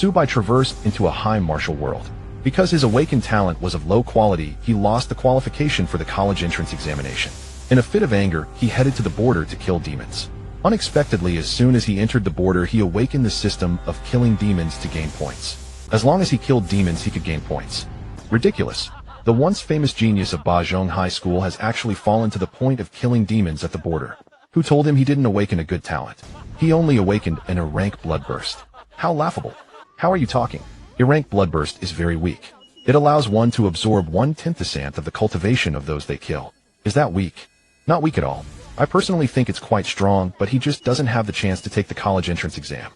Subai traversed into a high martial world. Because his awakened talent was of low quality, he lost the qualification for the college entrance examination. In a fit of anger, he headed to the border to kill demons. Unexpectedly, as soon as he entered the border, he awakened the system of killing demons to gain points. As long as he killed demons, he could gain points. Ridiculous. The once famous genius of Bajong High School has actually fallen to the point of killing demons at the border. Who told him he didn't awaken a good talent? He only awakened an errank bloodburst. How laughable. How are you talking? Errank bloodburst is very weak. It allows one to absorb 1/10th of the cultivation of those they kill. Is that weak? Not weak at all. I personally think it's quite strong, but he just doesn't have the chance to take the college entrance exam.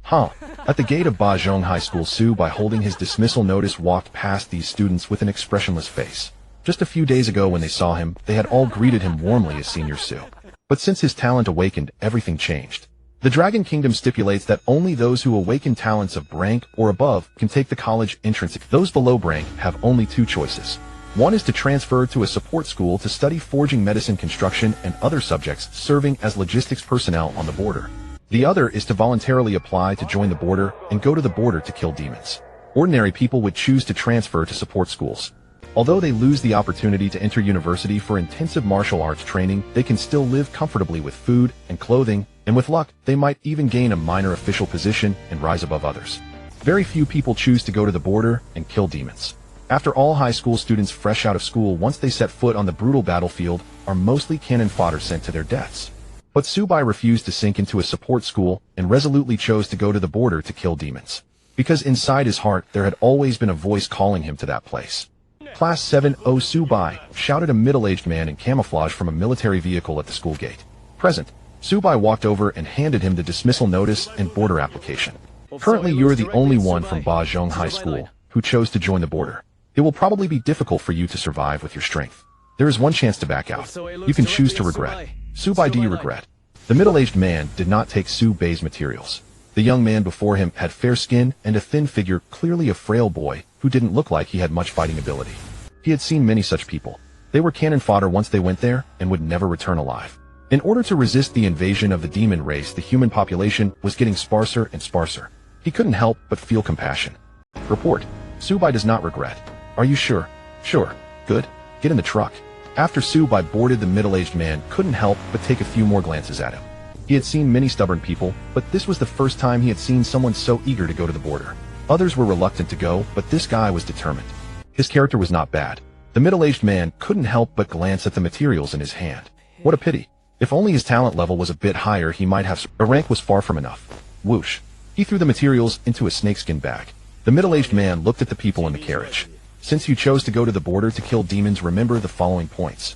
Huh. At the gate of Bajong High School, Su, by holding his dismissal notice, walked past these students with an expressionless face. Just a few days ago when they saw him, they had all greeted him warmly as Senior Su. But since his talent awakened, everything changed. The Dragon Kingdom stipulates that only those who awaken talents of rank or above can take the college entrance. Those below rank have only two choices. One is to transfer to a support school to study forging, medicine, construction, and other subjects, serving as logistics personnel on the border. The other is to voluntarily apply to join the border and go to the border to kill demons. Ordinary people would choose to transfer to support schools. Although they lose the opportunity to enter university for intensive martial arts training, they can still live comfortably with food and clothing, and with luck, they might even gain a minor official position and rise above others. Very few people choose to go to the border and kill demons. After all, high school students fresh out of school, once they set foot on the brutal battlefield, are mostly cannon fodder sent to their deaths. But Subai refused to sink into a support school and resolutely chose to go to the border to kill demons. Because inside his heart, there had always been a voice calling him to that place. Class 7 O Subai, shouted a middle-aged man in camouflage from a military vehicle at the school gate. Present. Subai walked over and handed him the dismissal notice and border application. Currently, you're the only one from Bajong High School who chose to join the border. It will probably be difficult for you to survive with your strength. There is one chance to back out. You can choose to regret. Subai, do you regret? The middle-aged man did not take Subai's materials. The young man before him had fair skin and a thin figure, clearly a frail boy who didn't look like he had much fighting ability. He had seen many such people. They were cannon fodder once they went there and would never return alive. In order to resist the invasion of the demon race, the human population was getting sparser and sparser. He couldn't help but feel compassion. Report. Subai does not regret. Are you sure? Sure. Good. Get in the truck. After Subai boarded, the middle-aged man couldn't help but take a few more glances at him. He had seen many stubborn people, but this was the first time he had seen someone so eager to go to the border. Others were reluctant to go, but this guy was determined. His character was not bad. The middle-aged man couldn't help but glance at the materials in his hand. What a pity. If only his talent level was a bit higher, he might have. A rank was far from enough. Whoosh. He threw the materials into a snakeskin bag. The middle-aged man looked at the people in the carriage. Since you chose to go to the border to kill demons, remember the following points.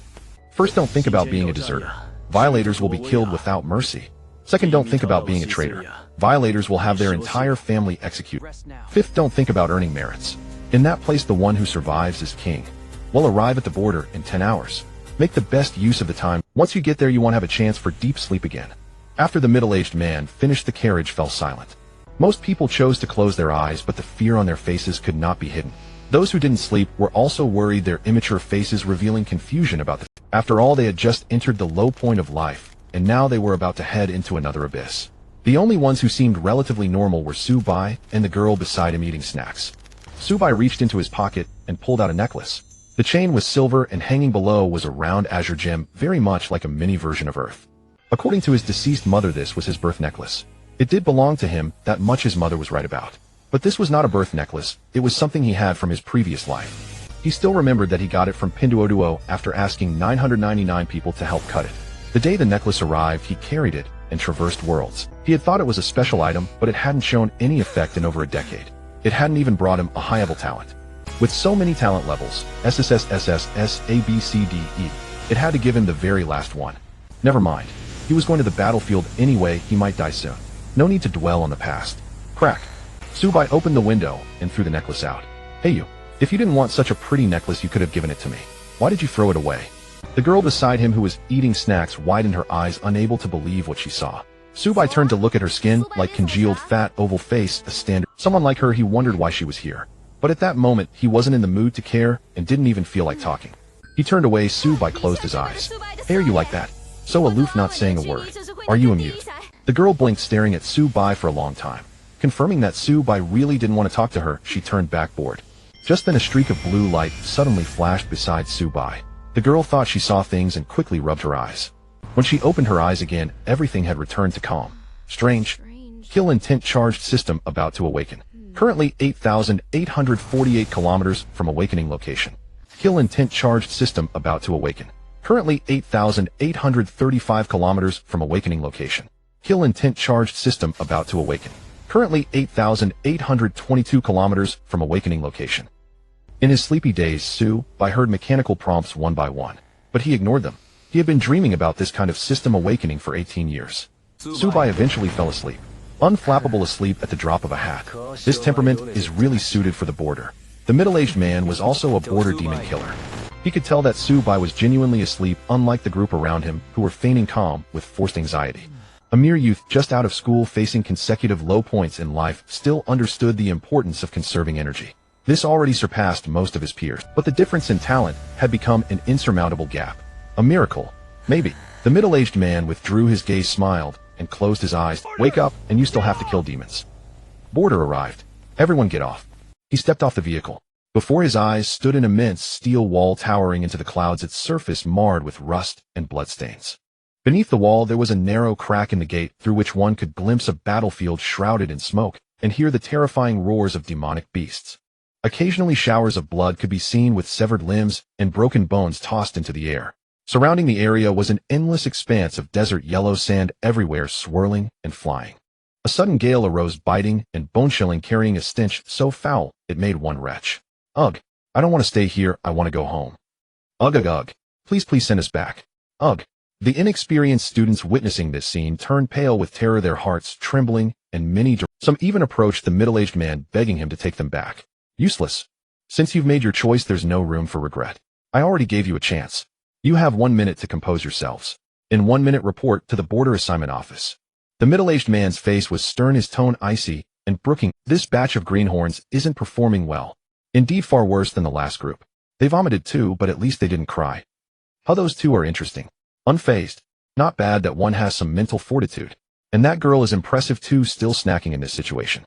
First, don't think about being a deserter. Violators will be killed without mercy. Second, don't think about being a traitor. Violators will have their entire family executed. Fifth, don't think about earning merits. In that place, the one who survives is king. We'll arrive at the border in 10 hours. Make the best use of the time. Once you get there, you won't have a chance for deep sleep again. After the middle-aged man finished, the carriage fell silent. Most people chose to close their eyes, but the fear on their faces could not be hidden. Those who didn't sleep were also worried, their immature faces revealing confusion about the. After all, they had just entered the low point of life, and now they were about to head into another abyss. The only ones who seemed relatively normal were Subai and the girl beside him eating snacks. Subai reached into his pocket and pulled out a necklace. The chain was silver, and hanging below was a round azure gem, very much like a mini version of Earth. According to his deceased mother, this was his birth necklace. It did belong to him, that much his mother was right about. But this was not a birth necklace, it was something he had from his previous life. He still remembered that he got it from Pinduoduo after asking 999 people to help cut it. The day the necklace arrived, he carried it and traversed worlds. He had thought it was a special item, but it hadn't shown any effect in over a decade. It hadn't even brought him a high-level talent. With so many talent levels, SSS, SSS, A, B, C, D, E, it had to give him the very last one. Never mind. He was going to the battlefield anyway, he might die soon. No need to dwell on the past. Crack. Subai opened the window and threw the necklace out. Hey you, if you didn't want such a pretty necklace, you could have given it to me. Why did you throw it away? The girl beside him, who was eating snacks, widened her eyes, unable to believe what she saw. Subai turned to look at her skin, like congealed fat, oval face, a standard. Someone like her, he wondered why she was here. But at that moment, he wasn't in the mood to care and didn't even feel like talking. He turned away. Subai closed his eyes. Hey, are you like that? So aloof, not saying a word. Are you a mute? The girl blinked, staring at Subai for a long time. Confirming that Su-bai really didn't want to talk to her, she turned back bored. Just then a streak of blue light suddenly flashed beside Su-bai. The girl thought she saw things and quickly rubbed her eyes. When she opened her eyes again, everything had returned to calm. Strange. Kill intent charged system about to awaken. Currently 8,848 kilometers from awakening location. Kill intent charged system about to awaken. Currently 8,835 kilometers from awakening location. Kill intent charged system about to awaken. Currently 8,822 kilometers from awakening location. In his sleepy days, Su-bai heard mechanical prompts one by one, but he ignored them. He had been dreaming about this kind of system awakening for 18 years. Su-bai eventually fell asleep. Unflappable asleep at the drop of a hat. This temperament is really suited for the border. The middle-aged man was also a border demon killer. He could tell that Su-bai was genuinely asleep, unlike the group around him, who were feigning calm with forced anxiety. A mere youth just out of school facing consecutive low points in life still understood the importance of conserving energy. This already surpassed most of his peers, but the difference in talent had become an insurmountable gap. A miracle? Maybe. The middle-aged man withdrew his gaze, smiled, and closed his eyes. Wake up, and you still have to kill demons. Border arrived. Everyone get off. He stepped off the vehicle. Before his eyes stood an immense steel wall towering into the clouds, its surface marred with rust and bloodstains. Beneath the wall there was a narrow crack in the gate through which one could glimpse a battlefield shrouded in smoke and hear the terrifying roars of demonic beasts. Occasionally showers of blood could be seen with severed limbs and broken bones tossed into the air. Surrounding the area was an endless expanse of desert yellow sand, everywhere swirling and flying. A sudden gale arose, biting and bone-chilling, carrying a stench so foul it made one retch. Ugh, I don't want to stay here, I want to go home. Ugh ugh ugh, please send us back. Ugh. The inexperienced students witnessing this scene turned pale with terror, their hearts trembling, and some even approached the middle-aged man, begging him to take them back. Useless. Since you've made your choice, there's no room for regret. I already gave you a chance. You have 1 minute to compose yourselves. In 1 minute, report to the border assignment office. The middle-aged man's face was stern, his tone icy and brooking. This batch of greenhorns isn't performing well. Indeed, far worse than the last group. They vomited too, but at least they didn't cry. How those two are interesting. Unfazed. Not bad that one has some mental fortitude. And that girl is impressive too, still snacking in this situation.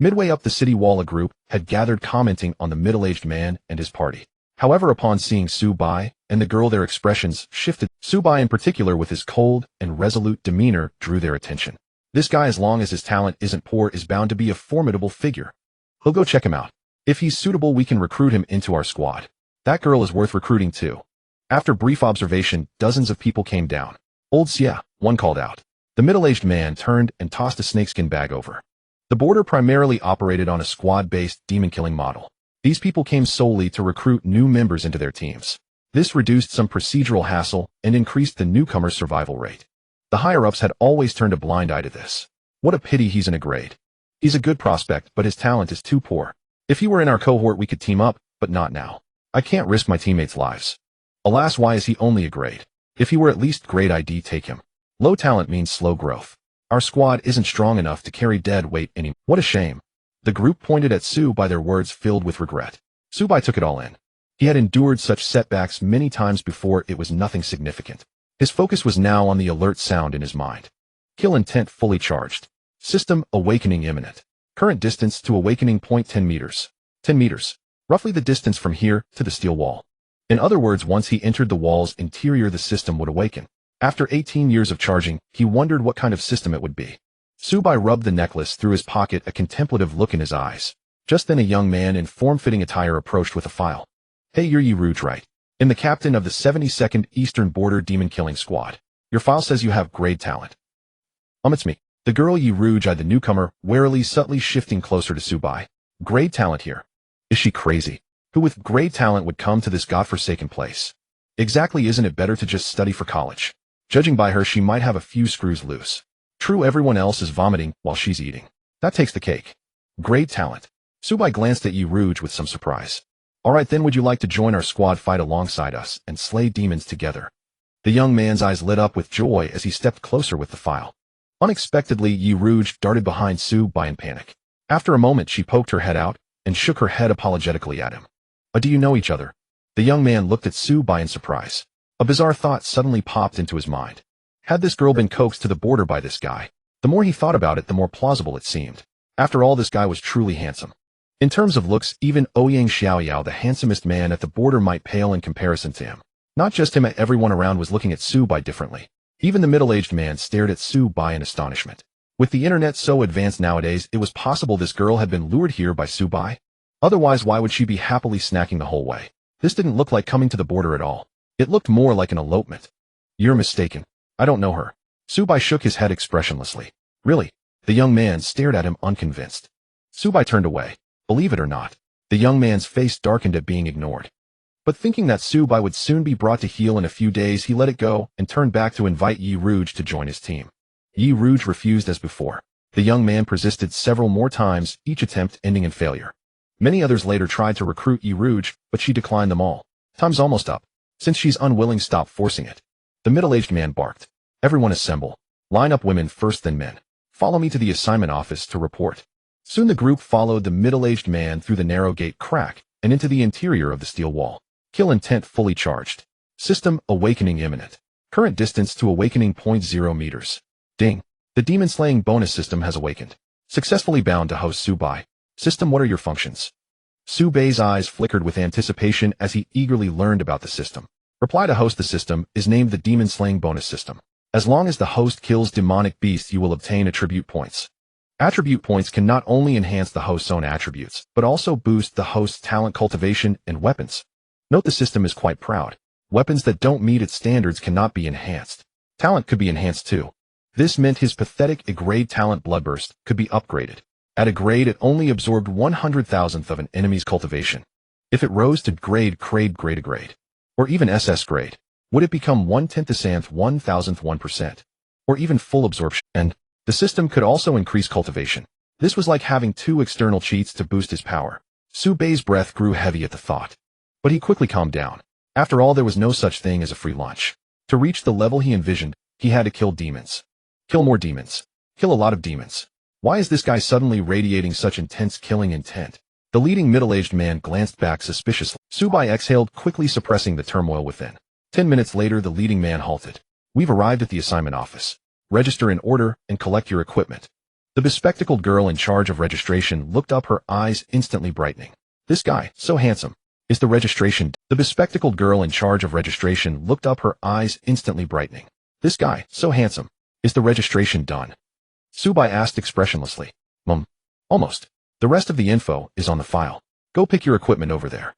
Midway up the city wall, a group had gathered, commenting on the middle-aged man and his party. However, upon seeing Su-bai and the girl, their expressions shifted. Su-bai in particular, with his cold and resolute demeanor, drew their attention. This guy, as long as his talent isn't poor, is bound to be a formidable figure. We'll go check him out. If he's suitable, we can recruit him into our squad. That girl is worth recruiting too. After brief observation, dozens of people came down. Old Xia, one called out. The middle-aged man turned and tossed a snakeskin bag over. The border primarily operated on a squad-based demon-killing model. These people came solely to recruit new members into their teams. This reduced some procedural hassle and increased the newcomer's survival rate. The higher-ups had always turned a blind eye to this. What a pity he's in a grade. He's a good prospect, but his talent is too poor. If he were in our cohort, we could team up, but not now. I can't risk my teammates' lives. Alas, why is he only a grade? If he were at least grade, I'd take him. Low talent means slow growth. Our squad isn't strong enough to carry dead weight anymore. What a shame. The group pointed at Su-bai, their words filled with regret. Su-bai took it all in. He had endured such setbacks many times before. It was nothing significant. His focus was now on the alert sound in his mind. Kill intent fully charged. System awakening imminent. Current distance to awakening point 10 meters. 10 meters. Roughly the distance from here to the steel wall. In other words, once he entered the wall's interior, the system would awaken. After 18 years of charging, he wondered what kind of system it would be. Su-bai rubbed the necklace through his pocket, a contemplative look in his eyes. Just then a young man in form-fitting attire approached with a file. Hey, you're Yi Rouge, right? I'm the captain of the 72nd Eastern Border Demon Killing Squad. Your file says you have grade talent. It's me. The girl Yi Rouge eyed the newcomer, warily, subtly shifting closer to Su-bai. Grade talent here. Is she crazy? Who with grade talent would come to this godforsaken place? Exactly, isn't it better to just study for college? Judging by her, she might have a few screws loose. True, everyone else is vomiting while she's eating. That takes the cake. Grade talent. Su-bai glanced at Yi Rouge with some surprise. Alright then, would you like to join our squad, fight alongside us, and slay demons together? The young man's eyes lit up with joy as he stepped closer with the file. Unexpectedly, Yi Rouge darted behind Su-bai in panic. After a moment, she poked her head out and shook her head apologetically at him. Do you know each other? The young man looked at Su-bai in surprise. A bizarre thought suddenly popped into his mind. Had this girl been coaxed to the border by this guy? The more he thought about it, the more plausible it seemed. After all, this guy was truly handsome. In terms of looks, even Ouyang Xiaoyao, the handsomest man at the border, might pale in comparison to him. Not just him, everyone around was looking at Su Bai differently. Even the middle-aged man stared at Su Bai in astonishment. With the internet so advanced nowadays, it was possible this girl had been lured here by Su Bai. Otherwise, why would she be happily snacking the whole way? This didn't look like coming to the border at all. It looked more like an elopement. You're mistaken. I don't know her. Su Bai shook his head expressionlessly. Really? The young man stared at him unconvinced. Su Bai turned away. Believe it or not, the young man's face darkened at being ignored. But thinking that Su Bai would soon be brought to heel in a few days, he let it go and turned back to invite Yi Rouge to join his team. Yi Rouge refused as before. The young man persisted several more times, each attempt ending in failure. Many others later tried to recruit Yi Rouge, but she declined them all. Time's almost up. Since she's unwilling, stop forcing it. The middle-aged man barked. Everyone assemble. Line up, women first then men. Follow me to the assignment office to report. Soon the group followed the middle-aged man through the narrow gate crack and into the interior of the steel wall. Kill intent fully charged. System awakening imminent. Current distance to awakening 0.0 meters. Ding. The demon-slaying bonus system has awakened. Successfully bound to host Su Bai. System, what are your functions? Su Bai's eyes flickered with anticipation as he eagerly learned about the system. Reply to host. The system is named the demon-slaying bonus system. As long as the host kills demonic beasts, you will obtain attribute points. Attribute points can not only enhance the host's own attributes, but also boost the host's talent, cultivation, and weapons. Note the system is quite proud. Weapons that don't meet its standards cannot be enhanced. Talent could be enhanced too. This meant his pathetic A-grade talent Bloodburst could be upgraded. At a grade, it only absorbed 100,000th of an enemy's cultivation. If it rose to grade, or even SS-grade, would it become 1/10th 1,001%, or even full absorption? And the system could also increase cultivation. This was like having two external cheats to boost his power. Su Bai's breath grew heavy at the thought. But he quickly calmed down. After all, there was no such thing as a free lunch. To reach the level he envisioned, he had to kill demons. Kill more demons. Kill a lot of demons. Why is this guy suddenly radiating such intense killing intent? The leading middle-aged man glanced back suspiciously. Su Bai exhaled, quickly suppressing the turmoil within. 10 minutes later, the leading man halted. We've arrived at the assignment office. Register in order and collect your equipment. The bespectacled girl in charge of registration looked up, her eyes instantly brightening. This guy, so handsome. Is the registration? The bespectacled girl in charge of registration looked up, her eyes instantly brightening. This guy, so handsome. Is the registration done? Su Bai asked expressionlessly. Almost. The rest of the info is on the file. Go pick your equipment over there.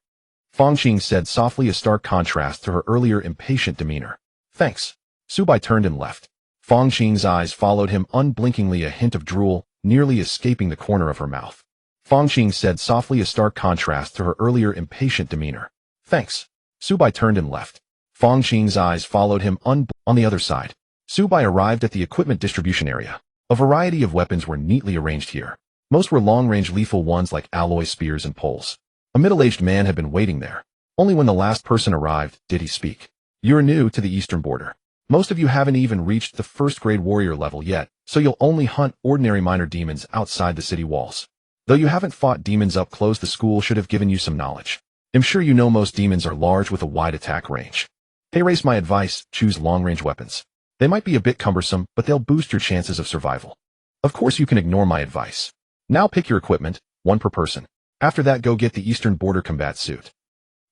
Fang Qing said softly, a stark contrast to her earlier impatient demeanor. Thanks. Su Bai turned and left. Fang Qing's eyes followed him unblinkingly, a hint of drool nearly escaping the corner of her mouth. Fang Qing said softly, a stark contrast to her earlier impatient demeanor. Thanks. Su Bai turned and left. Fang Qing's eyes followed him on the other side. Su Bai arrived at the equipment distribution area. A variety of weapons were neatly arranged here. Most were long-range lethal ones like alloy spears and poles. A middle-aged man had been waiting there. Only when the last person arrived did he speak. You're new to the eastern border. Most of you haven't even reached the first-grade warrior level yet, so you'll only hunt ordinary minor demons outside the city walls. Though you haven't fought demons up close, the school should have given you some knowledge. I'm sure you know most demons are large with a wide attack range. Hey, race, my advice, choose long-range weapons. They might be a bit cumbersome, but they'll boost your chances of survival. Of course, you can ignore my advice. Now pick your equipment, one per person. After that, go get the Eastern Border combat suit.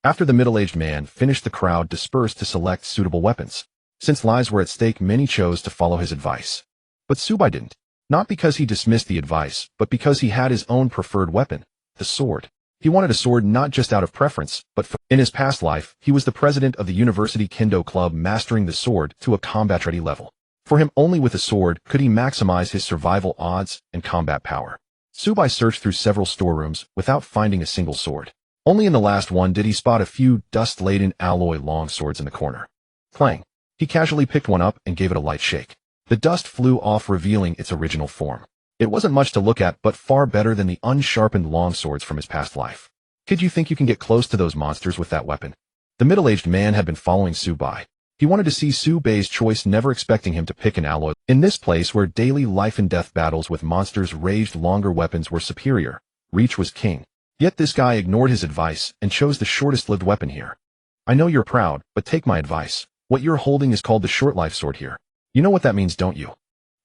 After the middle-aged man finished, the crowd dispersed to select suitable weapons. Since lives were at stake, many chose to follow his advice. But Su Bai didn't. Not because he dismissed the advice, but because he had his own preferred weapon, the sword. He wanted a sword not just out of preference, but in his past life, he was the president of the University Kendo Club, mastering the sword to a combat-ready level. For him, only with a sword could he maximize his survival odds and combat power. Su Bai searched through several storerooms without finding a single sword. Only in the last one did he spot a few dust-laden alloy long swords in the corner. Clang. He casually picked one up and gave it a light shake. The dust flew off, revealing its original form. It wasn't much to look at, but far better than the unsharpened long swords from his past life. Kid, you think you can get close to those monsters with that weapon? The middle-aged man had been following Su Bai. He wanted to see Su Bai's choice, never expecting him to pick an alloy. In this place where daily life-and-death battles with monsters raged, longer weapons were superior. Reach was king. Yet this guy ignored his advice and chose the shortest-lived weapon here. I know you're proud, but take my advice. What you're holding is called the short-life sword here. You know what that means, don't you?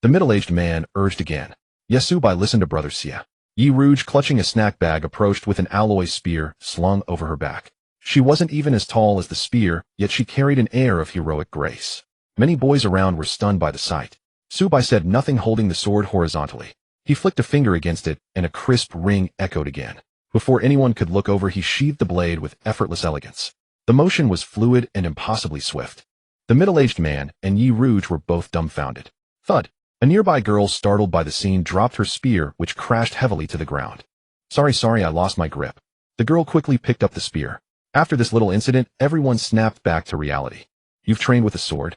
The middle-aged man urged again. Yes, Su Bai listened to Brother Xia. Yi Rouge, clutching a snack bag, approached with an alloy spear slung over her back. She wasn't even as tall as the spear, yet she carried an air of heroic grace. Many boys around were stunned by the sight. Subai said nothing, holding the sword horizontally. He flicked a finger against it, and a crisp ring echoed again. Before anyone could look over, he sheathed the blade with effortless elegance. The motion was fluid and impossibly swift. The middle-aged man and Yi Rouge were both dumbfounded. Thud! A nearby girl, startled by the scene, dropped her spear, which crashed heavily to the ground. Sorry, I lost my grip. The girl quickly picked up the spear. After this little incident, everyone snapped back to reality. You've trained with a sword?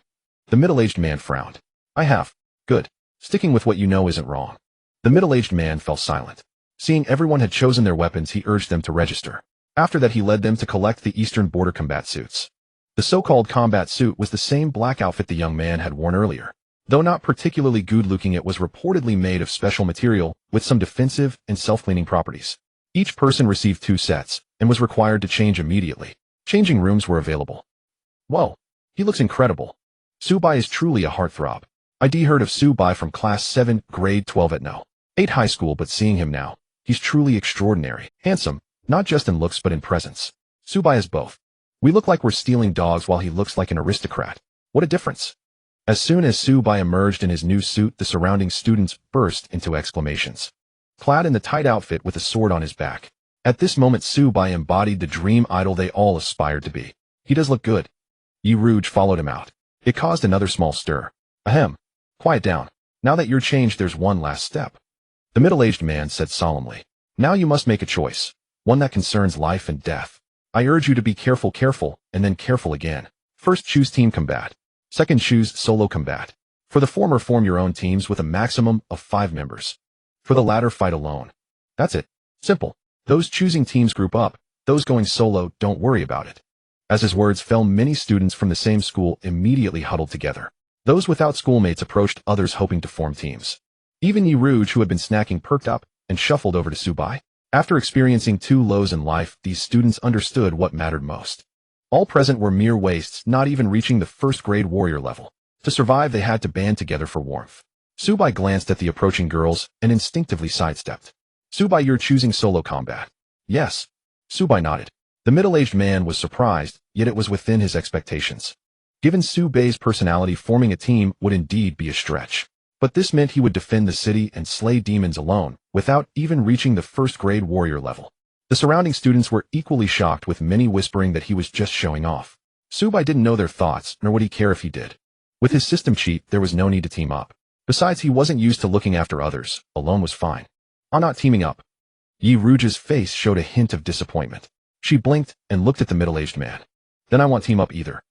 The middle-aged man frowned. I have. Good. Sticking with what you know isn't wrong. The middle-aged man fell silent. Seeing everyone had chosen their weapons, he urged them to register. After that, he led them to collect the Eastern Border combat suits. The so-called combat suit was the same black outfit the young man had worn earlier. Though not particularly good-looking, it was reportedly made of special material with some defensive and self-cleaning properties. Each person received 2 sets and was required to change immediately. Changing rooms were available. Whoa, he looks incredible. Subai is truly a heartthrob. I'd heard of Subai from class 7, grade 12 at No. 8 high school, but seeing him now, he's truly extraordinary. Handsome, not just in looks but in presence. Subai is both. We look like we're stealing dogs while he looks like an aristocrat. What a difference. As soon as Subai emerged in his new suit, the surrounding students burst into exclamations. Clad in the tight outfit with a sword on his back. At this moment, Subai embodied the dream idol they all aspired to be. He does look good. Yi Rouge followed him out. It caused another small stir. Ahem. Quiet down. Now that you're changed, there's one last step. The middle-aged man said solemnly. Now you must make a choice. One that concerns life and death. I urge you to be careful, and then careful again. First, choose team combat. Second, choose solo combat. For the former, form your own teams with a maximum of 5 members. For the latter, fight alone. That's it. Simple. Those choosing teams group up. Those going solo, don't worry about it. As his words fell, many students from the same school immediately huddled together. Those without schoolmates approached others, hoping to form teams. Even Yi Rouge, who had been snacking, perked up and shuffled over to Subai. After experiencing 2 lows in life, these students understood what mattered most. All present were mere wastes, not even reaching the first-grade warrior level. To survive, they had to band together for warmth. Subai glanced at the approaching girls and instinctively sidestepped. Subai, you're choosing solo combat. Yes. Subai nodded. The middle-aged man was surprised, yet it was within his expectations. Given Subai's personality, forming a team would indeed be a stretch. But this meant he would defend the city and slay demons alone, without even reaching the first-grade warrior level. The surrounding students were equally shocked, with many whispering that he was just showing off. Subai didn't know their thoughts, nor would he care if he did. With his system cheat, there was no need to team up. Besides, he wasn't used to looking after others. Alone was fine. I'm not teaming up. Yi Rouge's face showed a hint of disappointment. She blinked and looked at the middle-aged man. Then I won't team up either.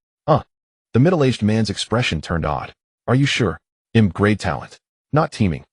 The middle-aged man's expression turned odd. Are you sure? Grade talent. Not teaming.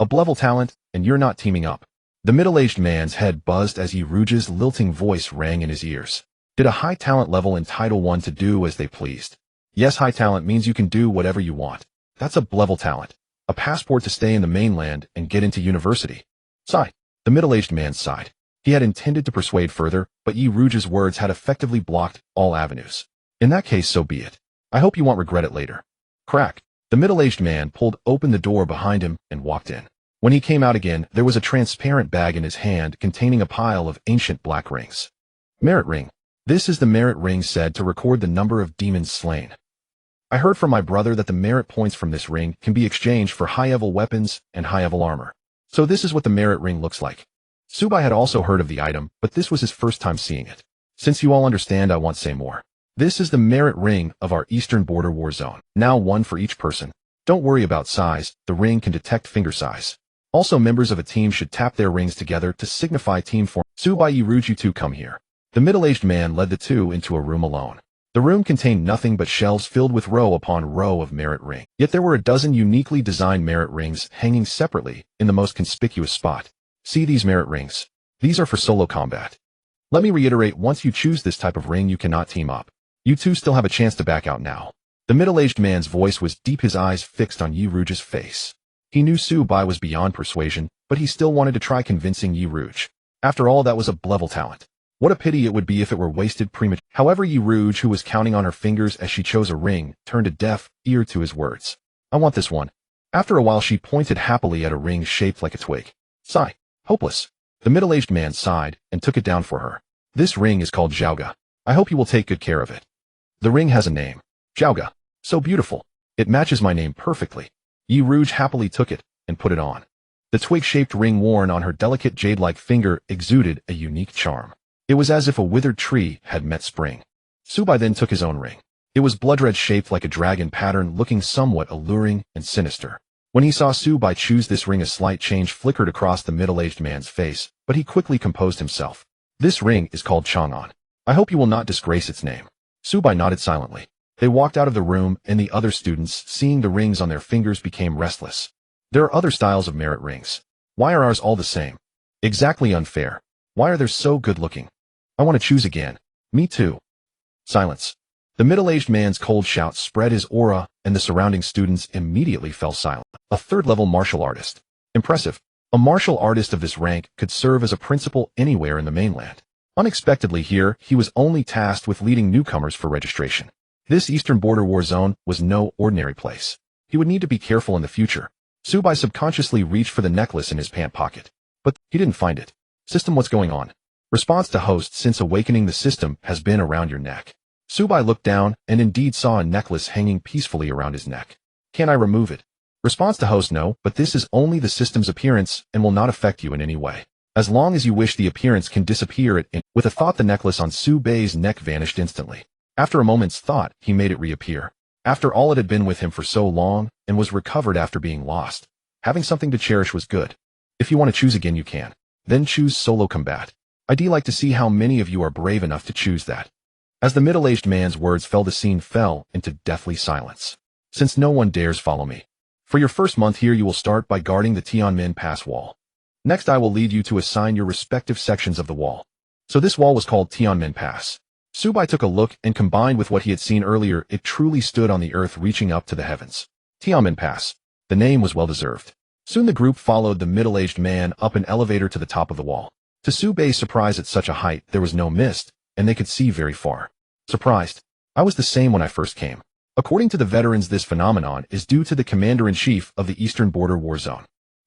A level talent, and you're not teaming up. The middle-aged man's head buzzed as Yi Rouge's lilting voice rang in his ears. Did a high talent level entitle one to do as they pleased? Yes, high talent means you can do whatever you want. That's a level talent. A passport to stay in the mainland and get into university. Sigh. The middle-aged man sighed. He had intended to persuade further, but Yi Rouge's words had effectively blocked all avenues. In that case, so be it. I hope you won't regret it later. Crack. The middle-aged man pulled open the door behind him and walked in. When he came out again, there was a transparent bag in his hand containing a pile of ancient black rings. Merit ring. This is the merit ring said to record the number of demons slain. I heard from my brother that the merit points from this ring can be exchanged for high-level weapons and high-level armor. So this is what the merit ring looks like. Subai had also heard of the item, but this was his first time seeing it. Since you all understand, I won't say more. This is the merit ring of our Eastern Border war zone. Now 1 for each person. Don't worry about size, the ring can detect finger size. Also, members of a team should tap their rings together to signify team form. Subai, Yi Rouge, you 2 come here. The middle-aged man led the 2 into a room alone. The room contained nothing but shelves filled with row upon row of merit rings. Yet there were a dozen uniquely designed merit rings hanging separately in the most conspicuous spot. See these merit rings. These are for solo combat. Let me reiterate, once you choose this type of ring, you cannot team up. You 2 still have a chance to back out now. The middle-aged man's voice was deep, his eyes fixed on Yi Rouge's face. He knew Subai was beyond persuasion, but he still wanted to try convincing Yi Rouge. After all, that was a level talent. What a pity it would be if it were wasted prematurely. However, Yi Rouge, who was counting on her fingers as she chose a ring, turned a deaf ear to his words. I want this one. After a while, she pointed happily at a ring shaped like a twig. Sigh. Hopeless. The middle-aged man sighed and took it down for her. This ring is called Zhaoga. I hope you will take good care of it. The ring has a name. Zhaoga. So beautiful. It matches my name perfectly. Yi Rouge happily took it and put it on. The twig-shaped ring worn on her delicate jade-like finger exuded a unique charm. It was as if a withered tree had met spring. Subai then took his own ring. It was blood-red, shaped like a dragon pattern, looking somewhat alluring and sinister. When he saw Subai choose this ring, a slight change flickered across the middle-aged man's face, but he quickly composed himself. This ring is called Chang'an. I hope you will not disgrace its name. Subai nodded silently. They walked out of the room, and the other students, seeing the rings on their fingers, became restless. There are other styles of merit rings. Why are ours all the same? Exactly unfair. Why are they so good-looking? I want to choose again. Me too. Silence. The middle-aged man's cold shout spread his aura, and the surrounding students immediately fell silent. A third-level martial artist. Impressive. A martial artist of this rank could serve as a principal anywhere in the mainland. Unexpectedly here, he was only tasked with leading newcomers for registration. This eastern border war zone was no ordinary place. He would need to be careful in the future. Subai subconsciously reached for the necklace in his pant pocket. But he didn't find it. System, what's going on? Response to host, since awakening, the system has been around your neck. Subai looked down and indeed saw a necklace hanging peacefully around his neck. Can I remove it? Response to host, no, but this is only the system's appearance and will not affect you in any way. As long as you wish, the appearance can disappear it. With a thought, the necklace on Subai's neck vanished instantly. After a moment's thought, he made it reappear. After all, it had been with him for so long and was recovered after being lost. Having something to cherish was good. If you want to choose again, you can. Then choose solo combat. I'd like to see how many of you are brave enough to choose that. As the middle-aged man's words fell, the scene fell into deathly silence. Since no one dares follow me. For your first month here, you will start by guarding the Tianmen Pass wall. Next, I will lead you to assign your respective sections of the wall. So this wall was called Tianmen Pass. Subai took a look, and combined with what he had seen earlier, it truly stood on the earth, reaching up to the heavens. Tianmen Pass. The name was well-deserved. Soon the group followed the middle-aged man up an elevator to the top of the wall. To Subai's surprise, at such a height, there was no mist, and they could see very far. Surprised. I was the same when I first came. According to the veterans, this phenomenon is due to the commander-in-chief of the Eastern Border War Zone.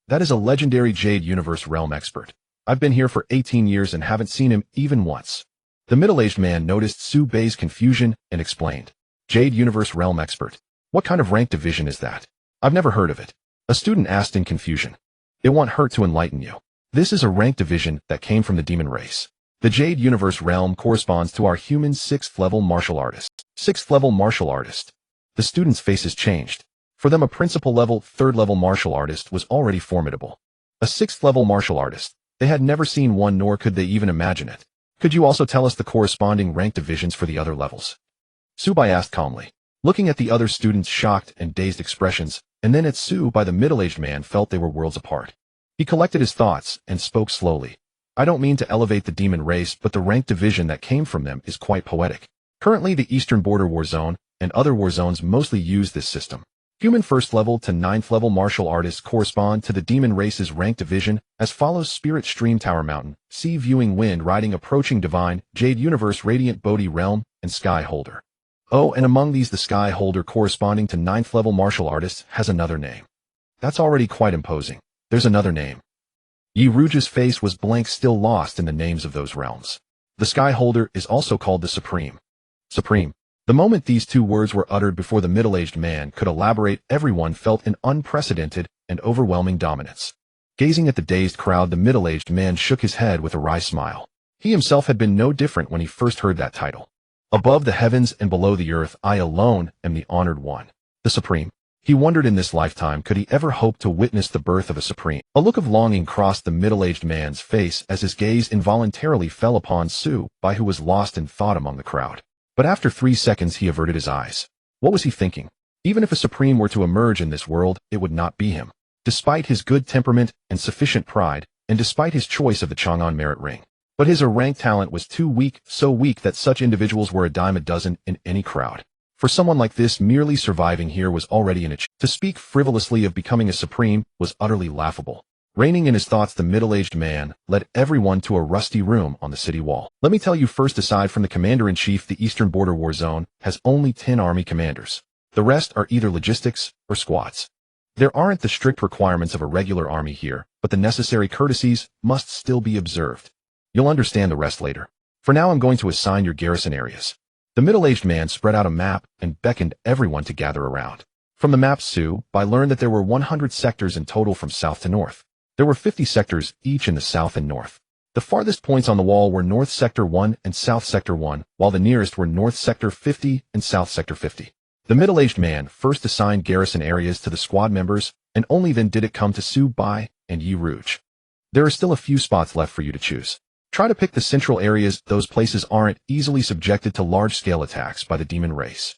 That is a legendary Jade Universe realm expert. I've been here for 18 years and haven't seen him even once. The middle-aged man noticed Subai's confusion and explained. Jade Universe realm expert. What kind of rank division is that? I've never heard of it. A student asked in confusion. It won't hurt to enlighten you. This is a rank division that came from the demon race. The Jade Universe realm corresponds to our human 6th-level martial artist. 6th-level martial artist. The students' faces changed. For them, a principal-level, 3rd-level martial artist was already formidable. A 6th-level martial artist. They had never seen one, nor could they even imagine it. Could you also tell us the corresponding rank divisions for the other levels? Subai asked calmly, looking at the other students' shocked and dazed expressions, and then at Subai. The middle-aged man felt they were worlds apart. He collected his thoughts and spoke slowly. I don't mean to elevate the demon race, but the rank division that came from them is quite poetic. Currently, the Eastern Border War Zone and other war zones mostly use this system. Human 1st level to 9th level martial artists correspond to the demon race's rank division as follows: Spirit Stream, Tower Mountain, Sea Viewing, Wind Riding, Approaching Divine, Jade Universe, Radiant Bodhi Realm, and Sky Holder. Oh, and among these, the Sky Holder, corresponding to 9th level martial artists, has another name. That's already quite imposing. There's another name. Yi Rouge's face was blank, still lost in the names of those realms. The Sky Holder is also called the Supreme. Supreme. The moment these two words were uttered before the middle-aged man could elaborate, everyone felt an unprecedented and overwhelming dominance. Gazing at the dazed crowd, the middle-aged man shook his head with a wry smile. He himself had been no different when he first heard that title. Above the heavens and below the earth, I alone am the honored one. The Supreme. He wondered, in this lifetime, could he ever hope to witness the birth of a Supreme? A look of longing crossed the middle-aged man's face as his gaze involuntarily fell upon Subai, who was lost in thought among the crowd. But after 3 seconds, he averted his eyes. What was he thinking? Even if a Supreme were to emerge in this world, it would not be him. Despite his good temperament and sufficient pride, and despite his choice of the Chang'an merit ring. But his rank talent was too weak, so weak that such individuals were a dime a dozen in any crowd. For someone like this, merely surviving here was already an achievement. To speak frivolously of becoming a Supreme was utterly laughable. Reining in his thoughts, the middle-aged man led everyone to a rusty room on the city wall. Let me tell you first, aside from the commander-in-chief, the Eastern Border War Zone has only 10 army commanders. The rest are either logistics or squads. There aren't the strict requirements of a regular army here, but the necessary courtesies must still be observed. You'll understand the rest later. For now I'm going to assign your garrison areas. The middle-aged man spread out a map and beckoned everyone to gather around. From the map I learned that there were 100 sectors in total from south to north. There were 50 sectors each in the south and north. The farthest points on the wall were North Sector 1 and South Sector 1, while the nearest were North Sector 50 and South Sector 50. The middle-aged man first assigned garrison areas to the squad members, and only then did it come to Su Bai and Yi Rouge. There are still a few spots left for you to choose. Try to pick the central areas. Those places aren't easily subjected to large-scale attacks by the demon race.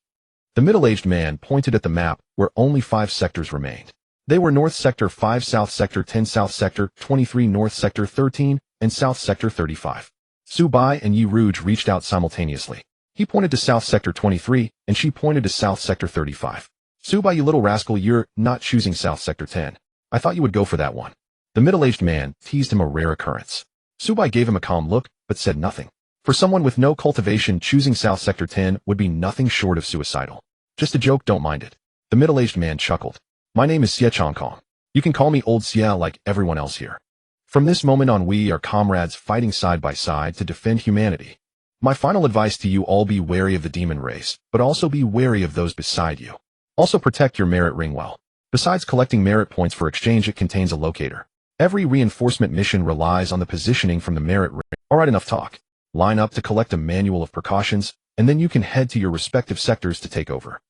The middle-aged man pointed at the map where only 5 sectors remained. They were North Sector 5, South Sector 10, South Sector 23, North Sector 13, and South Sector 35. Su Bai and Yi Rouge reached out simultaneously. He pointed to South Sector 23, and she pointed to South Sector 35. Su Bai, you little rascal, you're not choosing South Sector 10. I thought you would go for that one. The middle-aged man teased him, a rare occurrence. Su Bai gave him a calm look, but said nothing. For someone with no cultivation, choosing South Sector 10 would be nothing short of suicidal. Just a joke, don't mind it. The middle-aged man chuckled. My name is Xie Chongkong. You can call me Old Xie like everyone else here. From this moment on, we are comrades fighting side by side to defend humanity. My final advice to you all: be wary of the demon race, but also be wary of those beside you. Also protect your merit ring well. Besides collecting merit points for exchange, it contains a locator. Every reinforcement mission relies on the positioning from the merit ring. Alright, enough talk. Line up to collect a manual of precautions, and then you can head to your respective sectors to take over.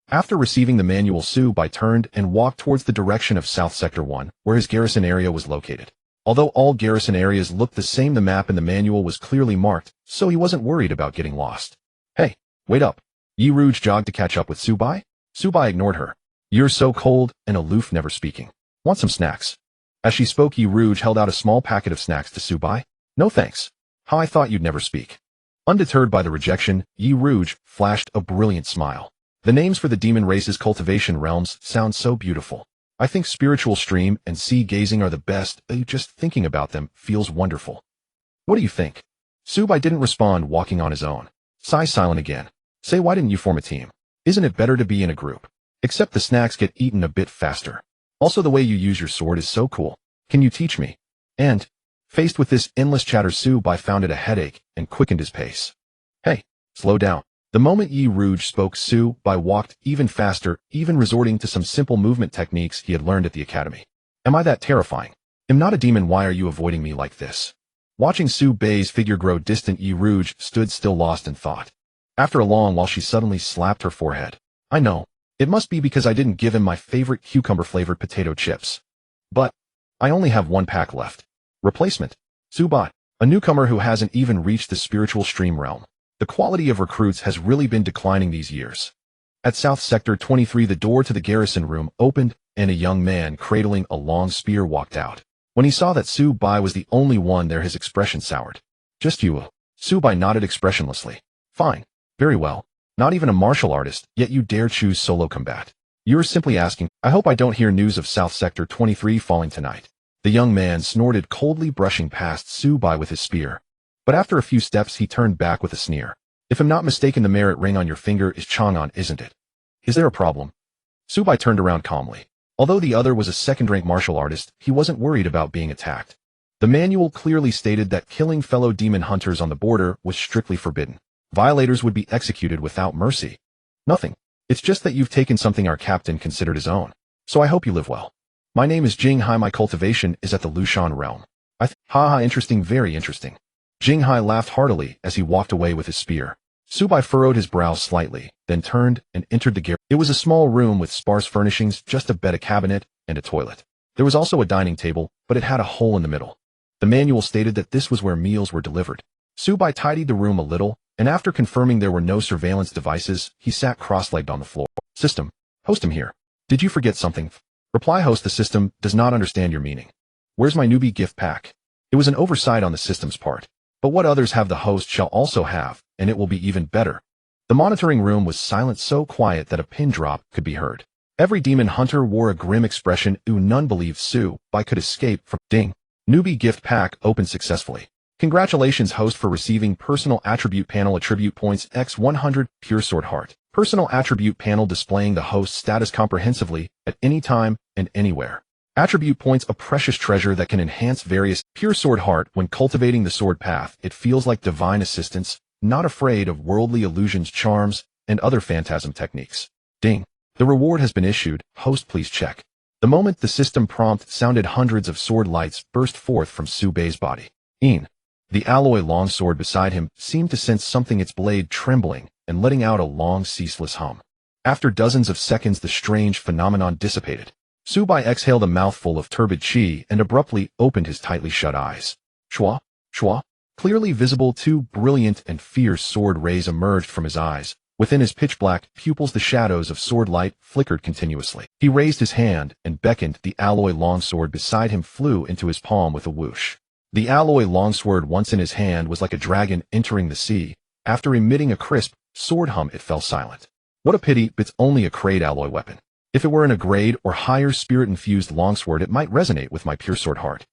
After receiving the manual, Su Bai turned and walked towards the direction of South Sector 1, where his garrison area was located. Although all garrison areas looked the same, the map in the manual was clearly marked, so he wasn't worried about getting lost. Hey, wait up. Yi Rouge jogged to catch up with Su Bai. Su Bai ignored her. You're so cold and aloof, never speaking. Want some snacks? As she spoke, Yi Rouge held out a small packet of snacks to Su Bai. No thanks. How I thought you'd never speak. Undeterred by the rejection, Yi Rouge flashed a brilliant smile. The names for the demon race's cultivation realms sound so beautiful. I think spiritual stream and sea gazing are the best. Just thinking about them feels wonderful. What do you think? Su Bai didn't respond, walking on his own. Sai silent again. Say, why didn't you form a team? Isn't it better to be in a group? Except the snacks get eaten a bit faster. Also, the way you use your sword is so cool. Can you teach me? And, faced with this endless chatter, Su Bai found it a headache and quickened his pace. Hey, slow down. The moment Yi Rouge spoke, Su Bai walked even faster, even resorting to some simple movement techniques he had learned at the academy. Am I that terrifying? I'm not a demon. Why are you avoiding me like this? Watching Su Bai's figure grow distant, Yi Rouge stood still, lost in thought. After a long while, she suddenly slapped her forehead. I know. It must be because I didn't give him my favorite cucumber-flavored potato chips. But I only have 1 pack left. Replacement. Su Bai, a newcomer who hasn't even reached the spiritual stream realm. The quality of recruits has really been declining these years. At South Sector 23, the door to the garrison room opened, and a young man cradling a long spear walked out. When he saw that Su Bai was the only one there, his expression soured. Just you? Su Bai nodded expressionlessly. Fine. Very well. Not even a martial artist, yet you dare choose solo combat. You're simply asking. I hope I don't hear news of South Sector 23 falling tonight. The young man snorted coldly, brushing past Su Bai with his spear. But after a few steps, he turned back with a sneer. If I'm not mistaken, the merit ring on your finger is Chang'an, isn't it? Is there a problem? Su Bai turned around calmly. Although the other was a second-rank martial artist, he wasn't worried about being attacked. The manual clearly stated that killing fellow demon hunters on the border was strictly forbidden. Violators would be executed without mercy. Nothing. It's just that you've taken something our captain considered his own. So I hope you live well. My name is Jing Hai. My cultivation is at the Lushan realm. Haha, interesting, very interesting. Jing Hai laughed heartily as he walked away with his spear. Su Bai furrowed his brow slightly, then turned and entered the garrison. It was a small room with sparse furnishings, just a bed, a cabinet, and a toilet. There was also a dining table, but it had a hole in the middle. The manual stated that this was where meals were delivered. Su Bai tidied the room a little, and after confirming there were no surveillance devices, he sat cross-legged on the floor. System. Host, him here. Did you forget something? Reply, host, the system does not understand your meaning. Where's my newbie gift pack? It was an oversight on the system's part. But what others have, the host shall also have, and it will be even better. The monitoring room was silent, so quiet that a pin drop could be heard. Every demon hunter wore a grim expression. None believed Su Bai could escape from. Ding. Newbie gift pack opened successfully. Congratulations, host, for receiving personal attribute panel attribute points X100 pure sword heart. Personal attribute panel displaying the host's status comprehensively at any time and anywhere. Attribute points, a precious treasure that can enhance various. Pure sword heart. When cultivating the sword path, it feels like divine assistance, not afraid of worldly illusions, charms, and other phantasm techniques. Ding. The reward has been issued. Host, please check. The moment the system prompt sounded, hundreds of sword lights burst forth from Su Bei's body. The alloy longsword beside him seemed to sense something, its blade trembling and letting out a long, ceaseless hum. After dozens of seconds, the strange phenomenon dissipated. Su Bei exhaled a mouthful of turbid qi and abruptly opened his tightly shut eyes. Shua, shua. Clearly visible, two brilliant and fierce sword rays emerged from his eyes. Within his pitch-black pupils, the shadows of sword light flickered continuously. He raised his hand and beckoned. The alloy longsword beside him flew into his palm with a whoosh. The alloy longsword, once in his hand, was like a dragon entering the sea. After emitting a crisp sword hum, it fell silent. What a pity, it's only a grade alloy weapon. If it were in a grade or higher spirit-infused longsword, it might resonate with my pure sword heart.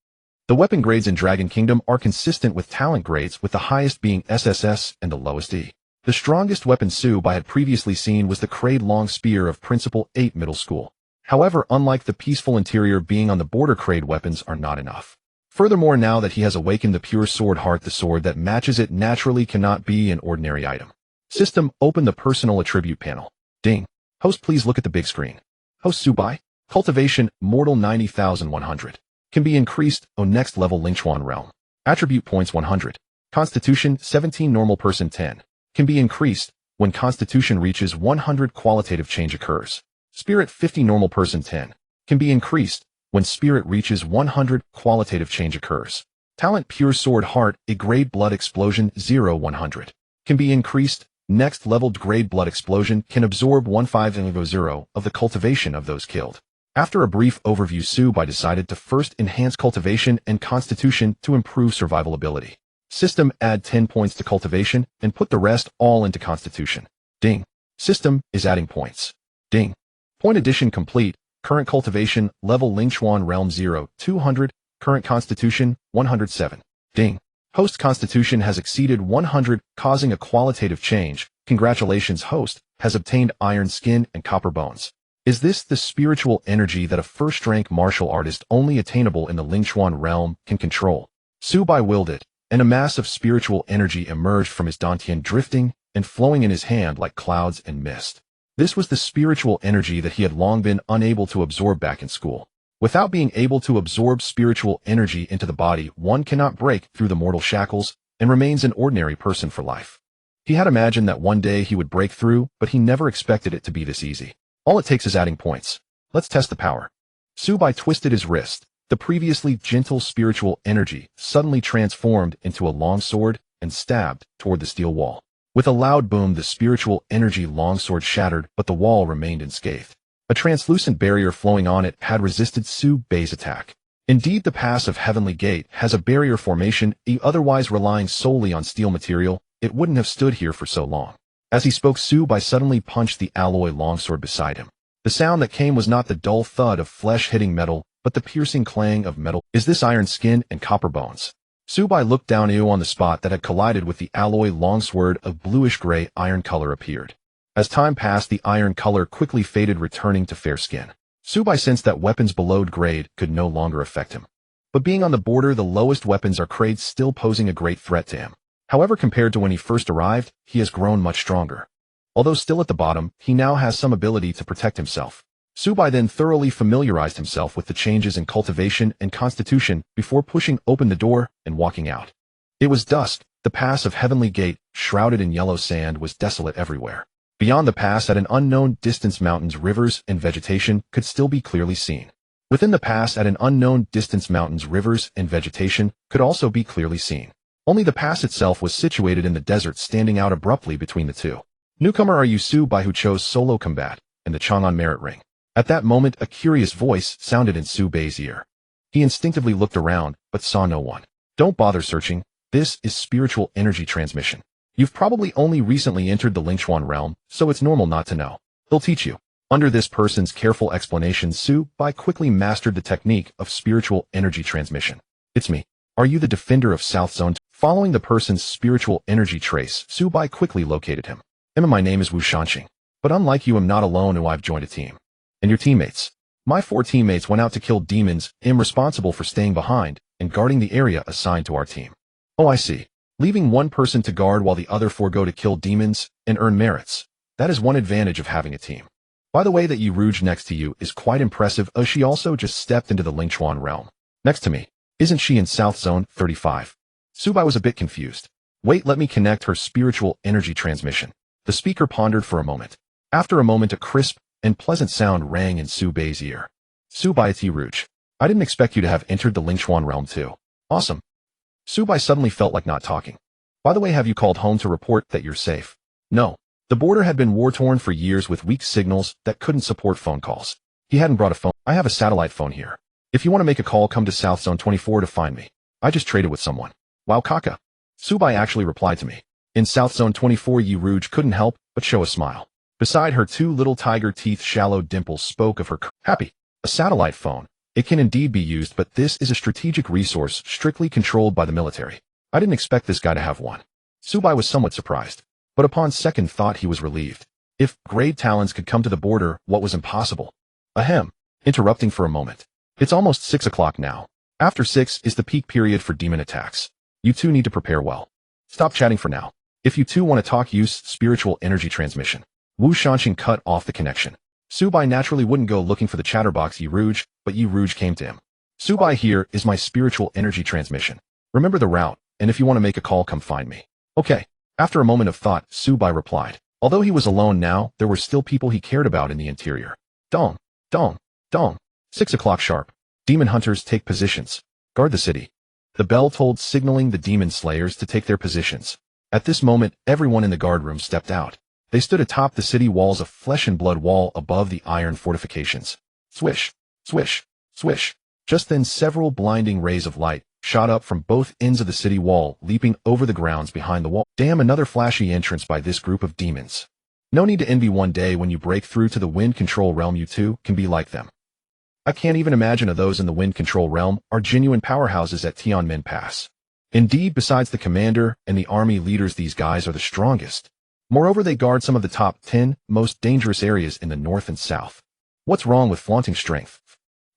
The weapon grades in Dragon Kingdom are consistent with talent grades, with the highest being SSS and the lowest E. The strongest weapon Su Bei had previously seen was the Crade Long Spear of Principal 8 Middle School. However, unlike the peaceful interior, being on the border, Crade weapons are not enough. Furthermore, now that he has awakened the pure sword heart, the sword that matches it naturally cannot be an ordinary item. System, open the personal attribute panel. Ding. Host, please look at the big screen. Host Su Bei. Cultivation, mortal 90,100. Can be increased, next level Lingchuan realm. Attribute points 100. Constitution, 17, normal person 10. Can be increased when Constitution reaches 100, qualitative change occurs. Spirit, 50, normal person 10. Can be increased when Spirit reaches 100, qualitative change occurs. Talent, pure sword heart, a grade blood explosion, 0, 100. Can be increased, next leveled grade blood explosion can absorb 1500 of the cultivation of those killed. After a brief overview, Su Bei decided to first enhance cultivation and constitution to improve survival ability. System, add 10 points to cultivation and put the rest all into constitution. Ding. System is adding points. Ding. Point addition complete. Current cultivation, level Lingchuan realm 0, 200. Current constitution, 107. Ding. Host constitution has exceeded 100, causing a qualitative change. Congratulations, host has obtained iron skin and copper bones. Is this the spiritual energy that a first-rank martial artist only attainable in the Lingchuan realm can control? Su Bei willed it, and a mass of spiritual energy emerged from his dantian, drifting and flowing in his hand like clouds and mist. This was the spiritual energy that he had long been unable to absorb back in school. Without being able to absorb spiritual energy into the body, one cannot break through the mortal shackles and remains an ordinary person for life. He had imagined that one day he would break through, but he never expected it to be this easy. All it takes is adding points. Let's test the power. Su Bei twisted his wrist. The previously gentle spiritual energy suddenly transformed into a long sword and stabbed toward the steel wall. With a loud boom, the spiritual energy longsword shattered, but the wall remained unscathed. A translucent barrier flowing on it had resisted Su Bei's attack. Indeed, the pass of Heavenly Gate has a barrier formation, otherwise relying solely on steel material, it wouldn't have stood here for so long. As he spoke, Su Bei suddenly punched the alloy longsword beside him. The sound that came was not the dull thud of flesh hitting metal, but the piercing clang of metal. Is this iron skin and copper bones? Su Bei looked down. On the spot that had collided with the alloy longsword of bluish-gray iron color appeared. As time passed, the iron color quickly faded, returning to fair skin. Su Bei sensed that weapons below grade could no longer affect him. But being on the border, the lowest weapons are grades, still posing a great threat to him. However, compared to when he first arrived, he has grown much stronger. Although still at the bottom, he now has some ability to protect himself. Su Bei then thoroughly familiarized himself with the changes in cultivation and constitution before pushing open the door and walking out. It was dusk. The pass of Heavenly Gate, shrouded in yellow sand, was desolate everywhere. Beyond the pass, at an unknown distance, mountains, rivers, and vegetation could still be clearly seen. Within the pass, at an unknown distance, mountains, rivers, and vegetation could also be clearly seen. Only the pass itself was situated in the desert, standing out abruptly between the two. Newcomer, are you Su Bei, who chose solo combat and the Chang'an merit ring? At that moment, a curious voice sounded in Su Bei's ear. He instinctively looked around, but saw no one. Don't bother searching. This is spiritual energy transmission. You've probably only recently entered the Lingchuan realm, so it's normal not to know. They'll teach you. Under this person's careful explanation, Su Bei quickly mastered the technique of spiritual energy transmission. It's me. Are you the defender of South Zone? Following the person's spiritual energy trace, Su Bei quickly located him. My name is Wu Shanxing. But unlike you, I'm not alone who I've joined a team. And your teammates. My 4 teammates went out to kill demons. I'm responsible for staying behind and guarding the area assigned to our team. Oh, I see. Leaving one person to guard while the other 4 go to kill demons and earn merits. That is one advantage of having a team. By the way, that Rouge next to you is quite impressive. Oh, she also just stepped into the Lingchuan realm. Next to me. Isn't she in South Zone 35? Subai was a bit confused. Wait, let me connect her spiritual energy transmission. The speaker pondered for a moment. After a moment, a crisp and pleasant sound rang in Subai's ear. Subai Rouge. I didn't expect you to have entered the Lingchuan realm too. Awesome. Subai suddenly felt like not talking. By the way, have you called home to report that you're safe? No. The border had been war-torn for years with weak signals that couldn't support phone calls. He hadn't brought a phone. I have a satellite phone here. If you want to make a call, come to South Zone 24 to find me. I just traded with someone. Wow, Kaka. Subai actually replied to me. In South Zone 24, Rouge couldn't help but show a smile. Beside her 2 little tiger teeth, shallow dimples spoke of her happy. A satellite phone. It can indeed be used, but this is a strategic resource strictly controlled by the military. I didn't expect this guy to have one. Subai was somewhat surprised. But upon second thought, he was relieved. If grade talents could come to the border, what was impossible? Ahem. Interrupting for a moment. It's almost 6 o'clock now. After 6 is the peak period for demon attacks. You 2 need to prepare well. Stop chatting for now. If you 2 want to talk, use spiritual energy transmission. Wu Shanxing cut off the connection. Subai naturally wouldn't go looking for the chatterbox Rouge, but Rouge came to him. Subai, here is my spiritual energy transmission. Remember the route, and if you want to make a call, come find me. Okay. After a moment of thought, Subai replied. Although he was alone now, there were still people he cared about in the interior. Dong, dong, dong. 6 o'clock sharp. Demon hunters take positions. Guard the city. The bell tolled, signaling the demon slayers to take their positions. At this moment, everyone in the guard room stepped out. They stood atop the city walls, a flesh and blood wall above the iron fortifications. Swish, swish, swish. Just then, several blinding rays of light shot up from both ends of the city wall, leaping over the grounds behind the wall. Damn, another flashy entrance by this group of demons. No need to envy. One day when you break through to the wind control realm, you 2 can be like them. I can't even imagine if those in the wind control realm are genuine powerhouses at Tianmen Pass. Indeed, besides the commander and the army leaders, these guys are the strongest. Moreover, they guard some of the top 10 most dangerous areas in the north and south. What's wrong with flaunting strength?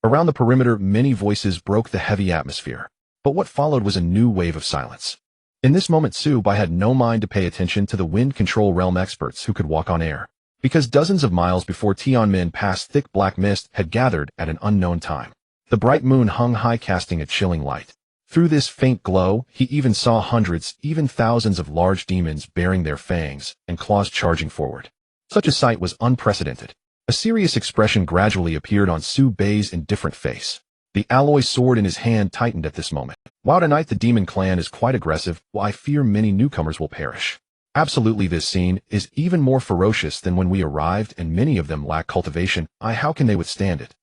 Around the perimeter, many voices broke the heavy atmosphere. But what followed was a new wave of silence. In this moment, Subai had no mind to pay attention to the wind control realm experts who could walk on air, because dozens of miles before Tianmen Pass, thick black mist had gathered at an unknown time. The bright moon hung high, casting a chilling light. Through this faint glow, he even saw hundreds, even thousands of large demons bearing their fangs and claws charging forward. Such a sight was unprecedented. A serious expression gradually appeared on Subai's indifferent face. The alloy sword in his hand tightened at this moment. Wow, tonight the demon clan is quite aggressive. Well, I fear many newcomers will perish. Absolutely, this scene is even more ferocious than when we arrived, and many of them lack cultivation. How can they withstand it?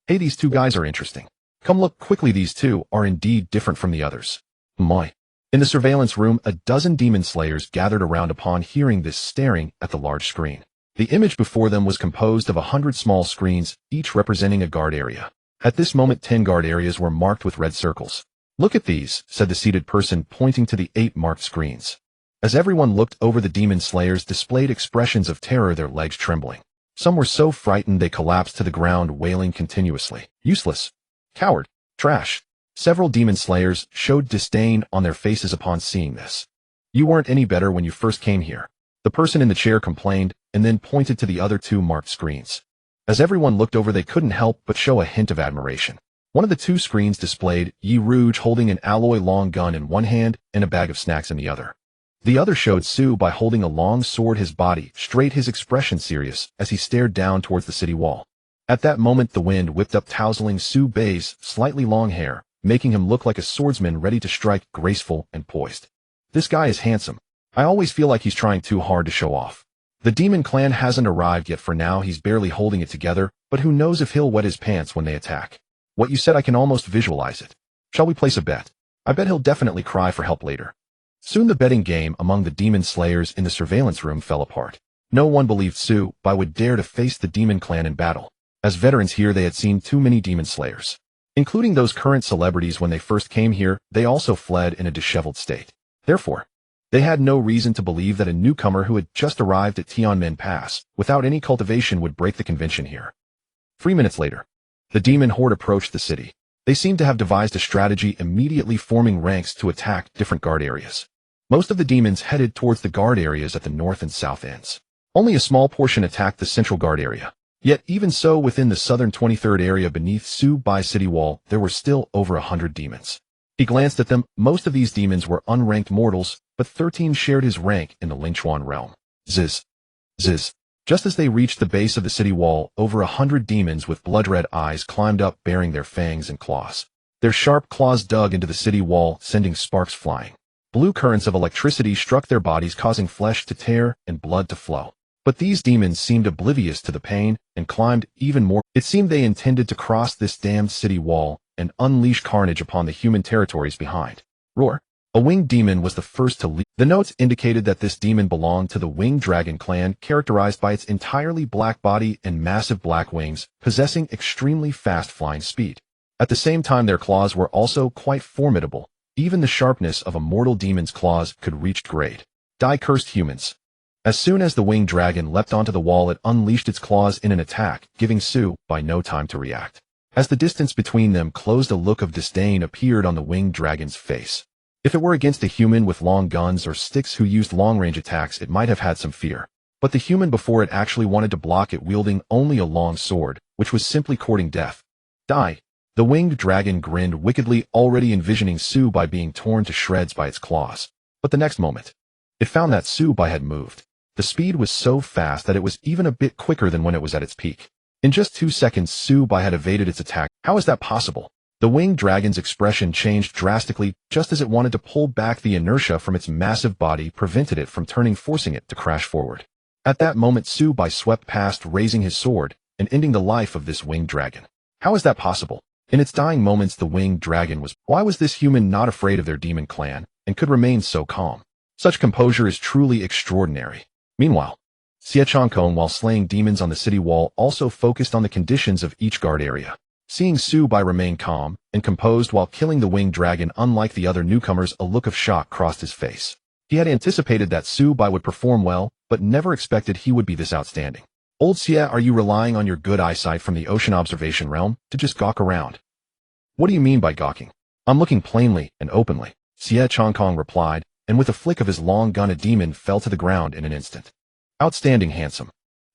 Hey, these 2 guys are interesting. Come look quickly, these 2 are indeed different from the others. My. In the surveillance room, a dozen demon slayers gathered around upon hearing this, staring at the large screen. The image before them was composed of 100 small screens, each representing a guard area. At this moment, 10 guard areas were marked with red circles. Look at these, said the seated person, pointing to the 8 marked screens. As everyone looked over, the demon slayers displayed expressions of terror, their legs trembling. Some were so frightened they collapsed to the ground, wailing continuously. Useless. Coward. Trash. Several demon slayers showed disdain on their faces upon seeing this. You weren't any better when you first came here. The person in the chair complained, and then pointed to the other 2 marked screens. As everyone looked over, they couldn't help but show a hint of admiration. One of the 2 screens displayed Rouge holding an alloy long gun in one hand and a bag of snacks in the other. The other showed Subai holding a long sword, his body straight, his expression serious as he stared down towards the city wall. At that moment, the wind whipped up, tousling Subai's slightly long hair, making him look like a swordsman ready to strike, graceful and poised. This guy is handsome. I always feel like he's trying too hard to show off. The demon clan hasn't arrived yet. For now, he's barely holding it together, but who knows if he'll wet his pants when they attack. What you said, I can almost visualize it. Shall we place a bet? I bet he'll definitely cry for help later. Soon the betting game among the demon slayers in the surveillance room fell apart. No one believed Subai would dare to face the demon clan in battle. As veterans here, they had seen too many demon slayers. Including those current celebrities. When they first came here, they also fled in a disheveled state. Therefore, They had no reason to believe that a newcomer who had just arrived at Tianmen Pass, without any cultivation, would break the convention here. 3 minutes later, the demon horde approached the city. They seemed to have devised a strategy, immediately forming ranks to attack different guard areas. Most of the demons headed towards the guard areas at the north and south ends. Only a small portion attacked the central guard area. Yet even so, within the southern 23rd area beneath Su Bai city wall, there were still over 100 demons. He glanced at them. Most of these demons were unranked mortals, but 13 shared his rank in the Lingchuan realm. Ziz. Ziz. Just as they reached the base of the city wall, over 100 demons with blood-red eyes climbed up, bearing their fangs and claws. Their sharp claws dug into the city wall, sending sparks flying. Blue currents of electricity struck their bodies, causing flesh to tear and blood to flow. But these demons seemed oblivious to the pain and climbed even more. It seemed they intended to cross this damned city wall and unleash carnage upon the human territories behind. Roar. A winged demon was the first to leap. The notes indicated that this demon belonged to the winged dragon clan, characterized by its entirely black body and massive black wings, possessing extremely fast flying speed. At the same time, their claws were also quite formidable. Even the sharpness of a mortal demon's claws could reach grade. Die, cursed humans. As soon as the winged dragon leapt onto the wall, it unleashed its claws in an attack, giving Su Bai no time to react. As the distance between them closed, a look of disdain appeared on the winged dragon's face. If it were against a human with long guns or sticks who used long-range attacks, it might have had some fear. But the human before it actually wanted to block it, wielding only a long sword, which was simply courting death. Die. The winged dragon grinned wickedly, already envisioning Su Bai being torn to shreds by its claws. But the next moment, it found that Su Bai had moved. The speed was so fast that it was even a bit quicker than when it was at its peak. In just 2 seconds, Su Bai had evaded its attack. How is that possible? The winged dragon's expression changed drastically. Just as it wanted to pull back, the inertia from its massive body prevented it from turning, forcing it to crash forward. At that moment, Su Bai swept past, raising his sword and ending the life of this winged dragon. How is that possible? In its dying moments, the winged dragon was... Why was this human not afraid of their demon clan and could remain so calm? Such composure is truly extraordinary. Meanwhile, Xie Changkong, while slaying demons on the city wall, also focused on the conditions of each guard area. Seeing Su Bai remain calm and composed while killing the winged dragon, unlike the other newcomers, a look of shock crossed his face. He had anticipated that Su Bai would perform well, but never expected he would be this outstanding. Old Xie, are you relying on your good eyesight from the ocean observation realm to just gawk around? What do you mean by gawking? I'm looking plainly and openly, Xie Changkong replied, and with a flick of his long gun, a demon fell to the ground in an instant. Outstanding, handsome.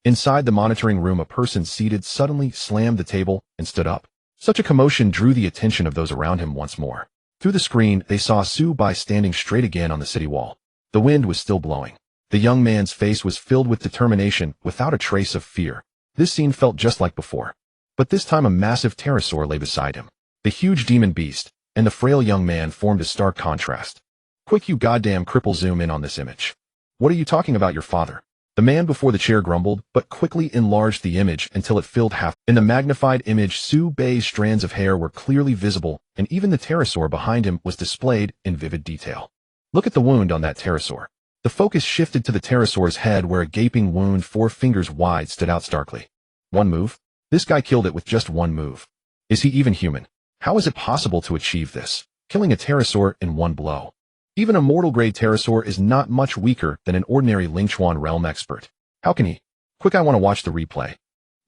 Inside the monitoring room, a person seated suddenly slammed the table and stood up. Such a commotion drew the attention of those around him once more. Through the screen, they saw Su Bai standing straight again on the city wall. The wind was still blowing. The young man's face was filled with determination, without a trace of fear. This scene felt just like before. But this time a massive pterosaur lay beside him. The huge demon beast and the frail young man formed a stark contrast. Quick, you goddamn cripple, zoom in on this image. What are you talking about, your father? The man before the chair grumbled, but quickly enlarged the image until it filled half. In the magnified image, Su Bai's strands of hair were clearly visible, and even the pterosaur behind him was displayed in vivid detail. Look at the wound on that pterosaur. The focus shifted to the pterosaur's head, where a gaping wound 4 fingers wide stood out starkly. One move? This guy killed it with just one move. Is he even human? How is it possible to achieve this? Killing a pterosaur in one blow. Even a mortal-grade pterosaur is not much weaker than an ordinary Lingchuan realm expert. How can he? Quick, I want to watch the replay.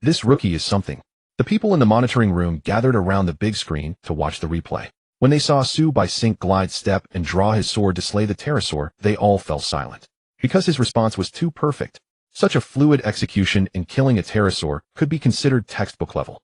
This rookie is something. The people in the monitoring room gathered around the big screen to watch the replay. When they saw Su Bai sink, glide, step, and draw his sword to slay the pterosaur, they all fell silent. Because his response was too perfect. Such a fluid execution in killing a pterosaur could be considered textbook level.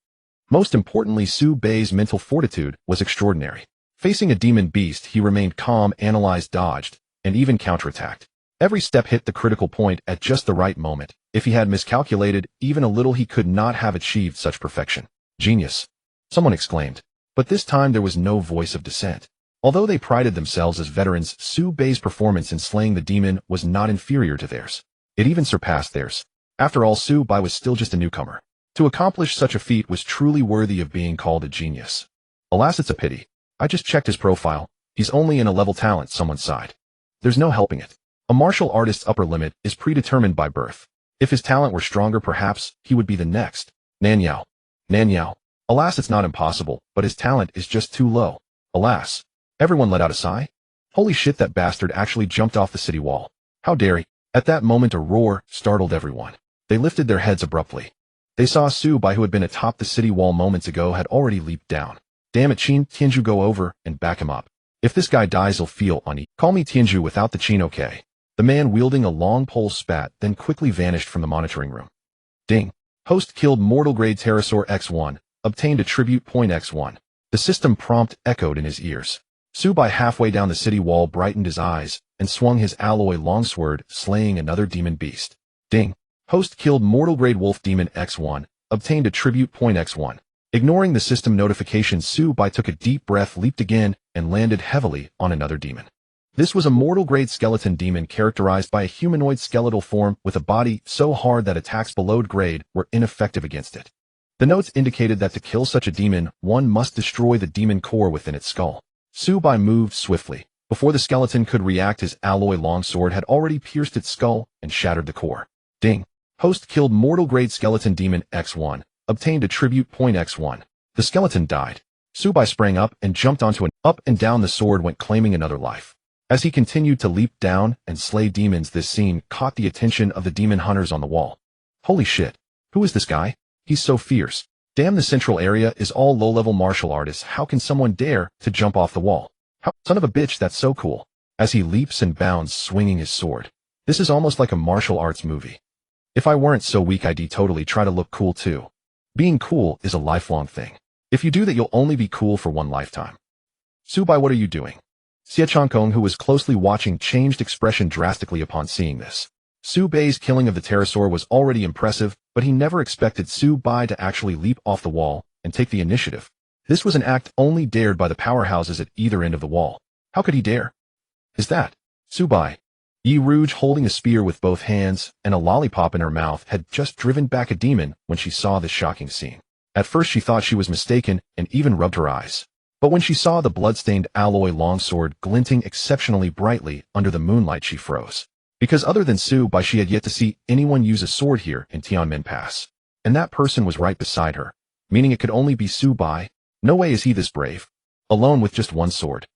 Most importantly, Su Bai's mental fortitude was extraordinary. Facing a demon beast, he remained calm, analyzed, dodged, and even counterattacked. Every step hit the critical point at just the right moment. If he had miscalculated even a little, he could not have achieved such perfection. Genius! Someone exclaimed. But this time there was no voice of dissent. Although they prided themselves as veterans, Su Bai's performance in slaying the demon was not inferior to theirs. It even surpassed theirs. After all, Su Bai was still just a newcomer. To accomplish such a feat was truly worthy of being called a genius. Alas, it's a pity. I just checked his profile. He's only in a level talent, someone sighed. There's no helping it. A martial artist's upper limit is predetermined by birth. If his talent were stronger, perhaps he would be the next. Nanyao. Nanyao. Alas, it's not impossible, but his talent is just too low. Alas. Everyone let out a sigh. Holy shit, that bastard actually jumped off the city wall. How dare he? At that moment a roar startled everyone. They lifted their heads abruptly. They saw Su Bai, who had been atop the city wall moments ago, had already leaped down. Damn it, Qin, Tianju, go over and back him up. If this guy dies he'll feel uneasy. Call me Tianju without the Qin, okay? The man wielding a long pole spat, then quickly vanished from the monitoring room. Ding. Host killed mortal grade pterosaur X1, obtained attribute point X1. The system prompt echoed in his ears. Su Bai, halfway down the city wall, brightened his eyes and swung his alloy longsword, slaying another demon beast. Ding. Host killed mortal grade wolf demon X1, obtained attribute point X1. Ignoring the system notification, Su Bai took a deep breath, leaped again, and landed heavily on another demon. This was a mortal grade skeleton demon characterized by a humanoid skeletal form with a body so hard that attacks below grade were ineffective against it. The notes indicated that to kill such a demon, one must destroy the demon core within its skull. Su Bai moved swiftly. Before the skeleton could react, his alloy longsword had already pierced its skull and shattered the core. Ding. Host killed mortal grade skeleton demon X1, obtained attribute point X1. The skeleton died. Su Bai sprang up and jumped onto it. Up and down the sword went, claiming another life. As he continued to leap down and slay demons, this scene caught the attention of the demon hunters on the wall. Holy shit. Who is this guy? He's so fierce. Damn, the central area is all low-level martial artists. How can someone dare to jump off the wall? How, son of a bitch, that's so cool. As he leaps and bounds, swinging his sword. This is almost like a martial arts movie. If I weren't so weak, I'd totally try to look cool too. Being cool is a lifelong thing. If you do that, you'll only be cool for one lifetime. Su Bai, what are you doing? Xie Changkong, who was closely watching, changed expression drastically upon seeing this. Su Bai's killing of the pterosaur was already impressive, but he never expected Su Bai to actually leap off the wall and take the initiative. This was an act only dared by the powerhouses at either end of the wall. How could he dare? Is that Su Bai? Yi Rouge, holding a spear with both hands and a lollipop in her mouth, had just driven back a demon when she saw this shocking scene. At first she thought she was mistaken and even rubbed her eyes. But when she saw the blood-stained alloy longsword glinting exceptionally brightly under the moonlight, she froze. Because other than Su Bai, she had yet to see anyone use a sword here in Tianmen Pass. And that person was right beside her, meaning it could only be Su Bai. No way is he this brave, alone with just one sword.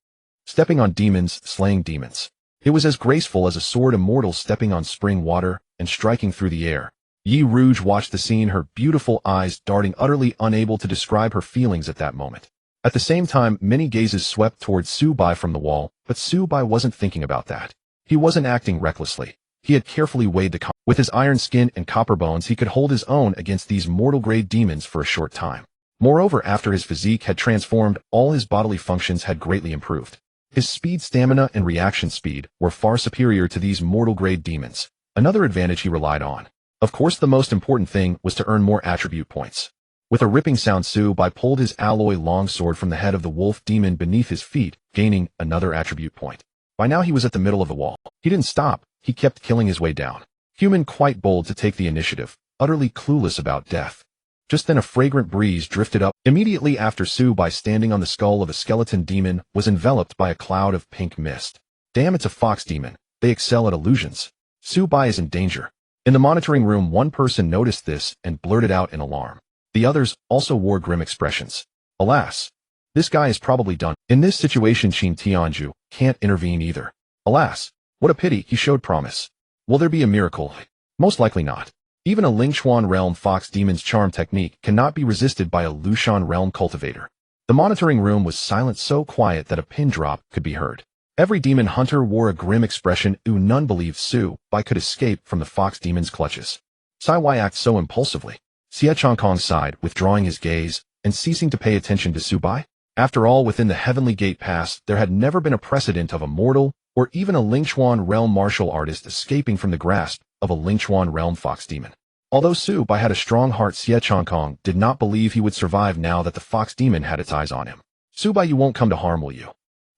Stepping on demons, slaying demons. It was as graceful as a sword immortal stepping on spring water and striking through the air. Yi Rouge watched the scene, her beautiful eyes darting, utterly unable to describe her feelings at that moment. At the same time, many gazes swept towards Su Bai from the wall, but Su Bai wasn't thinking about that. He wasn't acting recklessly. He had carefully weighed the with his iron skin and copper bones, he could hold his own against these mortal-grade demons for a short time. Moreover, after his physique had transformed, all his bodily functions had greatly improved. His speed, stamina, and reaction speed were far superior to these mortal-grade demons, another advantage he relied on. Of course, the most important thing was to earn more attribute points. With a ripping sound, Su Bai pulled his alloy longsword from the head of the wolf demon beneath his feet, gaining another attribute point. By now he was at the middle of the wall. He didn't stop. He kept killing his way down. Human, quite bold to take the initiative, utterly clueless about death. Just then a fragrant breeze drifted up. Immediately after, Su Bai, standing on the skull of a skeleton demon, was enveloped by a cloud of pink mist. Damn, it's a fox demon. They excel at illusions. Su Bai is in danger. In the monitoring room, one person noticed this and blurted out in alarm. The others also wore grim expressions. Alas, this guy is probably done. In this situation, Qin Tianju can't intervene either. Alas, what a pity, he showed promise. Will there be a miracle? Most likely not. Even a Lingchuan realm fox demon's charm technique cannot be resisted by a Lushan realm cultivator. The monitoring room was silent, so quiet that a pin drop could be heard. Every demon hunter wore a grim expression. None believed Su Bai could escape from the fox demon's clutches. Why act so impulsively? Xie Changkong sighed, withdrawing his gaze and ceasing to pay attention to Su Bai. After all, within the Heavenly Gate Pass, there had never been a precedent of a mortal or even a Lingchuan realm martial artist escaping from the grasp of a Lingchuan realm fox demon. Although Su Bai had a strong heart, Xie Changkong did not believe he would survive now that the fox demon had its eyes on him. Su Bai, you won't come to harm, will you?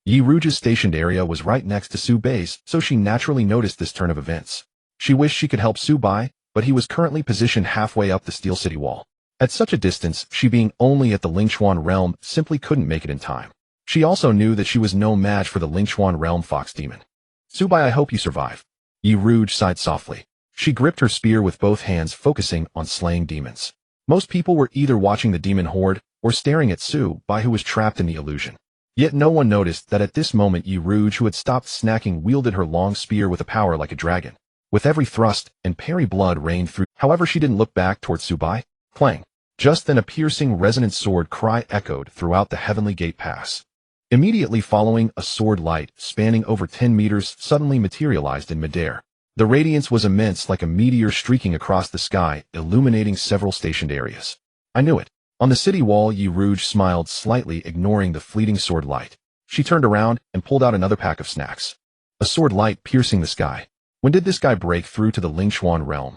Yi Rouge's stationed area was right next to Su Bai's, so she naturally noticed this turn of events. She wished she could help Su Bai, but he was currently positioned halfway up the steel city wall. At such a distance, she being only at the Lingchuan realm simply couldn't make it in time. She also knew that she was no match for the Lingchuan realm fox demon. Su Bai, I hope you survive. Yi Rouge sighed softly. She gripped her spear with both hands, focusing on slaying demons. Most people were either watching the demon horde or staring at Su Bai, who was trapped in the illusion. Yet no one noticed that at this moment Yi Rouge, who had stopped snacking, wielded her long spear with a power like a dragon. With every thrust, and parry blood rained through. However, she didn't look back towards Subai. Clang. Just then a piercing resonant sword cry echoed throughout the heavenly gate pass. Immediately following, a sword light, spanning over 10 meters, suddenly materialized in midair. The radiance was immense, like a meteor streaking across the sky, illuminating several stationed areas. I knew it. On the city wall, Yi Rouge smiled slightly, ignoring the fleeting sword light. She turned around and pulled out another pack of snacks. A sword light piercing the sky. When did this guy break through to the Lingquan realm?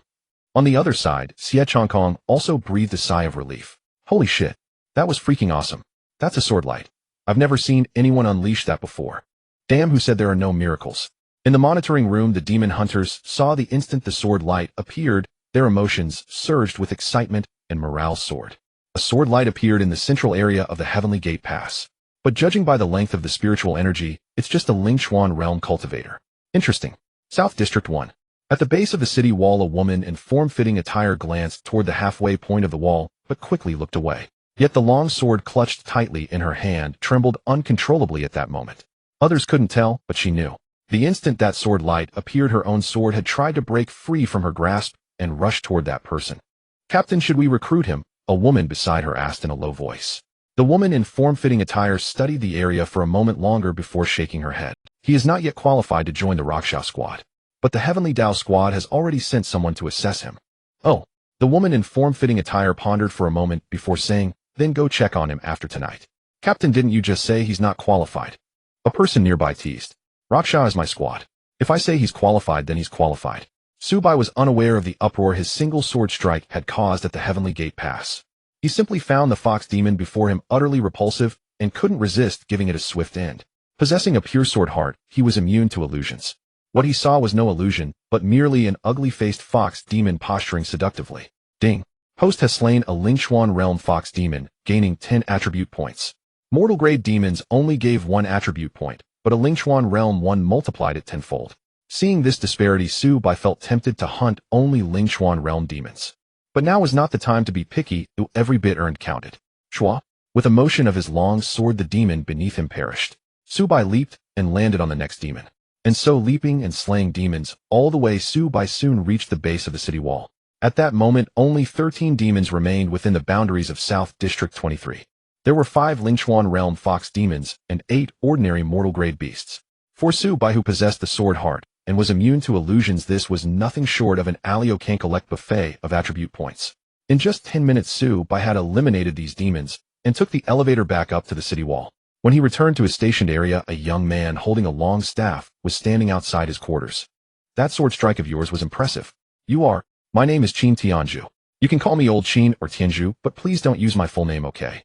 On the other side, Xie Chongkong also breathed a sigh of relief. Holy shit. That was freaking awesome. That's a sword light. I've never seen anyone unleash that before. Damn, who said there are no miracles? In the monitoring room, the demon hunters saw the instant the sword light appeared, their emotions surged with excitement and morale soared. A sword light appeared in the central area of the Heavenly Gate Pass. But judging by the length of the spiritual energy, it's just a Lingquan realm cultivator. Interesting. South District 1. At the base of the city wall, a woman in form-fitting attire glanced toward the halfway point of the wall, but quickly looked away. Yet the long sword clutched tightly in her hand trembled uncontrollably at that moment. Others couldn't tell, but she knew. The instant that sword light appeared, her own sword had tried to break free from her grasp and rushed toward that person. Captain, should we recruit him? A woman beside her asked in a low voice. The woman in form-fitting attire studied the area for a moment longer before shaking her head. He is not yet qualified to join the Rockshao squad. But the Heavenly Dao squad has already sent someone to assess him. Oh. The woman in form-fitting attire pondered for a moment before saying, then go check on him after tonight. Captain, didn't you just say he's not qualified? A person nearby teased. Rockshao is my squad. If I say he's qualified, then he's qualified. Subai was unaware of the uproar his single sword strike had caused at the Heavenly Gate Pass. He simply found the fox demon before him utterly repulsive and couldn't resist giving it a swift end. Possessing a pure sword heart, he was immune to illusions. What he saw was no illusion, but merely an ugly-faced fox demon posturing seductively. Ding. Host has slain a Lingquan realm fox demon, gaining 10 attribute points. Mortal-grade demons only gave 1 attribute point, but a Lingquan realm one multiplied it tenfold. Seeing this disparity, Subai felt tempted to hunt only Lingquan realm demons. But now was not the time to be picky, every bit earned counted. Chua. With a motion of his long sword, the demon beneath him perished. Subai leaped and landed on the next demon. And so, leaping and slaying demons all the way, Subai soon reached the base of the city wall. At that moment, only 13 demons remained within the boundaries of South District 23. There were 5 Lingquan realm fox demons and 8 ordinary mortal-grade beasts. For Subai, who possessed the sword heart and was immune to illusions, this was nothing short of an allocation collect buffet of attribute points. In just 10 minutes, Subai had eliminated these demons and took the elevator back up to the city wall. When he returned to his stationed area, a young man holding a long staff was standing outside his quarters. That sword strike of yours was impressive. You are. My name is Qin Tianju. You can call me Old Qin or Tianju, but please don't use my full name, okay?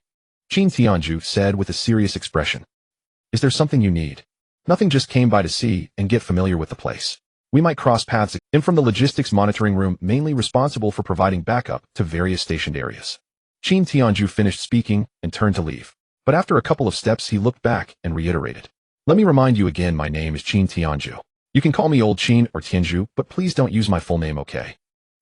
Qin Tianju said with a serious expression. Is there something you need? Nothing, just came by to see and get familiar with the place. We might cross paths. In from the logistics monitoring room, mainly responsible for providing backup to various stationed areas. Qin Tianju finished speaking and turned to leave. But after a couple of steps, he looked back and reiterated. Let me remind you again, my name is Qin Tianju. You can call me Old Qin or Tianju, but please don't use my full name, okay?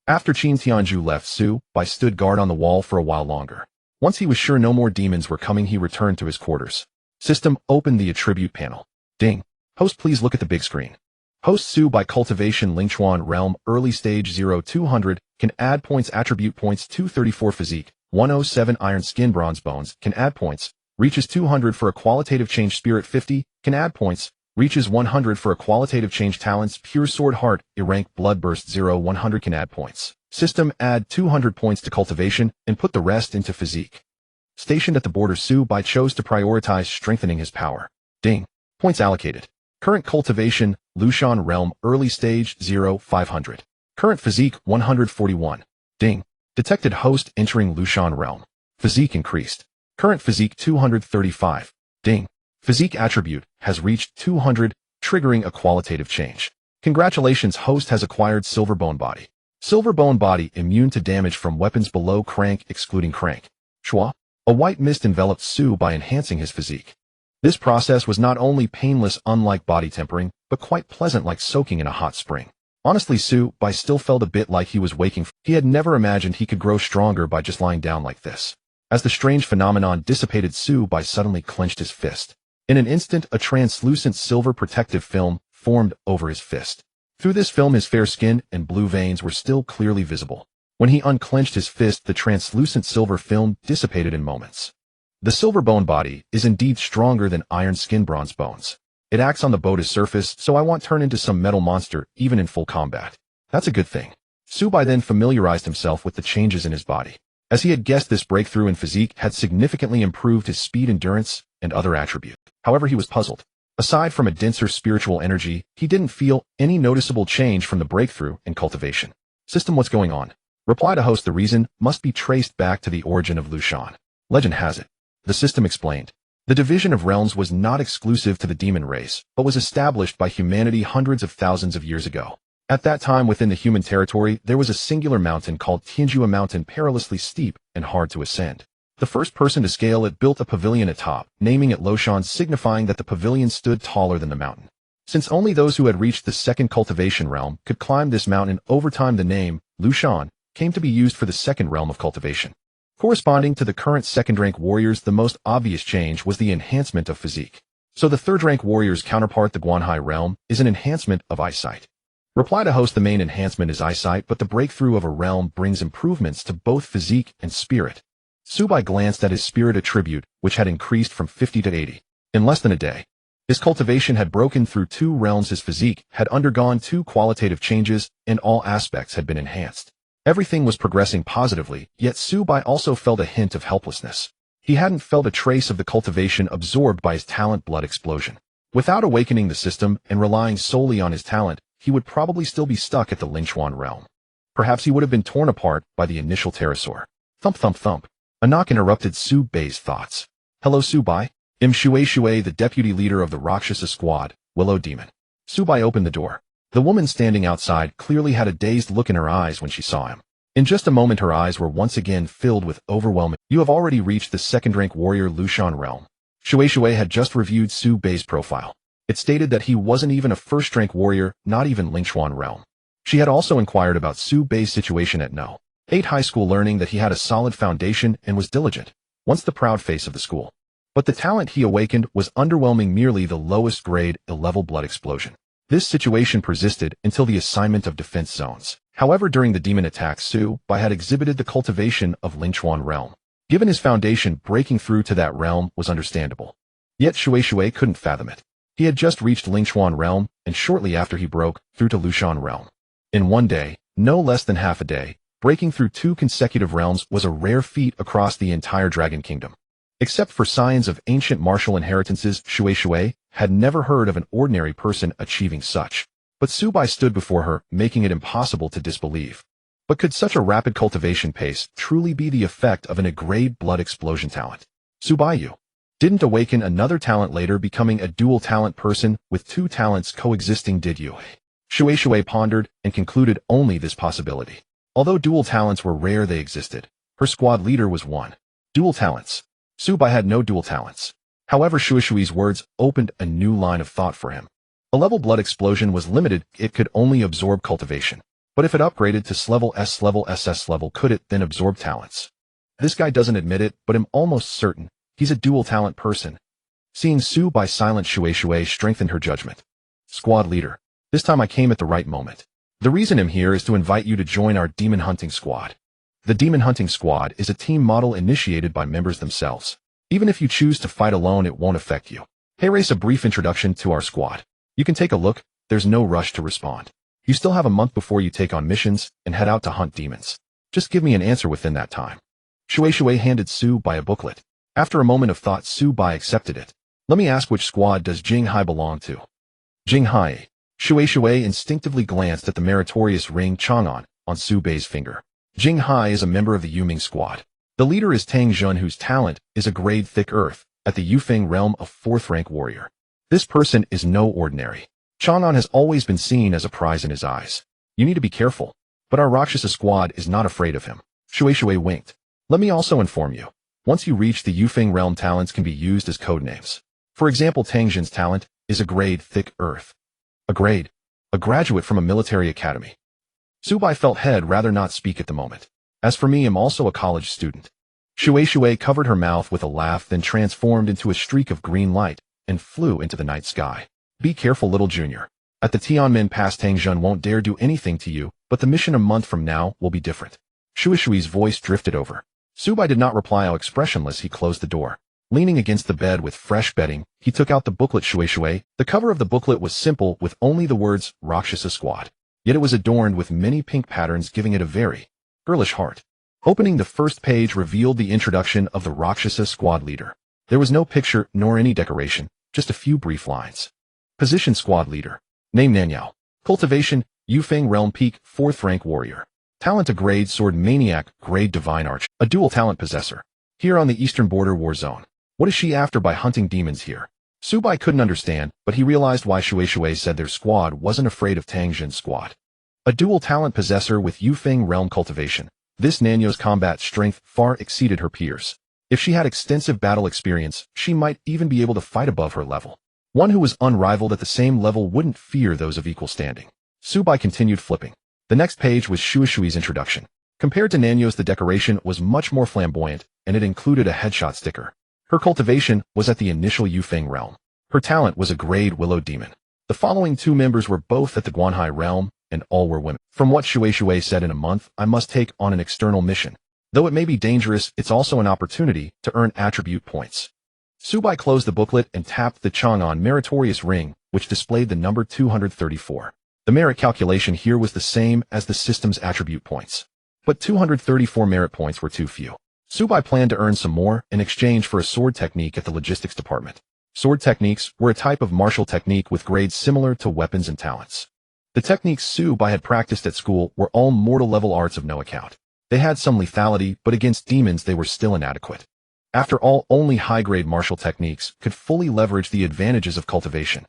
After Qin Tianju left, Subai stood guard on the wall for a while longer. Once he was sure no more demons were coming, he returned to his quarters. System, opened the attribute panel. Ding. Host, please look at the big screen. Host Subai cultivation Lingquan realm early stage 0-200 can add points, attribute points 234 physique, 107 iron skin, bronze bones can add points, reaches 200 for a qualitative change, spirit 50 can add points, reaches 100 for a qualitative change, talents pure sword heart, rank bloodburst 0-100 can add points. System, add 200 points to cultivation and put the rest into physique. Stationed at the border, Subai chose to prioritize strengthening his power. Ding. Points allocated. Current cultivation, Lushan realm early stage 0-500. Current physique 141. Ding. Detected host entering Lushan realm. Physique increased. Current physique 235. Ding. Physique attribute has reached 200, triggering a qualitative change. Congratulations, host has acquired Silver Bone Body. Silver Bone Body immune to damage from weapons below crank excluding crank. Chua. A white mist enveloped Subai, enhancing his physique. This process was not only painless unlike body tempering, but quite pleasant like soaking in a hot spring. Honestly, Subai still felt a bit like he was waking. He had never imagined he could grow stronger by just lying down like this. As the strange phenomenon dissipated, Subai suddenly clenched his fist. In an instant, a translucent silver protective film formed over his fist. Through this film, his fair skin and blue veins were still clearly visible. When he unclenched his fist, the translucent silver film dissipated in moments. The silver bone body is indeed stronger than iron skin bronze bones. It acts on the body's surface, so I won't turn into some metal monster even in full combat. That's a good thing. Subai then familiarized himself with the changes in his body. As he had guessed, this breakthrough in physique had significantly improved his speed, endurance, and other attributes. However, he was puzzled. Aside from a denser spiritual energy, he didn't feel any noticeable change from the breakthrough in cultivation. System, what's going on? Reply to host, the reason must be traced back to the origin of Lushan. Legend has it. The system explained. The division of realms was not exclusive to the demon race, but was established by humanity hundreds of thousands of years ago. At that time, within the human territory, there was a singular mountain called Tianju, a mountain perilously steep and hard to ascend. The first person to scale it built a pavilion atop, naming it Lushan, signifying that the pavilion stood taller than the mountain. Since only those who had reached the second cultivation realm could climb this mountain, over time the name, Lushan, came to be used for the second realm of cultivation. Corresponding to the current second-rank warriors, the most obvious change was the enhancement of physique. So the third-rank warrior's counterpart, the Guanhai realm, is an enhancement of eyesight. Reply to host, the main enhancement is eyesight, but the breakthrough of a realm brings improvements to both physique and spirit. Subai glanced at his spirit attribute, which had increased from 50 to 80. In less than a day, his cultivation had broken through 2 realms, his physique had undergone 2 qualitative changes, and all aspects had been enhanced. Everything was progressing positively, yet Subai also felt a hint of helplessness. He hadn't felt a trace of the cultivation absorbed by his talent blood explosion. Without awakening the system and relying solely on his talent, he would probably still be stuck at the Linchuan realm. Perhaps he would have been torn apart by the initial pterosaur. Thump thump thump. A knock interrupted Subai's thoughts. Hello, Subai. I'm Shui, the deputy leader of the Rakshasa squad, Willow Demon. Subai opened the door. The woman standing outside clearly had a dazed look in her eyes when she saw him. In just a moment, her eyes were once again filled with overwhelming. You have already reached the second-rank warrior Lushan realm. Shui had just reviewed Subai's profile. It stated that he wasn't even a first-rank warrior, not even Linchuan realm. She had also inquired about Subai's situation at No. 8 high school, learning that he had a solid foundation and was diligent, once the proud face of the school. But the talent he awakened was underwhelming, merely the lowest grade, ill-level blood explosion. This situation persisted until the assignment of defense zones. However, during the demon attacks, Subai had exhibited the cultivation of Linchuan realm. Given his foundation, breaking through to that realm was understandable. Yet Shui couldn't fathom it. He had just reached Linchuan realm, and shortly after he broke through to Lushan realm. In one day, no less than half a day, breaking through 2 consecutive realms was a rare feat across the entire Dragon Kingdom. Except for scions of ancient martial inheritances, Shui had never heard of an ordinary person achieving such. But Subai stood before her, making it impossible to disbelieve. But could such a rapid cultivation pace truly be the effect of an A-grade blood explosion talent? Subai didn't awaken another talent later, becoming a dual talent person with 2 talents coexisting, did you? Shui pondered and concluded only this possibility. Although dual talents were rare, they existed. Her squad leader was one. Dual talents. Subai had no dual talents. However, Shui's words opened a new line of thought for him. A level blood explosion was limited, it could only absorb cultivation. But if it upgraded to S level SS level, could it then absorb talents? This guy doesn't admit it, but I'm almost certain he's a dual talent person. Seeing Subai silent, Shui strengthened her judgment. Squad leader, this time I came at the right moment. The reason I'm here is to invite you to join our demon hunting squad. The demon hunting squad is a team model initiated by members themselves. Even if you choose to fight alone, it won't affect you. Hey, race, a brief introduction to our squad. You can take a look, there's no rush to respond. You still have a month before you take on missions and head out to hunt demons. Just give me an answer within that time. Shui handed Subai a booklet. After a moment of thought, Subai accepted it. Let me ask, which squad does Jinghai belong to? Jinghai. Shui instinctively glanced at the meritorious ring Chang'an on Subai's finger. Jinghai is a member of the Yuming squad. The leader is Tang Jun, whose talent is a grade thick earth, at the Yufeng realm, of 4th rank warrior. This person is no ordinary. Chang'an has always been seen as a prize in his eyes. You need to be careful, but our Rakshasa squad is not afraid of him. Shui winked. Let me also inform you. Once you reach the Yufeng realm, talents can be used as code names. For example, Tang Jun's talent is a grade thick earth. A graduate from a military academy. Subai felt he'd rather not speak at the moment. As for me, I'm also a college student. Shui covered her mouth with a laugh, then transformed into a streak of green light, and flew into the night sky. Be careful, little junior. At the Tianmin Pass, Tang Jun won't dare do anything to you, but the mission a month from now will be different. Shui Shui's voice drifted over. Subai did not reply. How expressionless, he closed the door. Leaning against the bed with fresh bedding, he took out the booklet. Shui. The cover of the booklet was simple, with only the words Rakshasa Squad. Yet it was adorned with many pink patterns, giving it a very girlish heart. Opening the first page revealed the introduction of the Rakshasa Squad leader. There was no picture nor any decoration, just a few brief lines. Position: Squad leader. Name: Nanyao. Cultivation: Yufeng Realm Peak, 4th rank warrior. Talent: a grade sword maniac, grade divine arch, a dual talent possessor. Here on the eastern border war zone. What is she after by hunting demons here? Subai couldn't understand, but he realized why Shui said their squad wasn't afraid of Tang Jun's squad. A dual talent possessor with Yufeng Realm cultivation. This Nanyo's combat strength far exceeded her peers. If she had extensive battle experience, she might even be able to fight above her level. One who was unrivaled at the same level wouldn't fear those of equal standing. Subai continued flipping. The next page was Shui's introduction. Compared to Nanyo's, the decoration was much more flamboyant, and it included a headshot sticker. Her cultivation was at the initial Yufeng realm. Her talent was a grade willow demon. The following 2 members were both at the Guanhai realm, and all were women. From what Shui said, in a month, I must take on an external mission. Though it may be dangerous, it's also an opportunity to earn attribute points. Subai closed the booklet and tapped the Chang'an meritorious ring, which displayed the number 234. The merit calculation here was the same as the system's attribute points. But 234 merit points were too few. Subai planned to earn some more in exchange for a sword technique at the logistics department. Sword techniques were a type of martial technique with grades similar to weapons and talents. The techniques Subai had practiced at school were all mortal-level arts of no account. They had some lethality, but against demons they were still inadequate. After all, only high-grade martial techniques could fully leverage the advantages of cultivation.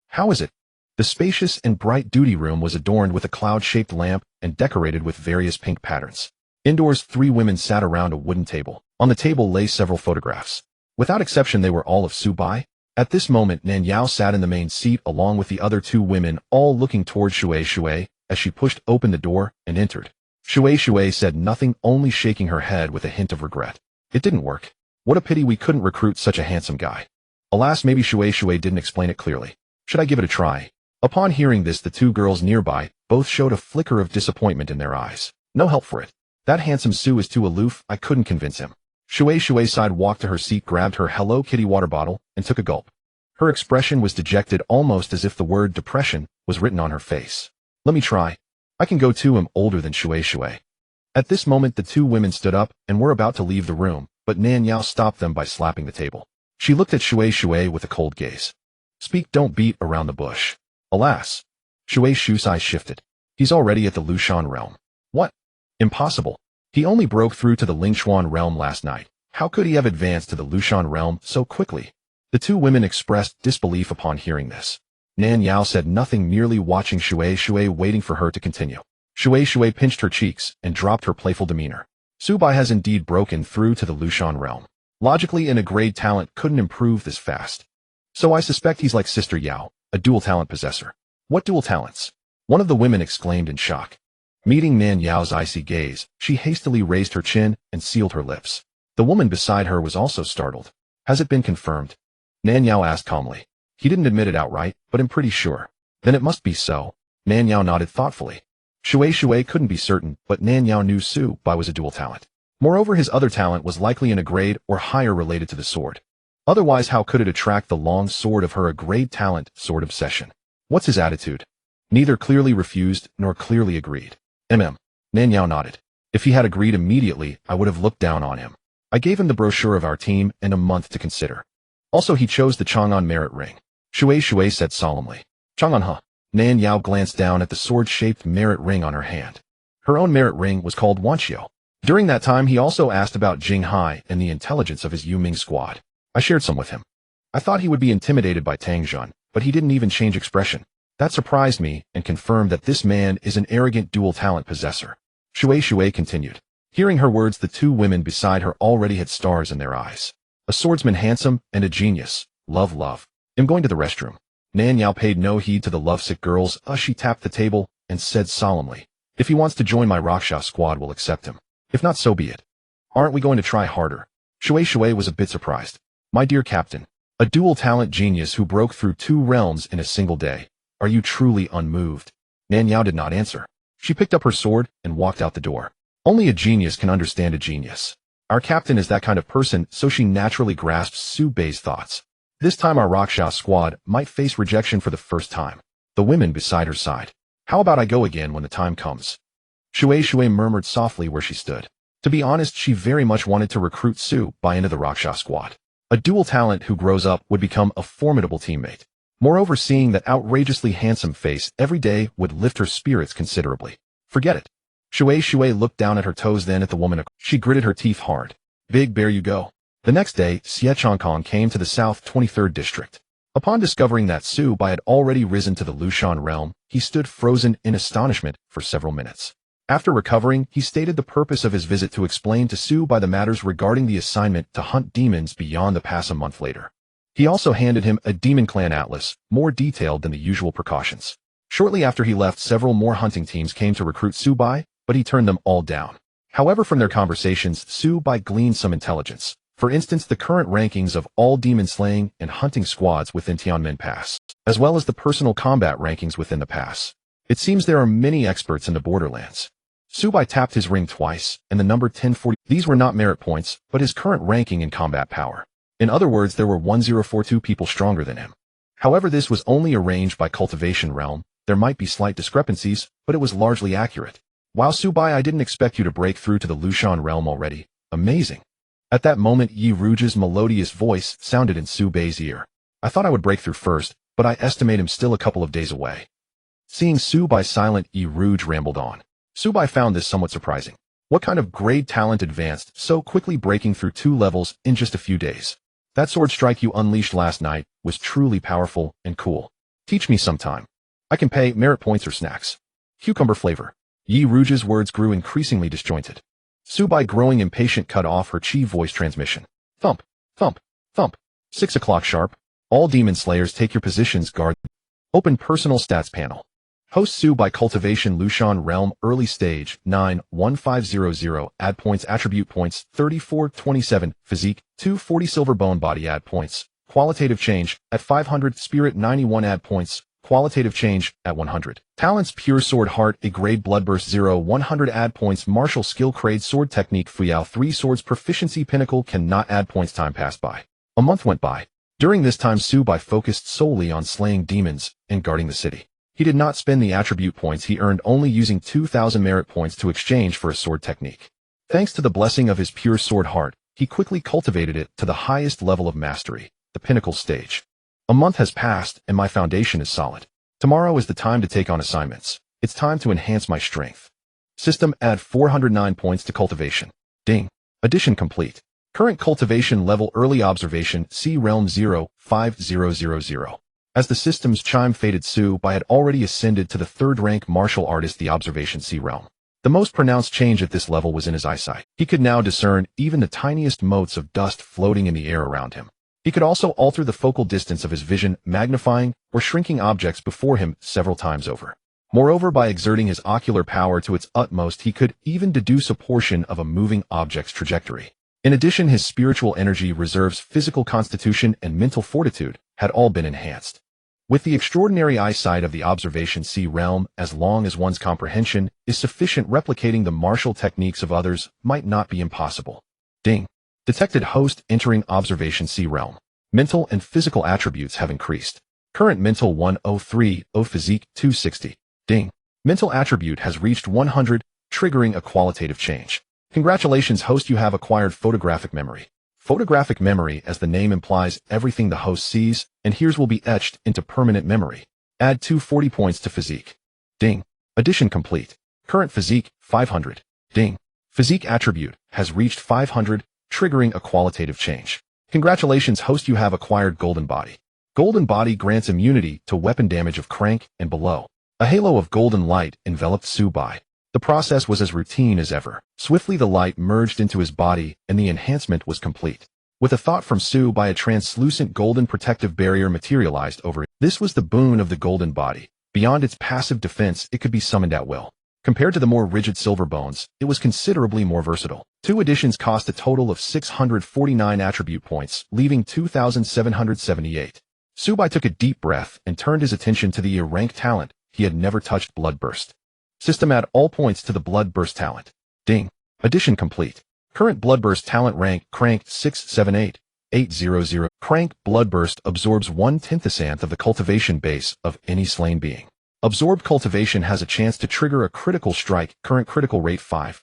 How is it? The spacious and bright duty room was adorned with a cloud-shaped lamp and decorated with various pink patterns. Indoors, 3 women sat around a wooden table. On the table lay several photographs. Without exception, they were all of Subai. At this moment, Nanyao sat in the main seat along with the other 2 women, all looking toward Shui as she pushed open the door and entered. Shui said nothing, only shaking her head with a hint of regret. It didn't work. What a pity we couldn't recruit such a handsome guy. Alas, maybe Shui didn't explain it clearly. Should I give it a try? Upon hearing this, the 2 girls nearby both showed a flicker of disappointment in their eyes. No help for it. That handsome Su is too aloof, I couldn't convince him. Shui sighed, walked to her seat, grabbed her Hello Kitty water bottle, and took a gulp. Her expression was dejected, almost as if the word depression was written on her face. Let me try. I can go too, I'm older than Shui. At this moment, the 2 women stood up and were about to leave the room, but Nanyao stopped them by slapping the table. She looked at Shui with a cold gaze. Speak, don't beat around the bush. Alas. Shui's eyes shifted. He's already at the Lushan realm. What? Impossible. He only broke through to the Lingchuan realm last night. How could he have advanced to the Lushan realm so quickly? The 2 women expressed disbelief upon hearing this. Nanyao said nothing, merely watching Shui, waiting for her to continue. Shui pinched her cheeks and dropped her playful demeanor. Subai has indeed broken through to the Lushan realm. Logically, a grade talent couldn't improve this fast. So I suspect he's like Sister Yao, a dual talent possessor. What dual talents? One of the women exclaimed in shock. Meeting Nanyao's icy gaze, she hastily raised her chin and sealed her lips. The woman beside her was also startled. Has it been confirmed? Nanyao asked calmly. He didn't admit it outright, but I'm pretty sure. Then it must be so. Nanyao nodded thoughtfully. Shui couldn't be certain, but Nanyao knew Subai was a dual talent. Moreover, his other talent was likely in a grade or higher related to the sword. Otherwise, how could it attract the long sword of her, a grade talent, sword obsession? What's his attitude? Neither clearly refused nor clearly agreed. Nanyao nodded. If he had agreed immediately, I would have looked down on him. I gave him the brochure of our team and a month to consider. Also, he chose the Chang'an merit ring. Shui said solemnly. Chang'an, huh? Nanyao glanced down at the sword-shaped merit ring on her hand. Her own merit ring was called Wanqiu. During that time, he also asked about Jinghai and the intelligence of his Yuming squad. I shared some with him. I thought he would be intimidated by Tang Jun, but he didn't even change expression. That surprised me and confirmed that this man is an arrogant dual talent possessor. Shui continued. Hearing her words, the 2 women beside her already had stars in their eyes. A swordsman, handsome, and a genius. Love. I'm going to the restroom. Nanyao paid no heed to the lovesick girls. She tapped the table and said solemnly. If he wants to join my Rakshasa squad, we'll accept him. If not, so be it. Aren't we going to try harder? Shui was a bit surprised. My dear captain, A dual talent genius who broke through 2 realms in a single day. Are you truly unmoved? Nanyao did not answer. She picked up her sword and walked out the door. Only a genius can understand a genius. Our captain is that kind of person, so she naturally grasps Su Bei's thoughts. This time our Raksha squad might face rejection for the first time. The women beside her sighed. How about I go again when the time comes? Shui murmured softly where she stood. To be honest, she very much wanted to recruit Su Bei into the Raksha squad. A dual talent who grows up would become a formidable teammate. Moreover, seeing that outrageously handsome face every day would lift her spirits considerably. Forget it. Shui looked down at her toes, then at the woman. She gritted her teeth hard. Big bear you go. The next day, Xie Chongkong came to the South 23rd District. Upon discovering that Su Bei had already risen to the Lushan realm, he stood frozen in astonishment for several minutes. After recovering, he stated the purpose of his visit to explain to Su Bei the matters regarding the assignment to hunt demons beyond the pass a month later. He also handed him a Demon Clan atlas, more detailed than the usual precautions. Shortly after he left, several more hunting teams came to recruit Su Bei, but he turned them all down. However, from their conversations, Su Bei gleaned some intelligence. For instance, the current rankings of all demon slaying and hunting squads within Tianmen Pass, as well as the personal combat rankings within the pass. It seems there are many experts in the Borderlands. Su Bei tapped his ring twice, and the number 1040. These were not merit points, but his current ranking in combat power. In other words, there were 1042 people stronger than him. However, this was only arranged by cultivation realm. There might be slight discrepancies, but it was largely accurate. Wow, Su Bei, I didn't expect you to break through to the Lushan realm already. Amazing. At that moment, Yi Ruge's melodious voice sounded in Su Bei's ear. I thought I would break through first, but I estimate him still a couple of days away. Seeing Su Bei silent, Yi Ruge rambled on. Su Bei found this somewhat surprising. What kind of grade talent advanced so quickly, breaking through 2 levels in just a few days? That sword strike you unleashed last night was truly powerful and cool. Teach me sometime. I can pay merit points or snacks. Cucumber flavor. Yi Ruge's words grew increasingly disjointed. Su Bei, growing impatient, cut off her chi voice transmission. Thump, thump, thump. 6 o'clock sharp. All demon slayers take your positions, guard. Open personal stats panel. Host Su Bei, cultivation Lushan realm, early stage 91500, add points, attribute points 3427, physique 240, silver bone body, add points, qualitative change at 500, spirit 91, add points, qualitative change at 100. Talents, pure sword, heart a grade, bloodburst 0 100, add points, martial skill, grade, sword technique, Fuyao 3 swords, proficiency, pinnacle, cannot add points. Time passed by. A month went by. During this time, Su Bei focused solely on slaying demons and guarding the city. He did not spend the attribute points he earned, only using 2,000 merit points to exchange for a sword technique. Thanks to the blessing of his pure sword heart, he quickly cultivated it to the highest level of mastery, the pinnacle stage. A month has passed, and my foundation is solid. Tomorrow is the time to take on assignments. It's time to enhance my strength. System, add 409 points to cultivation. Ding. Addition complete. Current cultivation level, early observation, C realm 05000. As the system's chime faded, Su Bei had already ascended to the 3rd rank martial artist, the observation C realm. The most pronounced change at this level was in his eyesight. He could now discern even the tiniest motes of dust floating in the air around him. He could also alter the focal distance of his vision, magnifying or shrinking objects before him several times over. Moreover, by exerting his ocular power to its utmost, he could even deduce a portion of a moving object's trajectory. In addition, his spiritual energy reserves, physical constitution, and mental fortitude had all been enhanced. With the extraordinary eyesight of the observation C realm, as long as one's comprehension is sufficient, replicating the martial techniques of others might not be impossible. Ding. Detected host entering observation C realm. Mental and physical attributes have increased. Current mental 103, physique 260. Ding. Mental attribute has reached 100, triggering a qualitative change. Congratulations, host, you have acquired photographic memory. Photographic memory, as the name implies, everything the host sees and hears will be etched into permanent memory. Add 240 points to physique. Ding. Addition complete. Current physique 500. Ding. Physique attribute has reached 500, triggering a qualitative change. Congratulations, host, you have acquired golden body. Golden body grants immunity to weapon damage of crank and below. A halo of golden light enveloped Su Bei. The process was as routine as ever. Swiftly the light merged into his body, and the enhancement was complete. With a thought from Su Bei, a translucent golden protective barrier materialized over it. This was the boon of the golden body. Beyond its passive defense, it could be summoned at will. Compared to the more rigid silver bones, it was considerably more versatile. 2 additions cost a total of 649 attribute points, leaving 2,778. Subai took a deep breath and turned his attention to the E-rank talent. He had never touched Bloodburst. System add all points to the Bloodburst talent. Ding. Addition complete. Current Bloodburst talent rank cranked 678,800. Crank Bloodburst absorbs 1/10th of the cultivation base of any slain being. Absorbed cultivation has a chance to trigger a critical strike, current critical rate 5.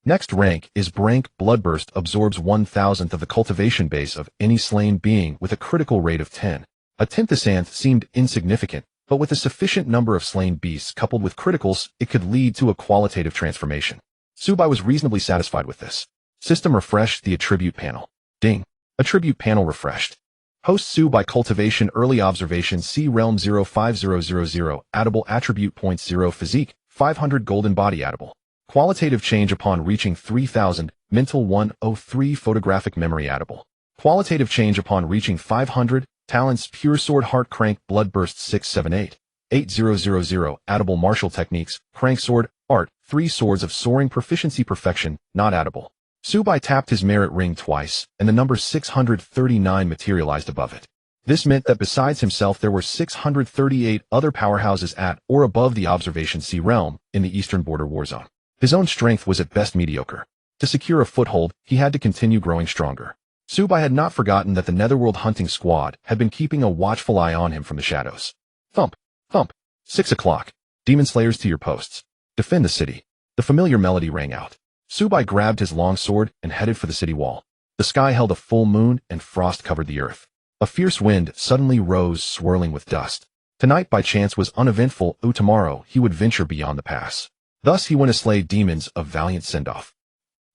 Next rank is Brank Bloodburst absorbs 1,000th of the cultivation base of any slain being with a critical rate of 10. A 10th seemed insignificant, but with a sufficient number of slain beasts coupled with criticals, it could lead to a qualitative transformation. Subai was reasonably satisfied with this. System refreshed the attribute panel. Ding. Attribute panel refreshed. Host Subai cultivation early observation C realm 05000 addable attribute points 0 physique 500 golden body addable. Qualitative change upon reaching 3000 mental 103 photographic memory addable. Qualitative change upon reaching 500 talents pure sword heart crank bloodburst 678,800 addable martial techniques crank sword art 3 swords of soaring proficiency perfection not addable. Subai tapped his merit ring twice, and the number 639 materialized above it. This meant that besides himself there were 638 other powerhouses at or above the observation C realm in the eastern border war zone. His own strength was at best mediocre. To secure a foothold, he had to continue growing stronger. Subai had not forgotten that the Netherworld hunting squad had been keeping a watchful eye on him from the shadows. Thump, thump. 6 o'clock. Demon Slayers to your posts. Defend the city. The familiar melody rang out. Subai grabbed his long sword and headed for the city wall. The sky held a full moon and frost covered the earth. A fierce wind suddenly rose, swirling with dust. Tonight by chance was uneventful, tomorrow he would venture beyond the pass. Thus he went to slay demons, a valiant send-off.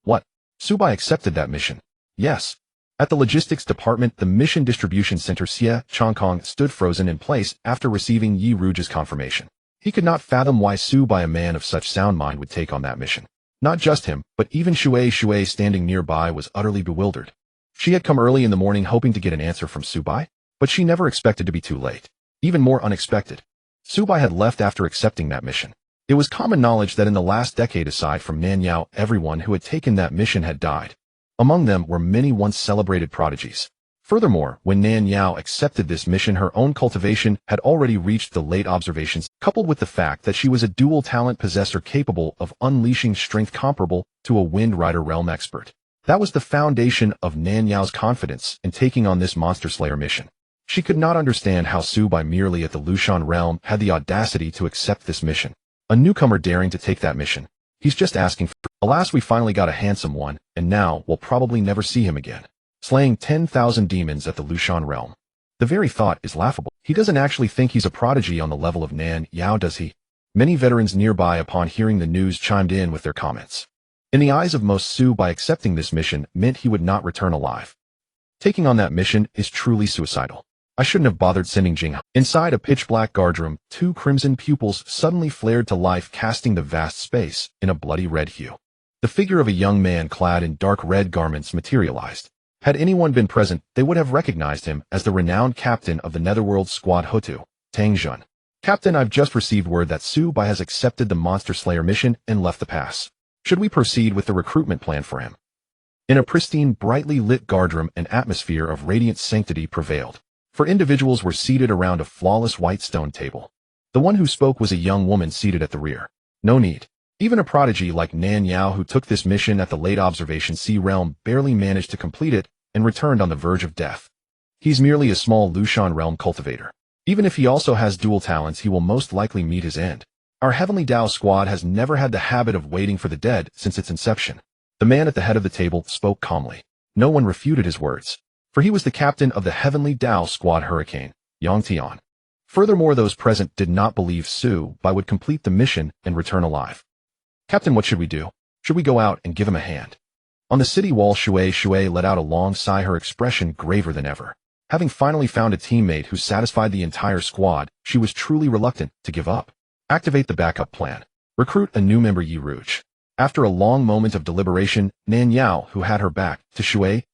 What? Subai accepted that mission. Yes. At the logistics department, the mission distribution center Xie Chongkong stood frozen in place after receiving Yi Ruge's confirmation. He could not fathom why Subai, a man of such sound mind, would take on that mission. Not just him, but even Shui standing nearby was utterly bewildered. She had come early in the morning hoping to get an answer from Subai, but she never expected to be too late. Even more unexpected. Subai had left after accepting that mission. It was common knowledge that in the last decade aside from Nan Yao, everyone who had taken that mission had died. Among them were many once celebrated prodigies. Furthermore, when Nan Yao accepted this mission, her own cultivation had already reached the late observations, coupled with the fact that she was a dual talent possessor capable of unleashing strength comparable to a Wind Rider realm expert. That was the foundation of Nan Yao's confidence in taking on this monster slayer mission. She could not understand how Subai, merely at the Lushan realm, had the audacity to accept this mission. A newcomer daring to take that mission. He's just asking for. Alas, we finally got a handsome one, and now we'll probably never see him again. Slaying 10,000 demons at the Lushan realm. The very thought is laughable. He doesn't actually think he's a prodigy on the level of Nan Yao, does he? Many veterans nearby upon hearing the news chimed in with their comments. In the eyes of most, Subai accepting this mission meant he would not return alive. Taking on that mission is truly suicidal. I shouldn't have bothered sending Jing. Inside a pitch-black guardroom, 2 crimson pupils suddenly flared to life, casting the vast space in a bloody red hue. The figure of a young man clad in dark red garments materialized. Had anyone been present, they would have recognized him as the renowned captain of the Netherworld Squad Hutu, Tang Jun. Captain, I've just received word that Subai has accepted the Monster Slayer mission and left the pass. Should we proceed with the recruitment plan for him? In a pristine, brightly lit guardroom, an atmosphere of radiant sanctity prevailed. For individuals were seated around a flawless white stone table. The one who spoke was a young woman seated at the rear. No need. Even a prodigy like Nan Yao, who took this mission at the late observation C realm, barely managed to complete it and returned on the verge of death. He's merely a small Lushan realm cultivator. Even if he also has dual talents, he will most likely meet his end. Our Heavenly Tao squad has never had the habit of waiting for the dead since its inception. The man at the head of the table spoke calmly. No one refuted his words, for he was the captain of the Heavenly Tao squad Hurricane, Yang Tian. Furthermore, those present did not believe Subai would complete the mission and return alive. Captain, what should we do? Should we go out and give him a hand? On the city wall, Shui let out a long sigh, her expression graver than ever. Having finally found a teammate who satisfied the entire squad, she was truly reluctant to give up. Activate the backup plan. Recruit a new member, Yi Ruge. After a long moment of deliberation, Nan Yao, who had her back to Shui,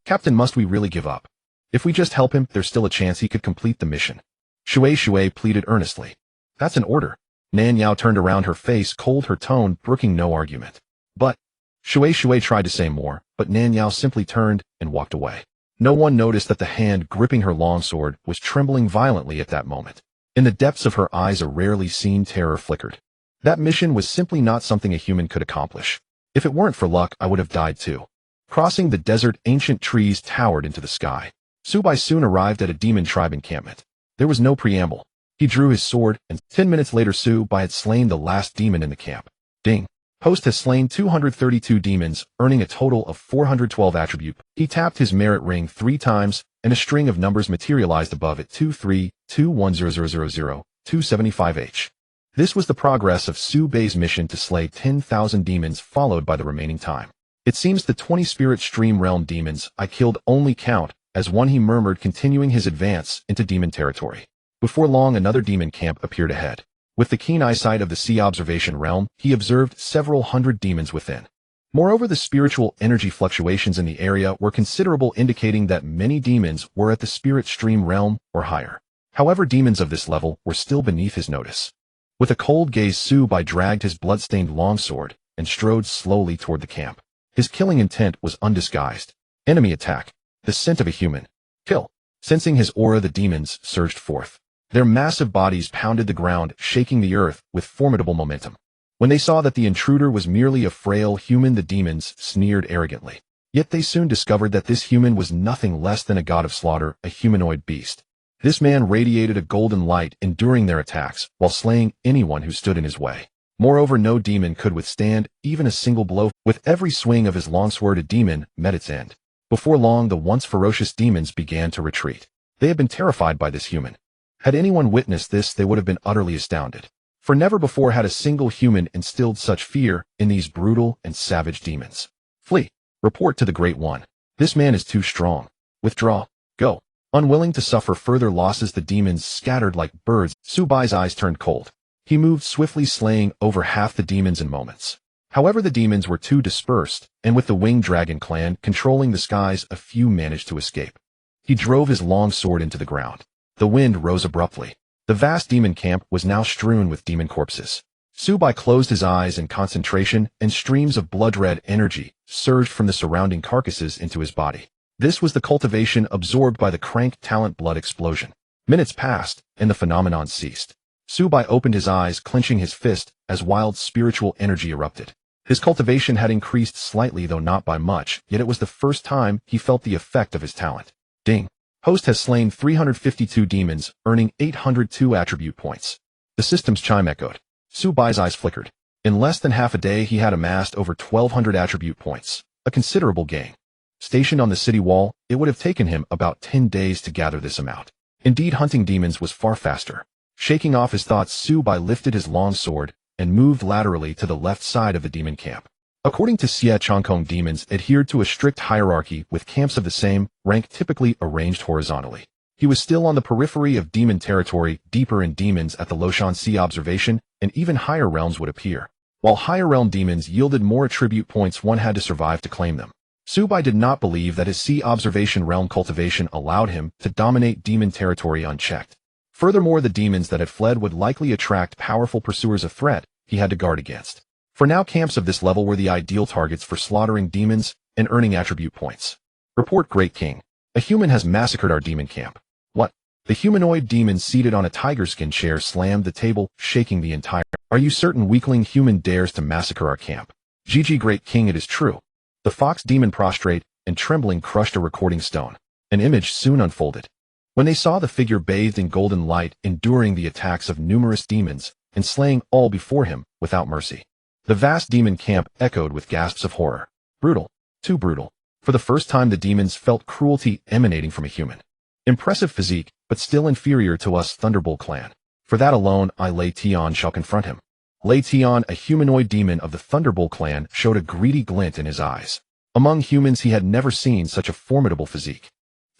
Captain, must we really give up? If we just help him, there's still a chance he could complete the mission. Shui pleaded earnestly. That's an order. Nan Yao turned around, her face cold, her tone brooking no argument. But Shui tried to say more, but Nan Yao simply turned and walked away. No one noticed that the hand gripping her longsword was trembling violently at that moment. In the depths of her eyes a rarely seen terror flickered. That mission was simply not something a human could accomplish. If it weren't for luck, I would have died too. Crossing the desert, ancient trees towered into the sky. Subai soon arrived at a demon tribe encampment. There was no preamble. He drew his sword, and 10 minutes later Subai had slain the last demon in the camp. Ding. Host has slain 232 demons, earning a total of 412 attribute. He tapped his merit ring 3 times, and a string of numbers materialized above it 23210000 This was the progress of Su Bei's mission to slay 10,000 demons, followed by the remaining time. It seems the 20 spirit stream realm demons I killed only count as one, he murmured, continuing his advance into demon territory. Before long another demon camp appeared ahead. With the keen eyesight of the sea observation realm, he observed several hundred demons within. Moreover, the spiritual energy fluctuations in the area were considerable, indicating that many demons were at the spirit stream realm or higher. However, demons of this level were still beneath his notice. With a cold gaze, Subai dragged his blood-stained longsword and strode slowly toward the camp. His killing intent was undisguised. Enemy attack. The scent of a human. Kill. Sensing his aura, the demons surged forth. Their massive bodies pounded the ground, shaking the earth with formidable momentum. When they saw that the intruder was merely a frail human, the demons sneered arrogantly. Yet they soon discovered that this human was nothing less than a god of slaughter, a humanoid beast. This man radiated a golden light, enduring their attacks, while slaying anyone who stood in his way. Moreover, no demon could withstand even a single blow. With every swing of his longsword, a demon met its end. Before long, the once ferocious demons began to retreat. They had been terrified by this human. Had anyone witnessed this, they would have been utterly astounded. For never before had a single human instilled such fear in these brutal and savage demons. Flee. Report to the Great One. This man is too strong. Withdraw. Go. Unwilling to suffer further losses, the demons scattered like birds. Subai's eyes turned cold. He moved swiftly, slaying over half the demons in moments. However, the demons were too dispersed, and with the winged dragon clan controlling the skies, a few managed to escape. He drove his long sword into the ground. The wind rose abruptly. The vast demon camp was now strewn with demon corpses. Subai closed his eyes in concentration, and streams of blood-red energy surged from the surrounding carcasses into his body. This was the cultivation absorbed by the crank talent blood explosion. Minutes passed, and the phenomenon ceased. Subai opened his eyes, clenching his fist, as wild spiritual energy erupted. His cultivation had increased slightly, though not by much, yet it was the first time he felt the effect of his talent. Ding. Host has slain 352 demons, earning 802 attribute points. The system's chime echoed. Subai's eyes flickered. In less than half a day, he had amassed over 1,200 attribute points, a considerable gain. Stationed on the city wall, it would have taken him about 10 days to gather this amount. Indeed, hunting demons was far faster. Shaking off his thoughts, Subai lifted his long sword and moved laterally to the left side of the demon camp. According to Xie Chongkong, demons adhered to a strict hierarchy, with camps of the same rank typically arranged horizontally. He was still on the periphery of demon territory. Deeper in demons at the Loshan Sea observation, and even higher realms would appear. While higher realm demons yielded more attribute points, one had to survive to claim them. Subai did not believe that his sea observation realm cultivation allowed him to dominate demon territory unchecked. Furthermore, the demons that had fled would likely attract powerful pursuers, a threat he had to guard against. For now, camps of this level were the ideal targets for slaughtering demons and earning attribute points. Report, Great King. A human has massacred our demon camp. What? The humanoid demon seated on a tiger skin chair slammed the table, shaking the entire. Are you certain, weakling human dares to massacre our camp? GG, Great King, it is true. The fox demon, prostrate and trembling, crushed a recording stone. An image soon unfolded. When they saw the figure bathed in golden light, enduring the attacks of numerous demons and slaying all before him without mercy. The vast demon camp echoed with gasps of horror. Brutal. Too brutal. For the first time, the demons felt cruelty emanating from a human. Impressive physique, but still inferior to us, Thunderbolt clan. For that alone, I, Lei Tian, shall confront him. Lei Tian, a humanoid demon of the Thunderbolt clan, showed a greedy glint in his eyes. Among humans, he had never seen such a formidable physique.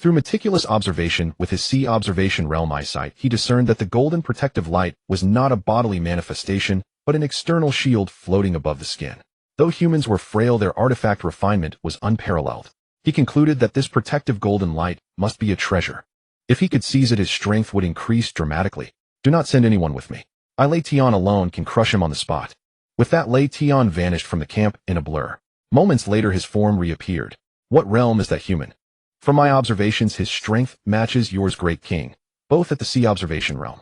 Through meticulous observation with his sea observation realm eyesight, he discerned that the golden protective light was not a bodily manifestation, but an external shield floating above the skin. Though humans were frail, their artifact refinement was unparalleled. He concluded that this protective golden light must be a treasure. If he could seize it, his strength would increase dramatically. Do not send anyone with me. I, Lei Tian, alone can crush him on the spot. With that, Lei Tian vanished from the camp in a blur. Moments later his form reappeared. What realm is that human? From my observations his strength matches yours, great king, both at the sea observation realm.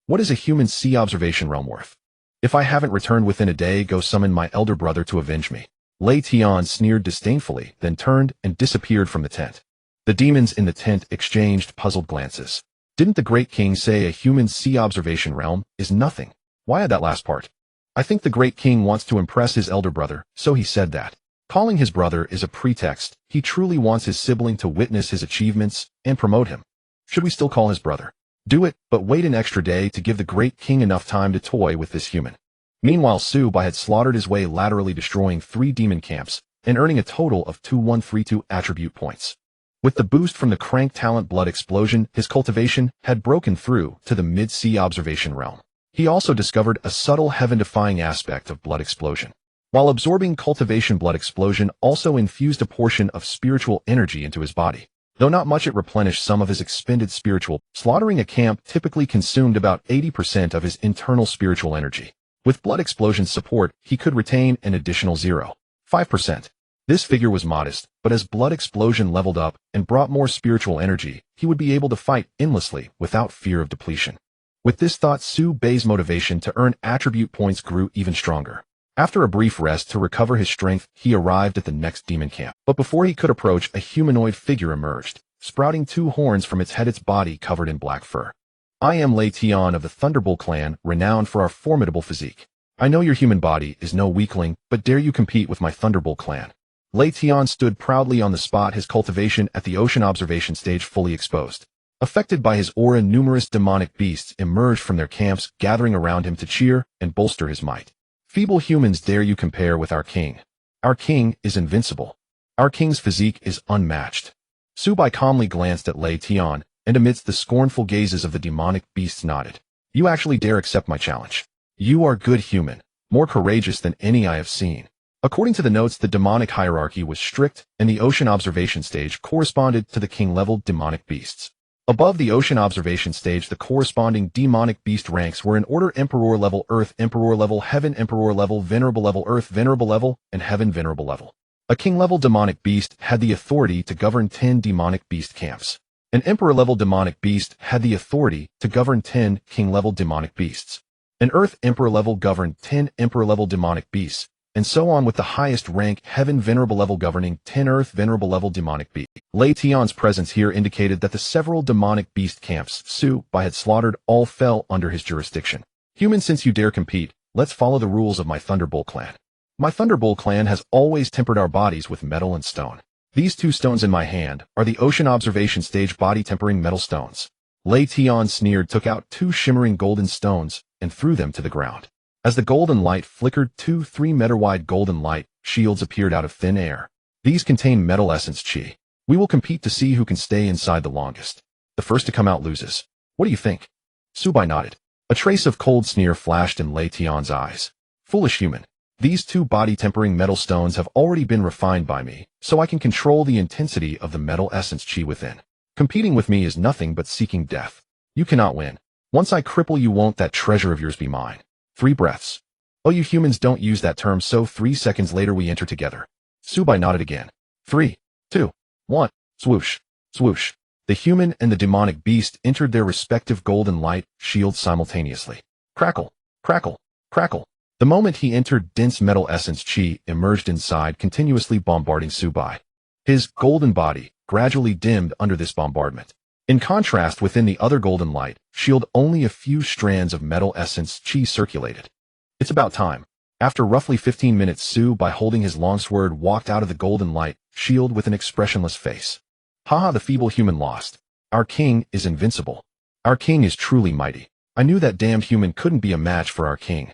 What is a human sea observation realm worth? If I haven't returned within a day, go summon my elder brother to avenge me. Lei Tian sneered disdainfully, then turned and disappeared from the tent. The demons in the tent exchanged puzzled glances. Didn't the great king say a human sea observation realm is nothing? Why add that last part? I think the great king wants to impress his elder brother, so he said that. Calling his brother is a pretext. He truly wants his sibling to witness his achievements and promote him. Should we still call his brother? Do it, but wait an extra day to give the great king enough time to toy with this human. Meanwhile, Su Bai had slaughtered his way laterally, destroying 3 demon camps and earning a total of 2132 attribute points. With the boost from the crank talent blood explosion, his cultivation had broken through to the mid-sea observation realm. He also discovered a subtle heaven-defying aspect of blood explosion. While absorbing cultivation, blood explosion also infused a portion of spiritual energy into his body. Though not much, it replenished some of his expended spiritual. Slaughtering a camp typically consumed about 80% of his internal spiritual energy. With blood explosion's support, he could retain an additional 0.5%. This figure was modest, but as blood explosion leveled up and brought more spiritual energy, he would be able to fight endlessly without fear of depletion. With this thought, Su Bai's motivation to earn attribute points grew even stronger. After a brief rest to recover his strength, he arrived at the next demon camp. But before he could approach, a humanoid figure emerged, sprouting 2 horns from its head, its body covered in black fur. I am Lei Tian of the Thunderbolt clan, renowned for our formidable physique. I know your human body is no weakling, but dare you compete with my Thunderbolt clan? Lei Tian stood proudly on the spot, his cultivation at the ocean observation stage fully exposed. Affected by his aura, numerous demonic beasts emerged from their camps, gathering around him to cheer and bolster his might. Feeble humans, dare you compare with our king? Our king is invincible. Our king's physique is unmatched. Su Bai calmly glanced at Lei Tian, and amidst the scornful gazes of the demonic beasts nodded. You actually dare accept my challenge? You are good human, more courageous than any I have seen. According to the notes, the demonic hierarchy was strict, and the ocean observation stage corresponded to the king-level demonic beasts. Above the ocean observation stage, the corresponding demonic beast ranks were in order: Emperor level, Earth Emperor level, Heaven Emperor level, Venerable level, Earth Venerable level, and Heaven Venerable level. A king-level demonic beast had the authority to govern 10 demonic beast camps. An Emperor-level demonic beast had the authority to govern 10 king-level demonic beasts. An Earth Emperor-level governed 10 Emperor-level demonic beasts, and so on, with the highest rank Heaven Venerable level governing 10 Earth Venerable level demonic beasts. Lei Tian's presence here indicated that the several demonic beast camps Su Bai had slaughtered all fell under his jurisdiction. Human, since you dare compete, let's follow the rules of my Thunderbolt clan. My Thunderbolt clan has always tempered our bodies with metal and stone. These 2 stones in my hand are the ocean observation stage body tempering metal stones. Lei Tian sneered, took out 2 shimmering golden stones, and threw them to the ground. As the golden light flickered, 2 3-meter-wide golden light shields appeared out of thin air. These contain metal essence chi. We will compete to see who can stay inside the longest. The first to come out loses. What do you think? Su Bai nodded. A trace of cold sneer flashed in Lei Tian's eyes. Foolish human. These 2 body-tempering metal stones have already been refined by me, so I can control the intensity of the metal essence chi within. Competing with me is nothing but seeking death. You cannot win. Once I cripple you, won't that treasure of yours be mine? 3 breaths. Oh, you humans don't use that term, so 3 seconds later we enter together. Su Bai nodded again. 3, 2, 1, swoosh, swoosh. The human and the demonic beast entered their respective golden light shields simultaneously. Crackle, crackle, crackle. The moment he entered, dense metal essence chi emerged inside, continuously bombarding Su Bai. His golden body gradually dimmed under this bombardment. In contrast, within the other golden light shield, only a few strands of metal essence chi circulated. It's about time. After roughly 15 minutes, Su Bai, holding his longsword, walked out of the golden light shield with an expressionless face. Haha, the feeble human lost. Our king is invincible. Our king is truly mighty. I knew that damned human couldn't be a match for our king.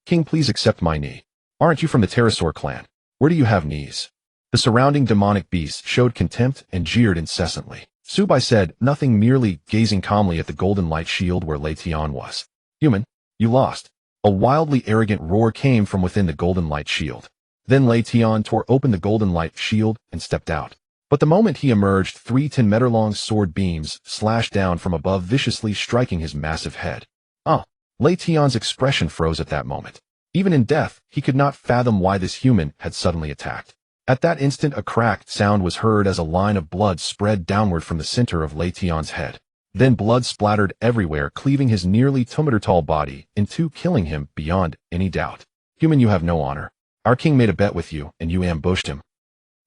King, please accept my knee. Aren't you from the Pterosaur clan? Where do you have knees? The surrounding demonic beasts showed contempt and jeered incessantly. Su Bai said nothing, merely gazing calmly at the golden light shield where Lei Tian was. Human, you lost. A wildly arrogant roar came from within the golden light shield. Then Lei Tian tore open the golden light shield and stepped out. But the moment he emerged, 3 10-meter-long sword beams slashed down from above, viciously striking his massive head. Lei Tian's expression froze at that moment. Even in death, he could not fathom why this human had suddenly attacked. At that instant, a cracked sound was heard as a line of blood spread downward from the center of Lation's head. Then blood splattered everywhere, cleaving his nearly 2-meter-tall body in two, killing him beyond any doubt. Human, you have no honor. Our king made a bet with you, and you ambushed him.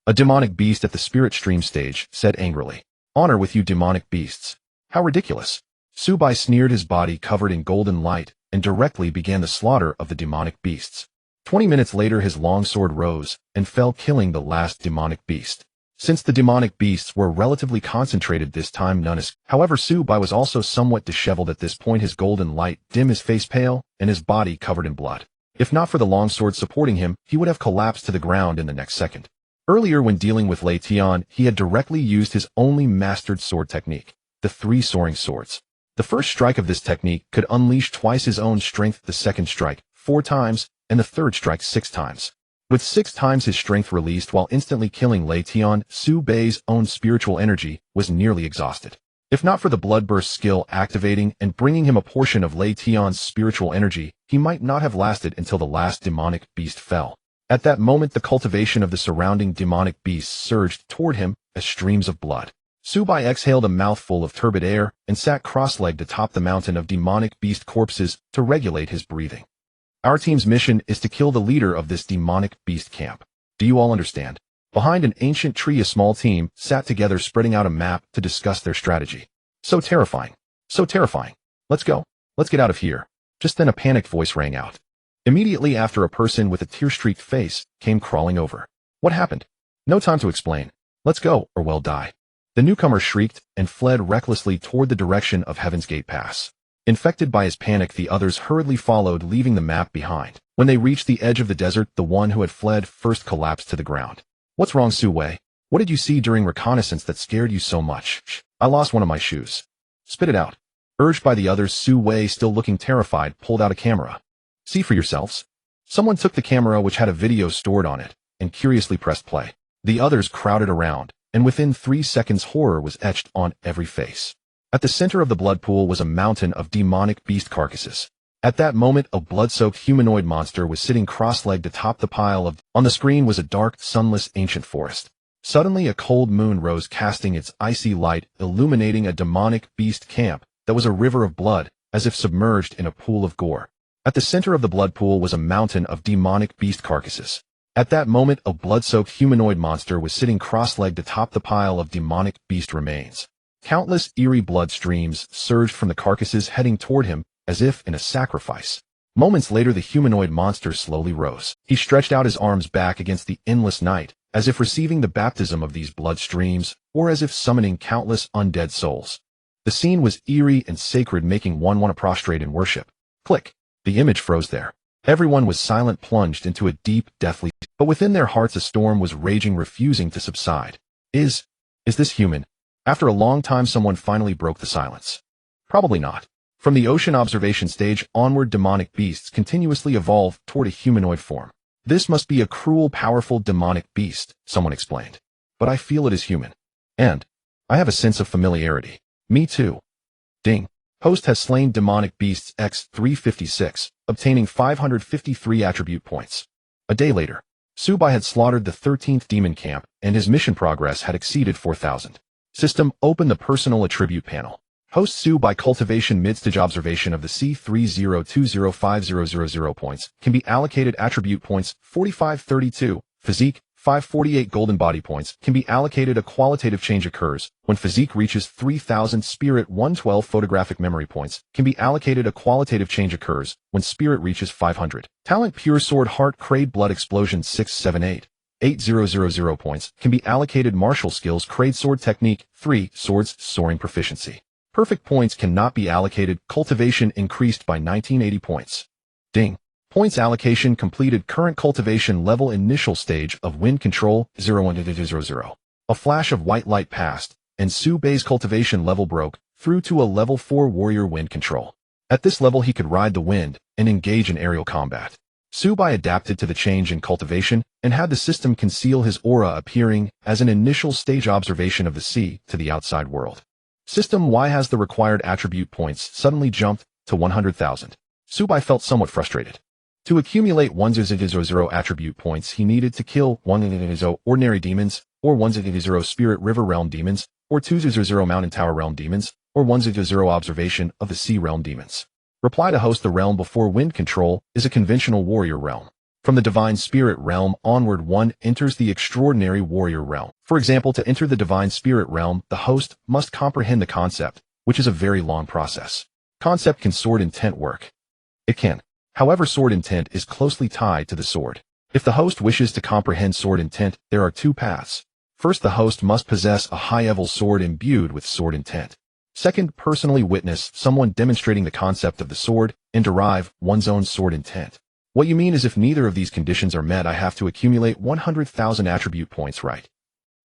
A demonic beast at the spirit stream stage said angrily. Honor with you demonic beasts. How ridiculous. Subai sneered, his body covered in golden light, and directly began the slaughter of the demonic beasts. 20 minutes later, his long sword rose and fell, killing the last demonic beast. Since the demonic beasts were relatively concentrated this time, none is. However, Subai was also somewhat disheveled at this point, his golden light dim, his face pale, and his body covered in blood. If not for the long sword supporting him, he would have collapsed to the ground in the next second. Earlier, when dealing with Lation, he had directly used his only mastered sword technique, the 3 soaring swords. The first strike of this technique could unleash twice his own strength, the second strike 4 times, and the third strike 6 times. With 6 times his strength released while instantly killing Lation, Subai's own spiritual energy was nearly exhausted. If not for the bloodburst skill activating and bringing him a portion of Lation's spiritual energy, he might not have lasted until the last demonic beast fell. At that moment, the cultivation of the surrounding demonic beasts surged toward him as streams of blood. Subai exhaled a mouthful of turbid air and sat cross-legged atop the mountain of demonic beast corpses to regulate his breathing. Our team's mission is to kill the leader of this demonic beast camp. Do you all understand? Behind an ancient tree, a small team sat together, spreading out a map to discuss their strategy. So terrifying. So terrifying. Let's go. Let's get out of here. Just then a panicked voice rang out. Immediately after, a person with a tear-streaked face came crawling over. What happened? No time to explain. Let's go, or we'll die. The newcomer shrieked and fled recklessly toward the direction of Heaven's Gate Pass. Infected by his panic, the others hurriedly followed, leaving the map behind. When they reached the edge of the desert, the one who had fled first collapsed to the ground. What's wrong, Suwei? What did you see during reconnaissance that scared you so much? I lost one of my shoes. Spit it out. Urged by the others, Suwei, still looking terrified, pulled out a camera. See for yourselves. Someone took the camera, which had a video stored on it, and curiously pressed play. The others crowded around, and within 3 seconds horror was etched on every face. At the center of the blood pool was a mountain of demonic beast carcasses. At that moment, a blood-soaked humanoid monster was sitting cross-legged atop the pile of. On the screen was a dark, sunless ancient forest. Suddenly, a cold moon rose, casting its icy light, illuminating a demonic beast camp that was a river of blood, as if submerged in a pool of gore. At the center of the blood pool was a mountain of demonic beast carcasses. At that moment, a blood-soaked humanoid monster was sitting cross-legged atop the pile of demonic beast remains. Countless eerie blood streams surged from the carcasses, heading toward him, as if in a sacrifice. Moments later, the humanoid monster slowly rose. He stretched out his arms back against the endless night, as if receiving the baptism of these blood streams, or as if summoning countless undead souls. The scene was eerie and sacred, making one want to prostrate in worship. Click. The image froze there. Everyone was silent, plunged into a deep, deathly. But within their hearts a storm was raging, refusing to subside. Is this human? After a long time, someone finally broke the silence. Probably not. From the ocean observation stage onward, demonic beasts continuously evolve toward a humanoid form. This must be a cruel, powerful demonic beast, someone explained. But I feel it is human. And I have a sense of familiarity. Me too. Ding. Host has slain demonic beasts X356, obtaining 553 attribute points. A day later, Subai had slaughtered the 13th demon camp, and his mission progress had exceeded 4,000. System, open the personal attribute panel. Host Subai cultivation mid-stage observation of the C30205000 points can be allocated attribute points 4532, physique 548 golden body points can be allocated. A qualitative change occurs when physique reaches 3000. Spirit 112 photographic memory points can be allocated. A qualitative change occurs when spirit reaches 500. Talent pure sword heart crade blood explosion 678. 8000 points can be allocated. Martial skills crade sword technique 3 swords soaring proficiency. Perfect points cannot be allocated. Cultivation increased by 1980 points. Ding. Points allocation completed. Current cultivation level initial stage of wind control 0100. A flash of white light passed, and Subai's cultivation level broke through to a level 4 warrior wind control. At this level he could ride the wind and engage in aerial combat. Subai adapted to the change in cultivation and had the system conceal his aura, appearing as an initial stage observation of the sea to the outside world. System, why has the required attribute points suddenly jumped to 100,000? Subai felt somewhat frustrated. To accumulate 100 attribute points, he needed to kill 100 ordinary demons, or 100 spirit river realm demons, or 200 mountain tower realm demons, or 100 observation of the sea realm demons. Reply to host. The realm before wind control is a conventional warrior realm. From the divine spirit realm onward, one enters the extraordinary warrior realm. For example, to enter the divine spirit realm, the host must comprehend the concept, which is a very long process. Concept: can sword intent work? It can. However, sword intent is closely tied to the sword. If the host wishes to comprehend sword intent, there are two paths. First, the host must possess a high-level sword imbued with sword intent. Second, personally witness someone demonstrating the concept of the sword and derive one's own sword intent. What you mean is, if neither of these conditions are met, I have to accumulate 100,000 attribute points, right?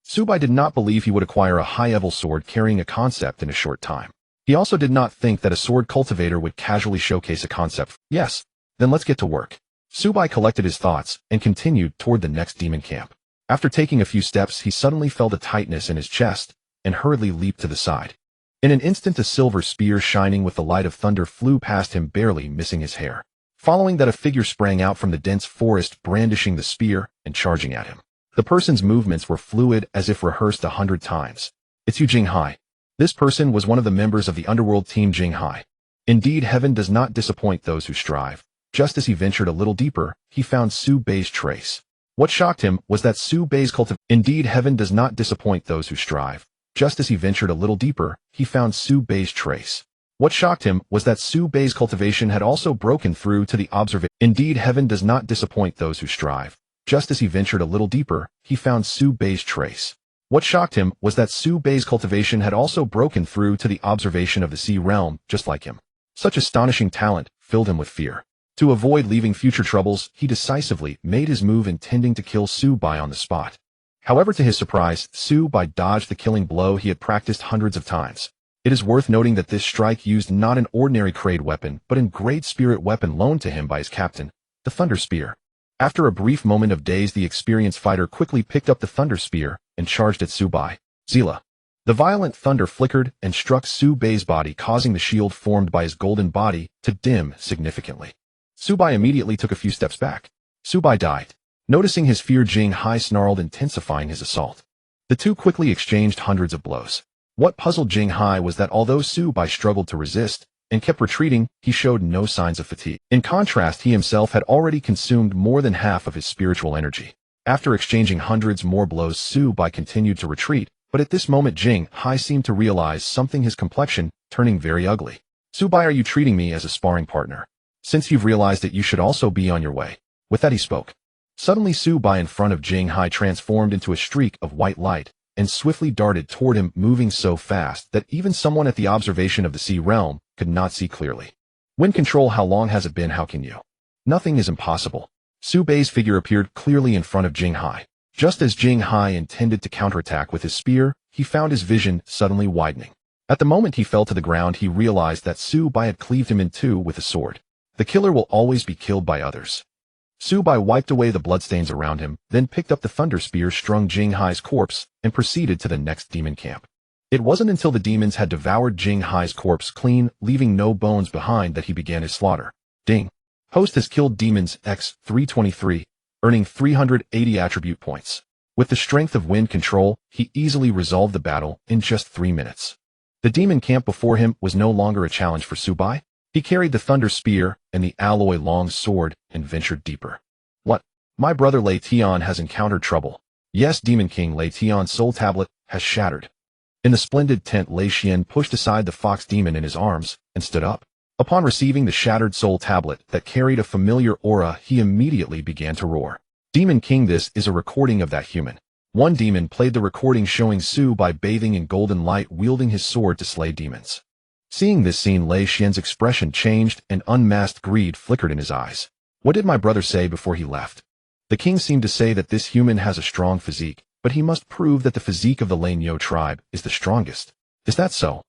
Subai did not believe he would acquire a high-level sword carrying a concept in a short time. He also did not think that a sword cultivator would casually showcase a concept. Yes, then let's get to work. Subai collected his thoughts and continued toward the next demon camp. After taking a few steps, he suddenly felt a tightness in his chest and hurriedly leaped to the side. In an instant, a silver spear shining with the light of thunder flew past him, barely missing his hair. Following that, a figure sprang out from the dense forest, brandishing the spear and charging at him. The person's movements were fluid, as if rehearsed 100 times. It's Yu Jinghai. This person was one of the members of the underworld team Jinghai. Indeed, heaven does not disappoint those who strive. Just as he ventured a little deeper, he found Su Bei's trace. What shocked him was that Su Bei's Indeed, heaven does not disappoint those who strive. Just as he ventured a little deeper, he found Su Bei's trace. What shocked him was that Su Bei's cultivation had also broken through to the observation. Indeed, heaven does not disappoint those who strive. Just as he ventured a little deeper, he found Su Bei's trace. What shocked him was that Su Bei's cultivation had also broken through to the observation of the sea realm, just like him. Such astonishing talent filled him with fear. To avoid leaving future troubles, he decisively made his move, intending to kill Su Bei on the spot. However, to his surprise, Su Bei dodged the killing blow he had practiced hundreds of times. It is worth noting that this strike used not an ordinary grade weapon, but a great spirit weapon loaned to him by his captain, the Thunder Spear. After a brief moment of daze, the experienced fighter quickly picked up the Thunder Spear and charged at Su Bei. Zila. The violent thunder flickered and struck Su Bei's body, causing the shield formed by his golden body to dim significantly. Su Bei immediately took a few steps back. Su Bei died. Noticing his fear, Jinghai snarled, intensifying his assault. The two quickly exchanged hundreds of blows. What puzzled Jinghai was that although Su Bei struggled to resist and kept retreating, he showed no signs of fatigue. In contrast, he himself had already consumed more than half of his spiritual energy. After exchanging hundreds more blows, Su Bei continued to retreat, but at this moment Jinghai seemed to realize something, his complexion turning very ugly. Su Bei, are you treating me as a sparring partner? Since you've realized it, you should also be on your way. With that, he spoke. Suddenly, Su Bei in front of Jinghai transformed into a streak of white light and swiftly darted toward him, moving so fast that even someone at the observation of the sea realm could not see clearly. Wind control, how long has it been? How can you? Nothing is impossible. Su Bei's figure appeared clearly in front of Jinghai. Just as Jinghai intended to counterattack with his spear, he found his vision suddenly widening. At the moment he fell to the ground, he realized that Su Bei had cleaved him in two with a sword. The killer will always be killed by others. Su Bei wiped away the bloodstains around him, then picked up the thunder spear, strung Jinghai's corpse, and proceeded to the next demon camp. It wasn't until the demons had devoured Jinghai's corpse clean, leaving no bones behind, that he began his slaughter. Ding. Host has killed demons X 323, earning 380 attribute points. With the strength of wind control, he easily resolved the battle in just 3 minutes. The demon camp before him was no longer a challenge for Su Bei. He carried the thunder spear and the alloy long sword and ventured deeper. What? My brother Lei Tian has encountered trouble. Yes, Demon King Lei Tian's soul tablet has shattered. In the splendid tent, Lei Xian pushed aside the fox demon in his arms and stood up. Upon receiving the shattered soul tablet that carried a familiar aura, he immediately began to roar. Demon King, this is a recording of that human. One demon played the recording showing Su Bei bathing in golden light, wielding his sword to slay demons. Seeing this scene, Lei Xian's expression changed and unmasked greed flickered in his eyes. What did my brother say before he left? The king seemed to say that this human has a strong physique, but he must prove that the physique of the Lanyo tribe is the strongest. Is that so?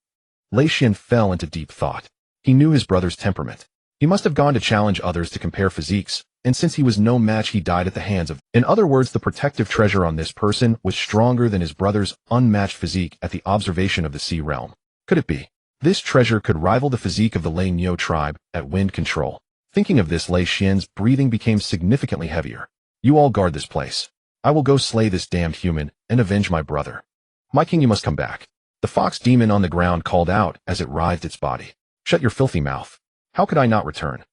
Lei Xian fell into deep thought. He knew his brother's temperament. He must have gone to challenge others to compare physiques, and since he was no match, he died at the hands of. In other words, the protective treasure on this person was stronger than his brother's unmatched physique at the observation of the sea realm. Could it be? This treasure could rival the physique of the Lanyo tribe at wind control. Thinking of this, Lei Xian's breathing became significantly heavier. You all guard this place. I will go slay this damned human and avenge my brother. My king, you must come back. The fox demon on the ground called out as it writhed its body. Shut your filthy mouth. How could I not return?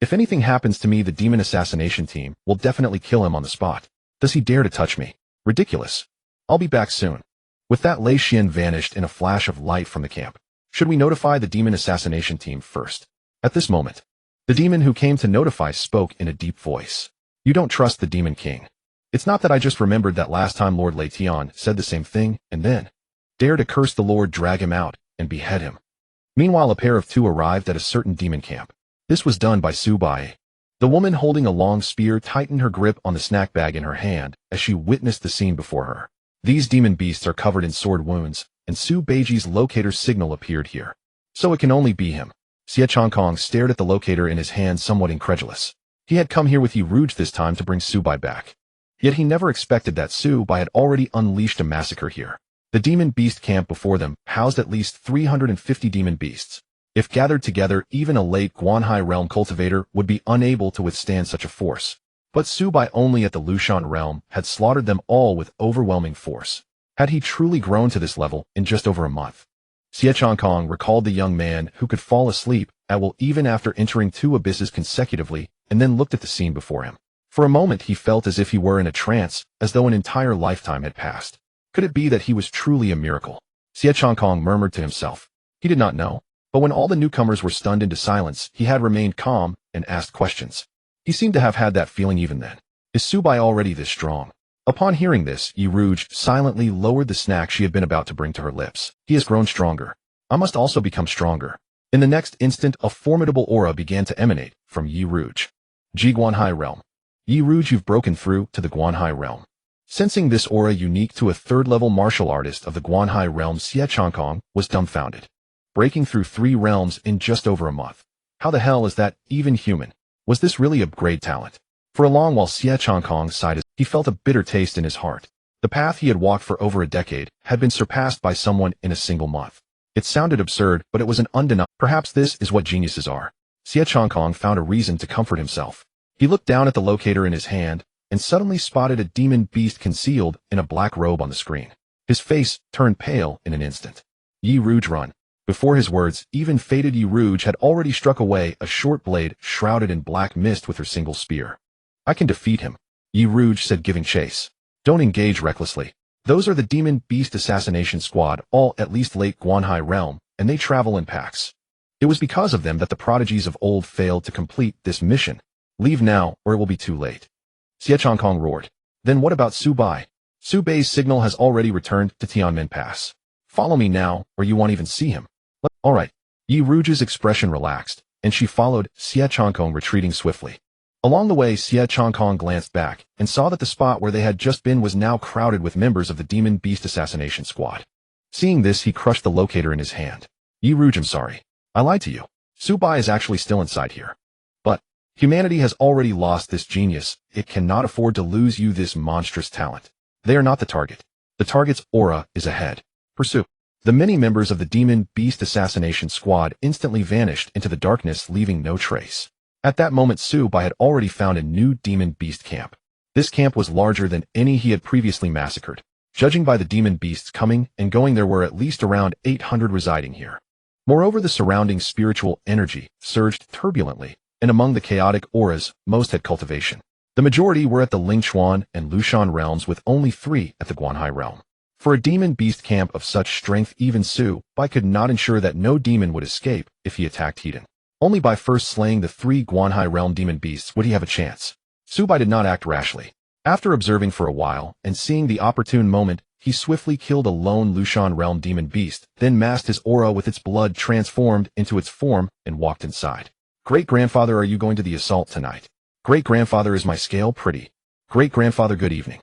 If anything happens to me, the demon assassination team will definitely kill him on the spot. Does he dare to touch me? Ridiculous. I'll be back soon. With that, Lei Xian vanished in a flash of light from the camp. Should we notify the demon assassination team first? At this moment, the demon who came to notify spoke in a deep voice. You don't trust the demon king. It's not that I just remembered that last time Lord Lei Tian said the same thing, and then dare to curse the Lord, drag him out, and behead him. Meanwhile, a pair of two arrived at a certain demon camp. This was done by Su Bai. The woman holding a long spear tightened her grip on the snack bag in her hand as she witnessed the scene before her. These demon beasts are covered in sword wounds, and Su Beiji's locator signal appeared here. So it can only be him. Xie Changkong stared at the locator in his hand, somewhat incredulous. He had come here with Yi Rouge this time to bring Su Bai back. Yet he never expected that Su Bai had already unleashed a massacre here. The demon beast camp before them housed at least 350 demon beasts. If gathered together, even a late Guanhai realm cultivator would be unable to withstand such a force. But Su Bai only at the Lushan realm had slaughtered them all with overwhelming force. Had he truly grown to this level in just over a month? Xie Changkong recalled the young man who could fall asleep at will even after entering 2 abysses consecutively, and then looked at the scene before him. For a moment he felt as if he were in a trance, as though an entire lifetime had passed. Could it be that he was truly a miracle? Xie Changkong murmured to himself. He did not know, but when all the newcomers were stunned into silence, he had remained calm and asked questions. He seemed to have had that feeling even then. Is Su Bai already this strong? Upon hearing this, Yi Rouge silently lowered the snack she had been about to bring to her lips. He has grown stronger. I must also become stronger. In the next instant, a formidable aura began to emanate from Yi Rouge. Ji Guanhai realm. Yi Rouge, you've broken through to the Guanhai realm. Sensing this aura unique to a third-level martial artist of the Guanhai realm, Xie Changkong was dumbfounded. Breaking through 3 realms in just over a month. How the hell is that even human? Was this really a great talent? For a long while, Xie Changkong sighed as he felt a bitter taste in his heart. The path he had walked for over a decade had been surpassed by someone in a single month. It sounded absurd, but it was an undeniable. Perhaps this is what geniuses are. Xie Changkong found a reason to comfort himself. He looked down at the locator in his hand and suddenly spotted a demon beast concealed in a black robe on the screen. His face turned pale in an instant. Yi Rouge, run. Before his words, even fated Yi Rouge had already struck away a short blade shrouded in black mist with her single spear. I can defeat him, Yi Rouge said, giving chase. Don't engage recklessly. Those are the demon beast assassination squad, all at least late Guanhai realm, and they travel in packs. It was because of them that the prodigies of old failed to complete this mission. Leave now, or it will be too late. Xie Changkong roared. Then what about Su Bai? Su Bai's signal has already returned to Tianmen Pass. Follow me now, or you won't even see him. All right. Yi Rouge's expression relaxed, and she followed Xie Changkong, retreating swiftly. Along the way, Xie Changkong glanced back and saw that the spot where they had just been was now crowded with members of the demon beast assassination squad. Seeing this, he crushed the locator in his hand. Yi Rouge, I'm sorry. I lied to you. Su Bai is actually still inside here. But humanity has already lost this genius. It cannot afford to lose you this monstrous talent. They are not the target. The target's aura is ahead. Pursue. The many members of the demon beast assassination squad instantly vanished into the darkness, leaving no trace. At that moment, Su Bai had already found a new demon beast camp. This camp was larger than any he had previously massacred. Judging by the demon beasts coming and going, there were at least around 800 residing here. Moreover, the surrounding spiritual energy surged turbulently, and among the chaotic auras, most had cultivation. The majority were at the Lingchuan and Lushan realms, with only 3 at the Guanhai realm. For a demon beast camp of such strength, even Su Bai could not ensure that no demon would escape if he attacked Heaton. Only by first slaying the 3 Guanhai realm demon beasts would he have a chance. Su Bai did not act rashly. After observing for a while and seeing the opportune moment, he swiftly killed a lone Lushan realm demon beast, then masked his aura with its blood transformed into its form and walked inside. Great-grandfather, are you going to the assault tonight? Great-grandfather, is my scale pretty? Great-grandfather, good evening.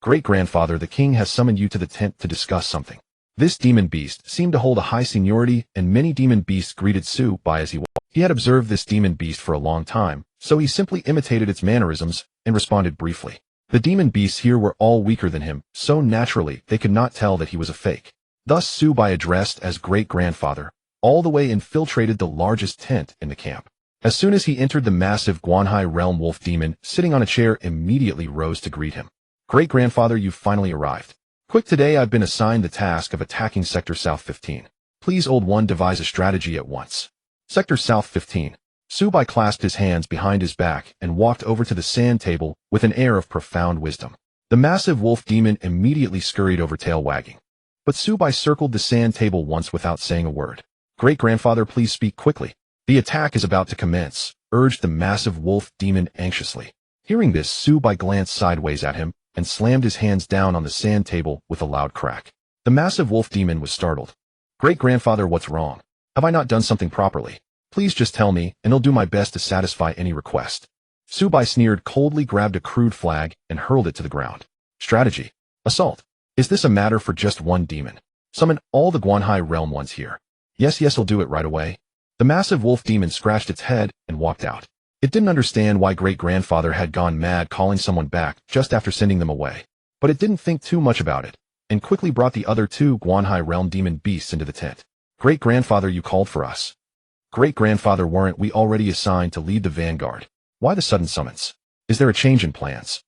Great-grandfather, the king has summoned you to the tent to discuss something. This demon beast seemed to hold a high seniority, and many demon beasts greeted Su Bai as he walked. He had observed this demon beast for a long time, so he simply imitated its mannerisms and responded briefly. The demon beasts here were all weaker than him, so naturally they could not tell that he was a fake. Thus Su Bai, addressed as great-grandfather, all the way infiltrated the largest tent in the camp. As soon as he entered the massive Guanhai realm, wolf demon sitting on a chair immediately rose to greet him. Great-grandfather, you've finally arrived. Quick, today I've been assigned the task of attacking Sector South 15. Please, Old One, devise a strategy at once. Sector South 15. Subai clasped his hands behind his back and walked over to the sand table with an air of profound wisdom. The massive wolf demon immediately scurried over, tail wagging. But Subai circled the sand table once without saying a word. Great-grandfather, please speak quickly. The attack is about to commence, urged the massive wolf demon anxiously. Hearing this, Subai glanced sideways at him and slammed his hands down on the sand table with a loud crack. The massive wolf demon was startled. Great-grandfather, what's wrong? Have I not done something properly? Please just tell me, and I'll do my best to satisfy any request. Subai sneered, coldly grabbed a crude flag and hurled it to the ground. Strategy. Assault. Is this a matter for just one demon? Summon all the Guanhai realm ones here. Yes, I'll do it right away. The massive wolf demon scratched its head and walked out. It didn't understand why great-grandfather had gone mad calling someone back just after sending them away. But it didn't think too much about it, and quickly brought the other two Guanhai realm demon beasts into the tent. Great-grandfather, you called for us. Great-grandfather, weren't we already assigned to lead the vanguard? Why the sudden summons? Is there a change in plans?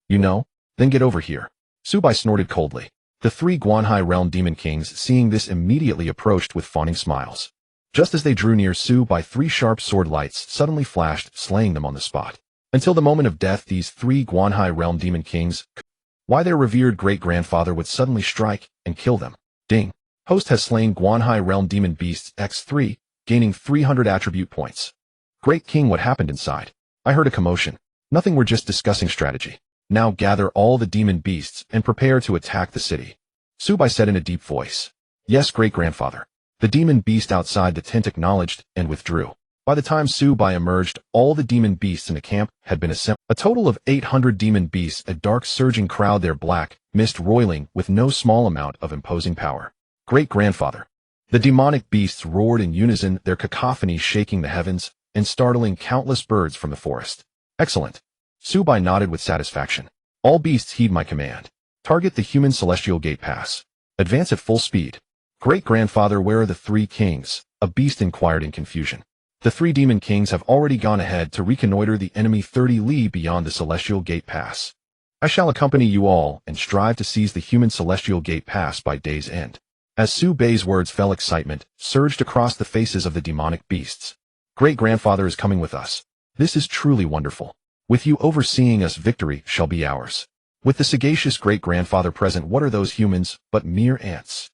You know? Then get over here. Subai snorted coldly. The three Guanhai realm demon kings, seeing this, immediately approached with fawning smiles. Just as they drew near, Subai, three sharp sword lights suddenly flashed, slaying them on the spot. Until the moment of death, these three Guanhai realm demon kings, why their revered great-grandfather would suddenly strike and kill them. Ding. Host has slain Guanhai realm demon beasts X3, gaining 300 attribute points. Great King, what happened inside? I heard a commotion. Nothing, we're just discussing strategy. Now gather all the demon beasts and prepare to attack the city. Subai said in a deep voice. Yes, great-grandfather. The demon beast outside the tent acknowledged and withdrew. By the time Subai emerged, all the demon beasts in the camp had been assembled. A total of 800 demon beasts, a dark surging crowd, their black mist roiling with no small amount of imposing power. Great-grandfather. The demonic beasts roared in unison, their cacophony shaking the heavens and startling countless birds from the forest. Excellent. Subai nodded with satisfaction. All beasts heed my command. Target the human celestial gate pass. Advance at full speed. Great-grandfather, where are the three kings? A beast inquired in confusion. The three demon kings have already gone ahead to reconnoiter the enemy 30 li beyond the celestial gate pass. I shall accompany you all and strive to seize the human celestial gate pass by day's end. As Subai's words fell, excitement surged across the faces of the demonic beasts. Great-grandfather is coming with us. This is truly wonderful. With you overseeing us, victory shall be ours. With the sagacious great-grandfather present, what are those humans but mere ants?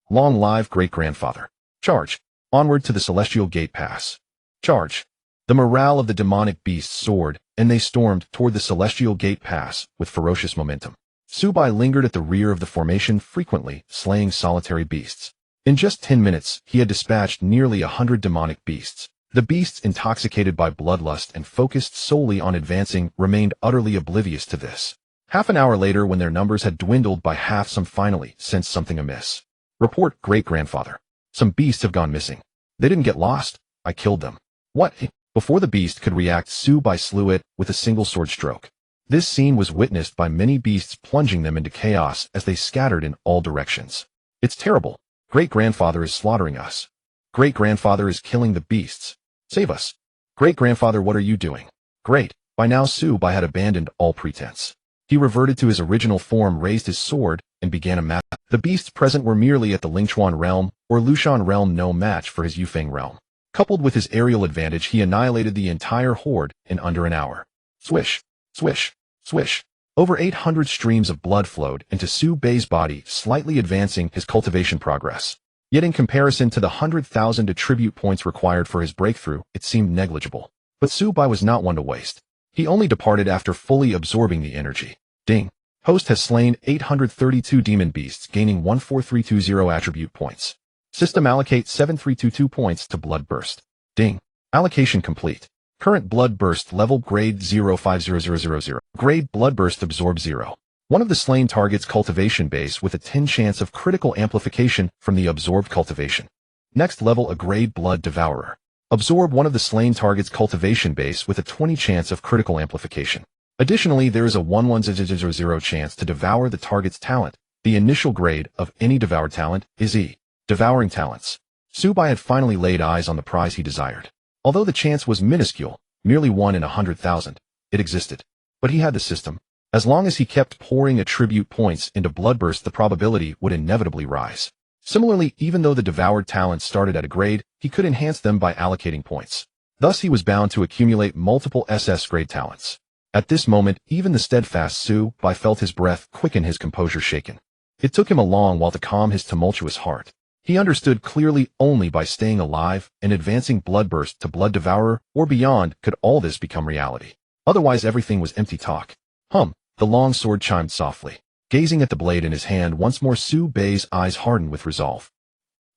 Long live great-grandfather. Charge. Onward to the celestial gate pass. Charge. The morale of the demonic beasts soared, and they stormed toward the celestial gate pass with ferocious momentum. Subai lingered at the rear of the formation, frequently slaying solitary beasts. In just 10 minutes, he had dispatched nearly 100 demonic beasts. The beasts, intoxicated by bloodlust and focused solely on advancing, remained utterly oblivious to this. Half an hour later, when their numbers had dwindled by half, some finally sensed something amiss. Report, great-grandfather. Some beasts have gone missing. They didn't get lost. I killed them. What? Before the beast could react, Subai slew it with a single sword stroke. This scene was witnessed by many beasts, plunging them into chaos as they scattered in all directions. It's terrible. Great-grandfather is slaughtering us. Great-grandfather is killing the beasts. Save us. Great-grandfather, what are you doing? Great. By now Subai had abandoned all pretense. He reverted to his original form, raised his sword, and began a match. The beasts present were merely at the Lingchuan realm, or Lushan realm, no match for his Yufeng realm. Coupled with his aerial advantage, he annihilated the entire horde in under an hour. Swish, swish, swish. Over 800 streams of blood flowed into Subai's body, slightly advancing his cultivation progress. Yet in comparison to the 100,000 attribute points required for his breakthrough, it seemed negligible. But Subai was not one to waste. He only departed after fully absorbing the energy. Ding. Host has slain 832 demon beasts, gaining 14320 attribute points. System allocate 7322 points to Bloodburst. Ding. Allocation complete. Current Bloodburst level grade 05000. Grade Bloodburst absorb 0. One of the slain targets cultivation base with a 10 chance of critical amplification from the absorbed cultivation. Next level, a grade Blood Devourer. Absorb one of the slain target's cultivation base with a 20 chance of critical amplification. Additionally, there is a 11000 chance to devour the target's talent. The initial grade of any devoured talent is E. Devouring talents. Subai had finally laid eyes on the prize he desired. Although the chance was minuscule, merely 1 in 100,000, it existed. But he had the system. As long as he kept pouring attribute points into Bloodburst, the probability would inevitably rise. Similarly, even though the devoured talents started at a grade, he could enhance them by allocating points. Thus he was bound to accumulate multiple SS-grade talents. At this moment, even the steadfast Su-Bai felt his breath quicken, his composure shaken. It took him a long while to calm his tumultuous heart. He understood clearly only by staying alive and advancing Bloodburst to Blood Devourer or beyond could all this become reality. Otherwise everything was empty talk. The long sword chimed softly. Gazing at the blade in his hand once more, Su-Bai's eyes hardened with resolve.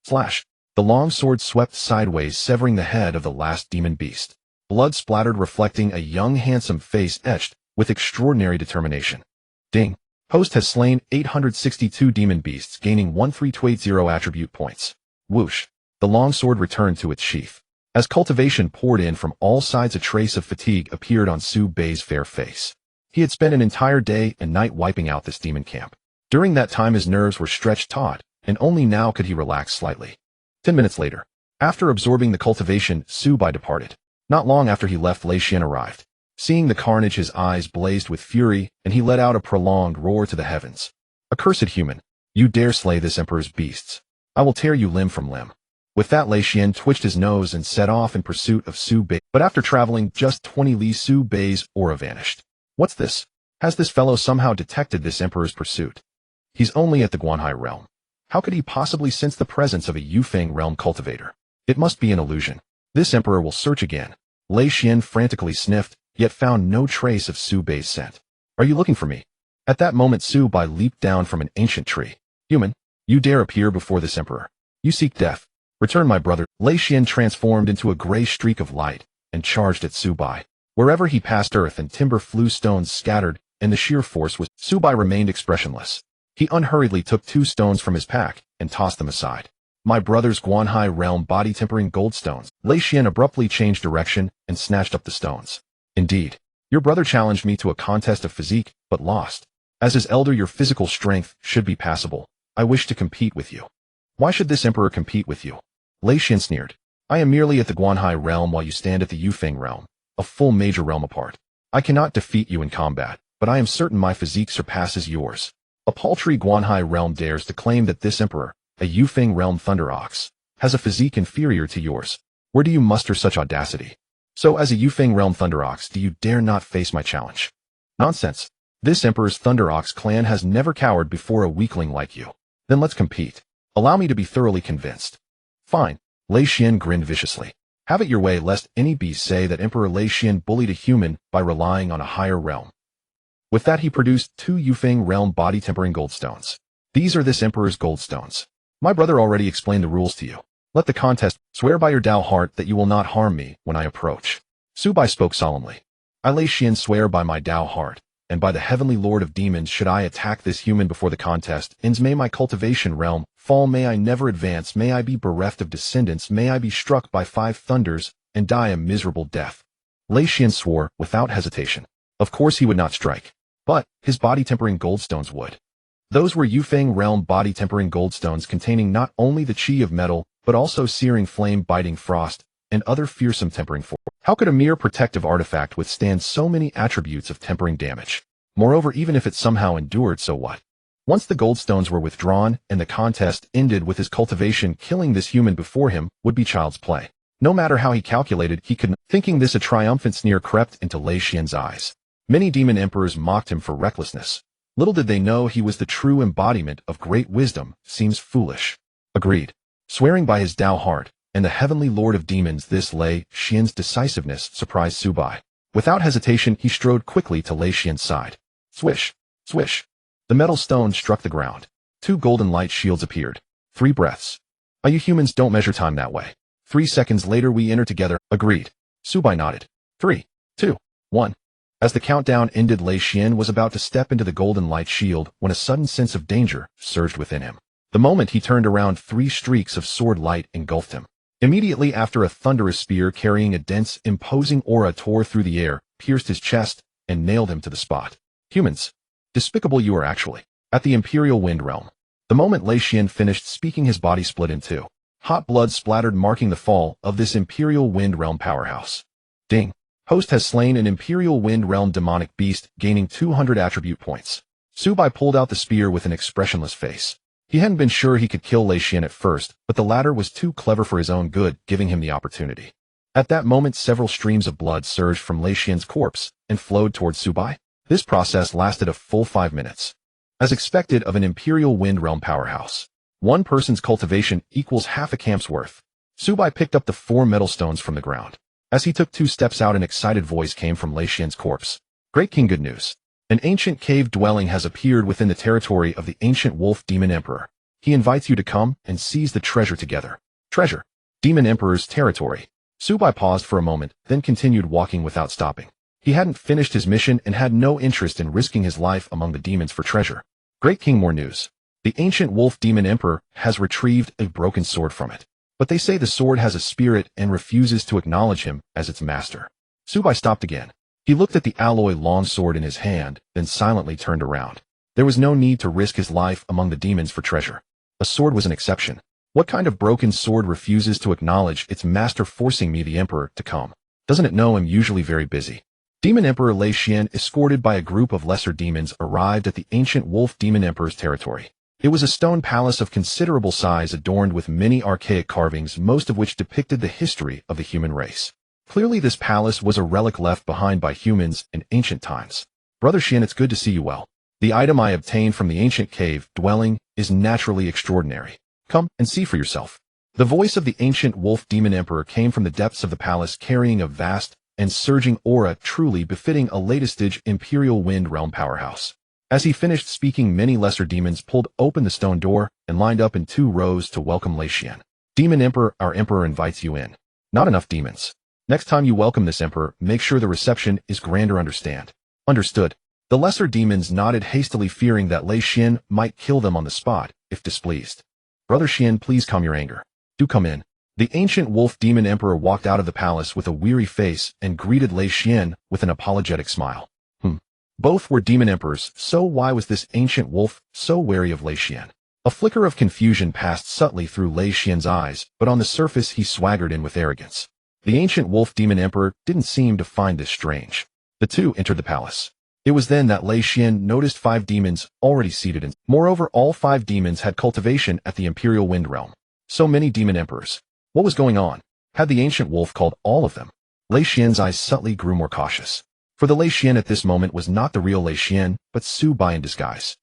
Slash. The long sword swept sideways, severing the head of the last demon beast. Blood splattered, reflecting a young handsome face etched with extraordinary determination. Ding. Host has slain 862 demon beasts, gaining 1380 attribute points. Whoosh. The long sword returned to its sheath. As cultivation poured in from all sides, a trace of fatigue appeared on Su-Bai's fair face. He had spent an entire day and night wiping out this demon camp. During that time his nerves were stretched taut, and only now could he relax slightly. 10 minutes later, after absorbing the cultivation, Su-Bai departed. Not long after he left, Lei Xian arrived. Seeing the carnage, his eyes blazed with fury, and he let out a prolonged roar to the heavens. Accursed human! You dare slay this emperor's beasts! I will tear you limb from limb. With that, Lei Xian twitched his nose and set off in pursuit of Su-Bai, but after traveling just 20 li, Su-Bai's aura vanished. What's this? Has this fellow somehow detected this emperor's pursuit? He's only at the Guanhai realm. How could he possibly sense the presence of a Yufeng realm cultivator? It must be an illusion. This emperor will search again. Lei Xian frantically sniffed, yet found no trace of Su-Bai's scent. Are you looking for me? At that moment Su-Bai leaped down from an ancient tree. Human, you dare appear before this emperor. You seek death. Return my brother. Lei Xian transformed into a gray streak of light and charged at Su-Bai. Wherever he passed, earth and timber flew, stones scattered, and the sheer force was. Su-Bai remained expressionless. He unhurriedly took 2 stones from his pack and tossed them aside. My brother's Guanhai realm body-tempering gold stones. Lei Xian abruptly changed direction and snatched up the stones. Indeed, your brother challenged me to a contest of physique, but lost. As his elder, your physical strength should be passable. I wish to compete with you. Why should this emperor compete with you? Lei Xian sneered. I am merely at the Guanhai realm while you stand at the Yufeng realm, a full major realm apart. I cannot defeat you in combat, but I am certain my physique surpasses yours. A paltry Guanhai realm dares to claim that this emperor, a Yufeng realm thunder ox, has a physique inferior to yours. Where do you muster such audacity? So as a Yufeng realm thunder ox, do you dare not face my challenge? Nonsense. This emperor's thunder ox clan has never cowered before a weakling like you. Then let's compete. Allow me to be thoroughly convinced. Fine. Lei Xian grinned viciously. Have it your way, lest any beast say that Emperor Lei Xian bullied a human by relying on a higher realm. With that he produced 2 Yufeng realm body-tempering goldstones. These are this emperor's goldstones. My brother already explained the rules to you. Let the contest. Swear by your Tao heart that you will not harm me when I approach. Su-Bai spoke solemnly. I Lei Xian swear by my Tao heart, and by the heavenly lord of demons, should I attack this human before the contest ends, may my cultivation realm fall, may I never advance, may I be bereft of descendants, may I be struck by 5 thunders and die a miserable death. Lei Xian swore without hesitation. Of course he would not strike, but his body-tempering goldstones would. Those were Yufeng realm body-tempering goldstones containing not only the chi of metal, but also searing flame, biting frost, and other fearsome tempering force. How could a mere protective artifact withstand so many attributes of tempering damage? Moreover, even if it somehow endured, so what? Once the goldstones were withdrawn and the contest ended with his cultivation, killing this human before him would be child's play. No matter how he calculated, he could not. Thinking this, a triumphant sneer crept into Lei Xian's eyes. Many demon emperors mocked him for recklessness. Little did they know he was the true embodiment of great wisdom. Seems foolish. Agreed. Swearing by his Tao heart and the heavenly lord of demons, this Lei Xian's decisiveness surprised Su-Bai. Without hesitation, he strode quickly to Lei Xian's side. Swish, swish. The metal stone struck the ground. 2 golden light shields appeared. 3 breaths. You humans don't measure time that way. 3 seconds later we enter together. Agreed. Su-Bai nodded. 3, 2, 1. As the countdown ended, Lei Xian was about to step into the golden light shield when a sudden sense of danger surged within him. The moment he turned around, 3 streaks of sword light engulfed him. Immediately after, a thunderous spear carrying a dense, imposing aura tore through the air, pierced his chest, and nailed him to the spot. Humans. Despicable you are actually. At the Imperial Wind Realm. The moment Lei Xian finished speaking, his body split in 2. Hot blood splattered, marking the fall of this Imperial Wind Realm powerhouse. Ding. Host has slain an Imperial Wind Realm demonic beast, gaining 200 attribute points. Subai pulled out the spear with an expressionless face. He hadn't been sure he could kill Lei Xian at first, but the latter was too clever for his own good, giving him the opportunity. At that moment, several streams of blood surged from Lei Xian's corpse and flowed towards Subai. This process lasted a full 5 minutes. As expected of an Imperial Wind Realm powerhouse, one person's cultivation equals half a camp's worth. Subai picked up the 4 metal stones from the ground. As he took 2 steps out, an excited voice came from Lei Xian's corpse. Great King, good news. An ancient cave dwelling has appeared within the territory of the ancient wolf demon emperor. He invites you to come and seize the treasure together. Treasure. Demon Emperor's territory. Subai paused for a moment, then continued walking without stopping. He hadn't finished his mission and had no interest in risking his life among the demons for treasure. Great King, more news. The ancient wolf demon emperor has retrieved a broken sword from it. But they say the sword has a spirit and refuses to acknowledge him as its master. Subai stopped again. He looked at the alloy long sword in his hand, then silently turned around. There was no need to risk his life among the demons for treasure. A sword was an exception. What kind of broken sword refuses to acknowledge its master, forcing me, the emperor, to come? Doesn't it know I'm usually very busy? Demon Emperor Lei Xian, escorted by a group of lesser demons, arrived at the ancient wolf demon emperor's territory. It was a stone palace of considerable size, adorned with many archaic carvings, most of which depicted the history of the human race. Clearly this palace was a relic left behind by humans in ancient times. Brother Xian, it's good to see you well. The item I obtained from the ancient cave dwelling is naturally extraordinary. Come and see for yourself. The voice of the ancient wolf demon emperor came from the depths of the palace, carrying a vast and surging aura truly befitting a latest-stage Imperial Wind Realm powerhouse. As he finished speaking, many lesser demons pulled open the stone door and lined up in 2 rows to welcome Lei Xian. Demon Emperor, our emperor invites you in. Not enough demons. Next time you welcome this emperor, make sure the reception is grander, understand? Understood. The lesser demons nodded hastily, fearing that Lei Xian might kill them on the spot if displeased. Brother Xian, please calm your anger. Do come in. The ancient wolf demon emperor walked out of the palace with a weary face and greeted Lei Xian with an apologetic smile. Both were demon emperors, so why was this ancient wolf so wary of Lei Xian? A flicker of confusion passed subtly through Lei Xian's eyes, but on the surface he swaggered in with arrogance. The ancient wolf demon emperor didn't seem to find this strange. The two entered the palace. It was then that Lei Xian noticed 5 demons already seated in. Moreover, all 5 demons had cultivation at the Imperial Wind Realm. So many demon emperors. What was going on? Had the ancient wolf called all of them? Lei Xian's eyes subtly grew more cautious. For the Lei Xian at this moment was not the real Lei Xian, but Subai in disguise.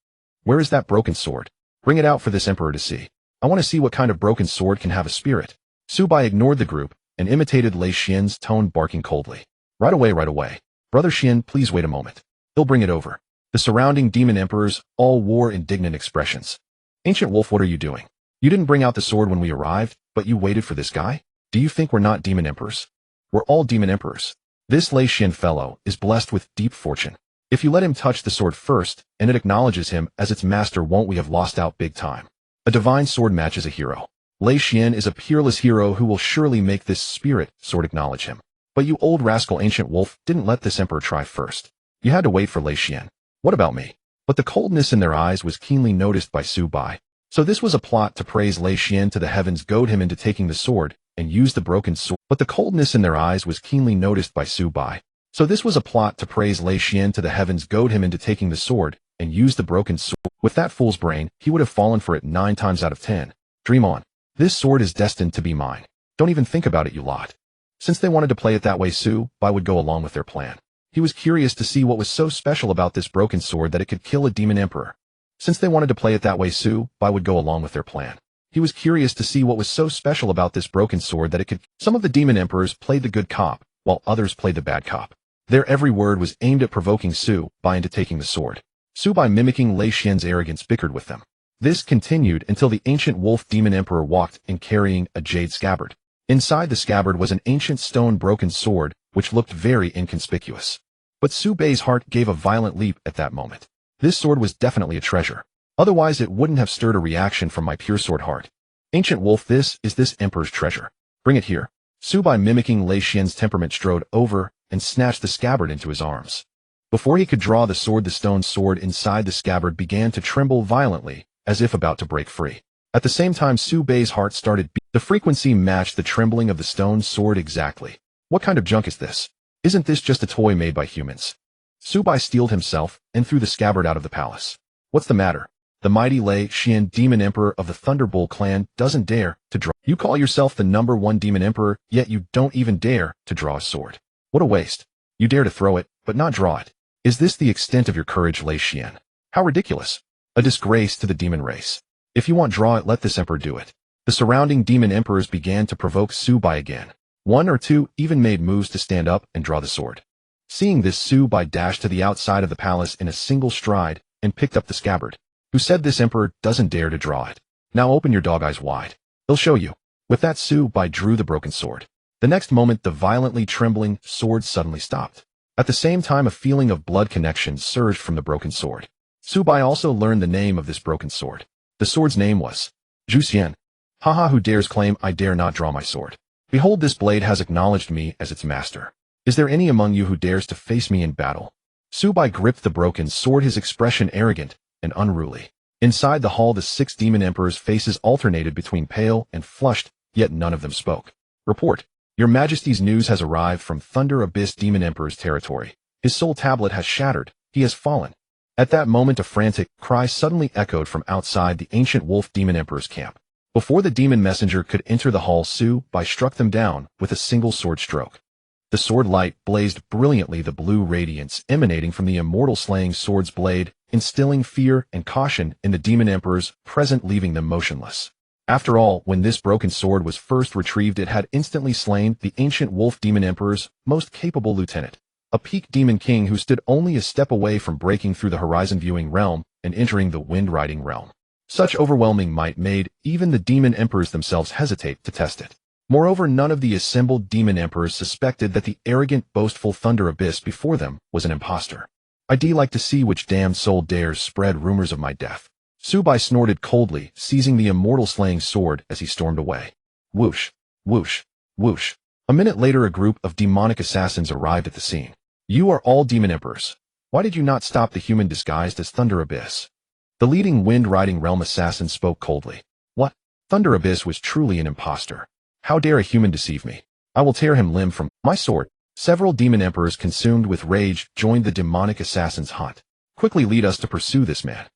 Where is that broken sword? Bring it out for this emperor to see. I want to see what kind of broken sword can have a spirit. Subai ignored the group and imitated Lei Xian's tone, barking coldly. Right away, right away. Brother Xian, please wait a moment. He'll bring it over. The surrounding demon emperors all wore indignant expressions. Ancient wolf, what are you doing? You didn't bring out the sword when we arrived, but you waited for this guy? Do you think we're not demon emperors? We're all demon emperors. This Lei Xian fellow is blessed with deep fortune. If you let him touch the sword first, and it acknowledges him as its master, won't we have lost out big time? A divine sword matches a hero. Lei Xian is a peerless hero who will surely make this spirit sword acknowledge him. But you old rascal ancient wolf didn't let this emperor try first. You had to wait for Lei Xian. What about me? But the coldness in their eyes was keenly noticed by Subai. So this was a plot to praise Lei Xian to the heavens, goad him into taking the sword, and use the broken sword. But the coldness in their eyes was keenly noticed by Subai. So this was a plot to praise Lei Xian to the heavens, goad him into taking the sword, and use the broken sword. With that fool's brain, he would have fallen for it 9 times out of 10. Dream on. This sword is destined to be mine. Don't even think about it, you lot. Since they wanted to play it that way, Subai would go along with their plan. He was curious to see what was so special about this broken sword that it could kill a demon emperor. Since they wanted to play it that way, Subai would go along with their plan. He was curious to see what was so special about this broken sword that it could. Some of the demon emperors played the good cop, while others played the bad cop. Their every word was aimed at provoking Subai into taking the sword. Subai, mimicking Lei Xian's arrogance, bickered with them. This continued until the ancient wolf demon emperor walked in carrying a jade scabbard. Inside the scabbard was an ancient stone broken sword, which looked very inconspicuous. But Subai's heart gave a violent leap at that moment. This sword was definitely a treasure. Otherwise it wouldn't have stirred a reaction from my pure sword heart. Ancient wolf, this is this emperor's treasure. Bring it here. Subai, mimicking Lei Xian's temperament, strode over and snatched the scabbard into his arms. Before he could draw the sword, the stone sword inside the scabbard began to tremble violently, as if about to break free. At the same time, Su Bei's heart started beating. The frequency matched the trembling of the stone sword exactly. What kind of junk is this? Isn't this just a toy made by humans? Su Bei steeled himself and threw the scabbard out of the palace. What's the matter? The mighty Lei Xian, demon emperor of the Thunderbolt clan, doesn't dare to draw. You call yourself the #1 demon emperor, yet you don't even dare to draw a sword. What a waste. You dare to throw it, but not draw it. Is this the extent of your courage, Lei Xian? How ridiculous. A disgrace to the demon race. If you want draw it, let this emperor do it. The surrounding demon emperors began to provoke Su Bei again. One or two even made moves to stand up and draw the sword. Seeing this, Su Bei dashed to the outside of the palace in a single stride and picked up the scabbard. Who said this emperor doesn't dare to draw it? Now open your dog eyes wide. He'll show you. With that, Su Bei drew the broken sword. The next moment, the violently trembling sword suddenly stopped. At the same time, a feeling of blood connection surged from the broken sword. Su Bei also learned the name of this broken sword. The sword's name was Zhu Xian. Haha, who dares claim I dare not draw my sword? Behold, this blade has acknowledged me as its master. Is there any among you who dares to face me in battle? Su Bei gripped the broken sword, his expression arrogant and unruly. Inside the hall, the 6 demon emperors' faces alternated between pale and flushed, yet none of them spoke. Report. Your Majesty's news has arrived from Thunder Abyss Demon Emperor's territory. His soul tablet has shattered. He has fallen. At that moment, a frantic cry suddenly echoed from outside the ancient wolf demon emperor's camp. Before the demon messenger could enter the hall, Su Bei struck them down with a single sword stroke. The sword light blazed brilliantly, the blue radiance emanating from the immortal slaying sword's blade, instilling fear and caution in the demon emperors present, leaving them motionless. After all, when this broken sword was first retrieved, it had instantly slain the ancient wolf demon emperor's most capable lieutenant, a peak demon king who stood only a step away from breaking through the horizon-viewing realm and entering the wind-riding realm. Such overwhelming might made even the demon emperors themselves hesitate to test it. Moreover, none of the assembled demon emperors suspected that the arrogant, boastful Thunder Abyss before them was an impostor. I'd like to see which damned soul dares spread rumors of my death. Su Bei snorted coldly, seizing the immortal slaying sword as he stormed away. Whoosh, whoosh, whoosh. A minute later, a group of demonic assassins arrived at the scene. You are all demon emperors. Why did you not stop the human disguised as Thunder Abyss? The leading wind-riding realm assassin spoke coldly. What? Thunder Abyss was truly an impostor. How dare a human deceive me? I will tear him limb from my sword. Several demon emperors, consumed with rage, joined the demonic assassins' hunt. Quickly lead us to pursue this man.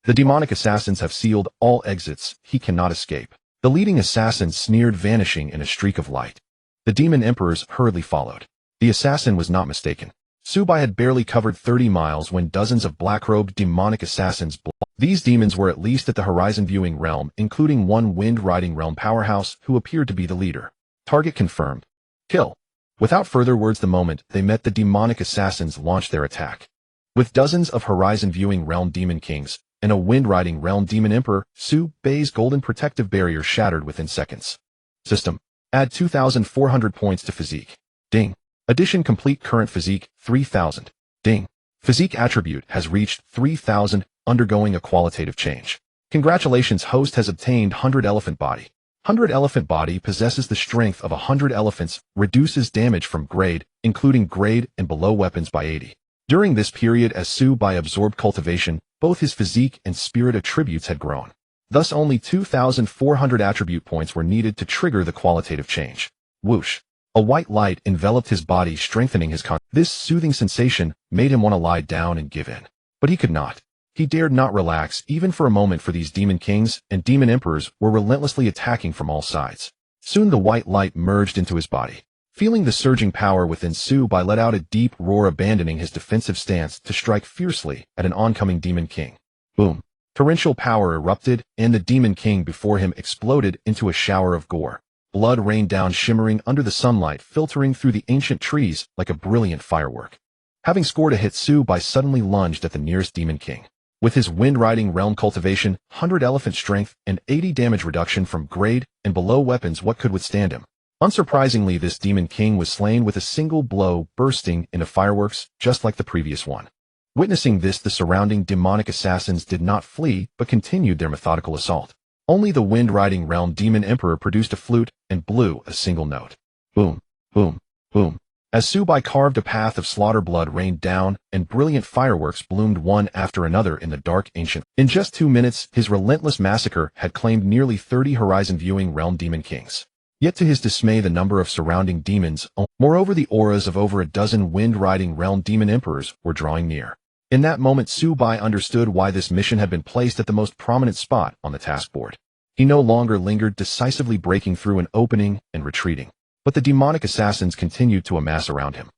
The demonic assassins have sealed all exits. He cannot escape. The leading assassin sneered, vanishing in a streak of light. The demon emperors hurriedly followed. The assassin was not mistaken. Su Bei had barely covered 30 miles when dozens of black-robed demonic assassins blocked. These demons were at least at the horizon-viewing realm, including one wind-riding realm powerhouse who appeared to be the leader. Target confirmed. Kill. Without further words, the moment they met, the demonic assassins launched their attack. With dozens of horizon-viewing realm demon kings and a wind-riding realm demon emperor, Su Bei's golden protective barrier shattered within seconds. System. Add 2,400 points to physique. Ding. Addition complete. Current physique, 3,000. Ding. Physique attribute has reached 3,000, undergoing a qualitative change. Congratulations, host has obtained 100 elephant body. 100 elephant body possesses the strength of 100 elephants, reduces damage from grade, including grade and below weapons by 80. During this period, as Su Bei absorbed cultivation, both his physique and spirit attributes had grown. Thus only 2,400 attribute points were needed to trigger the qualitative change. Whoosh. A white light enveloped his body, strengthening his This soothing sensation made him want to lie down and give in. But he could not. He dared not relax even for a moment, for these demon kings and demon emperors were relentlessly attacking from all sides. Soon the white light merged into his body. Feeling the surging power within, Su Bei let out a deep roar, abandoning his defensive stance to strike fiercely at an oncoming demon king. Boom. Torrential power erupted, and the demon king before him exploded into a shower of gore. Blood rained down, shimmering under the sunlight, filtering through the ancient trees like a brilliant firework. Having scored a hit, Su Bei suddenly lunged at the nearest demon king. With his wind-riding realm cultivation, 100 elephant strength, and 80 damage reduction from grade and below weapons, what could withstand him? Unsurprisingly, this demon king was slain with a single blow, bursting into fireworks, just like the previous one. Witnessing this, the surrounding demonic assassins did not flee, but continued their methodical assault. Only the wind-riding realm demon emperor produced a flute and blew a single note. Boom, boom, boom. As Subai carved a path of slaughter, blood rained down, and brilliant fireworks bloomed one after another in the dark ancient. In just 2 minutes, his relentless massacre had claimed nearly 30 horizon-viewing realm demon kings. Yet to his dismay, the number of surrounding demons, moreover the auras of over a dozen wind-riding realm demon emperors, were drawing near. In that moment, Subai understood why this mission had been placed at the most prominent spot on the task board. He no longer lingered, decisively breaking through an opening and retreating. But the demonic assassins continued to amass around him.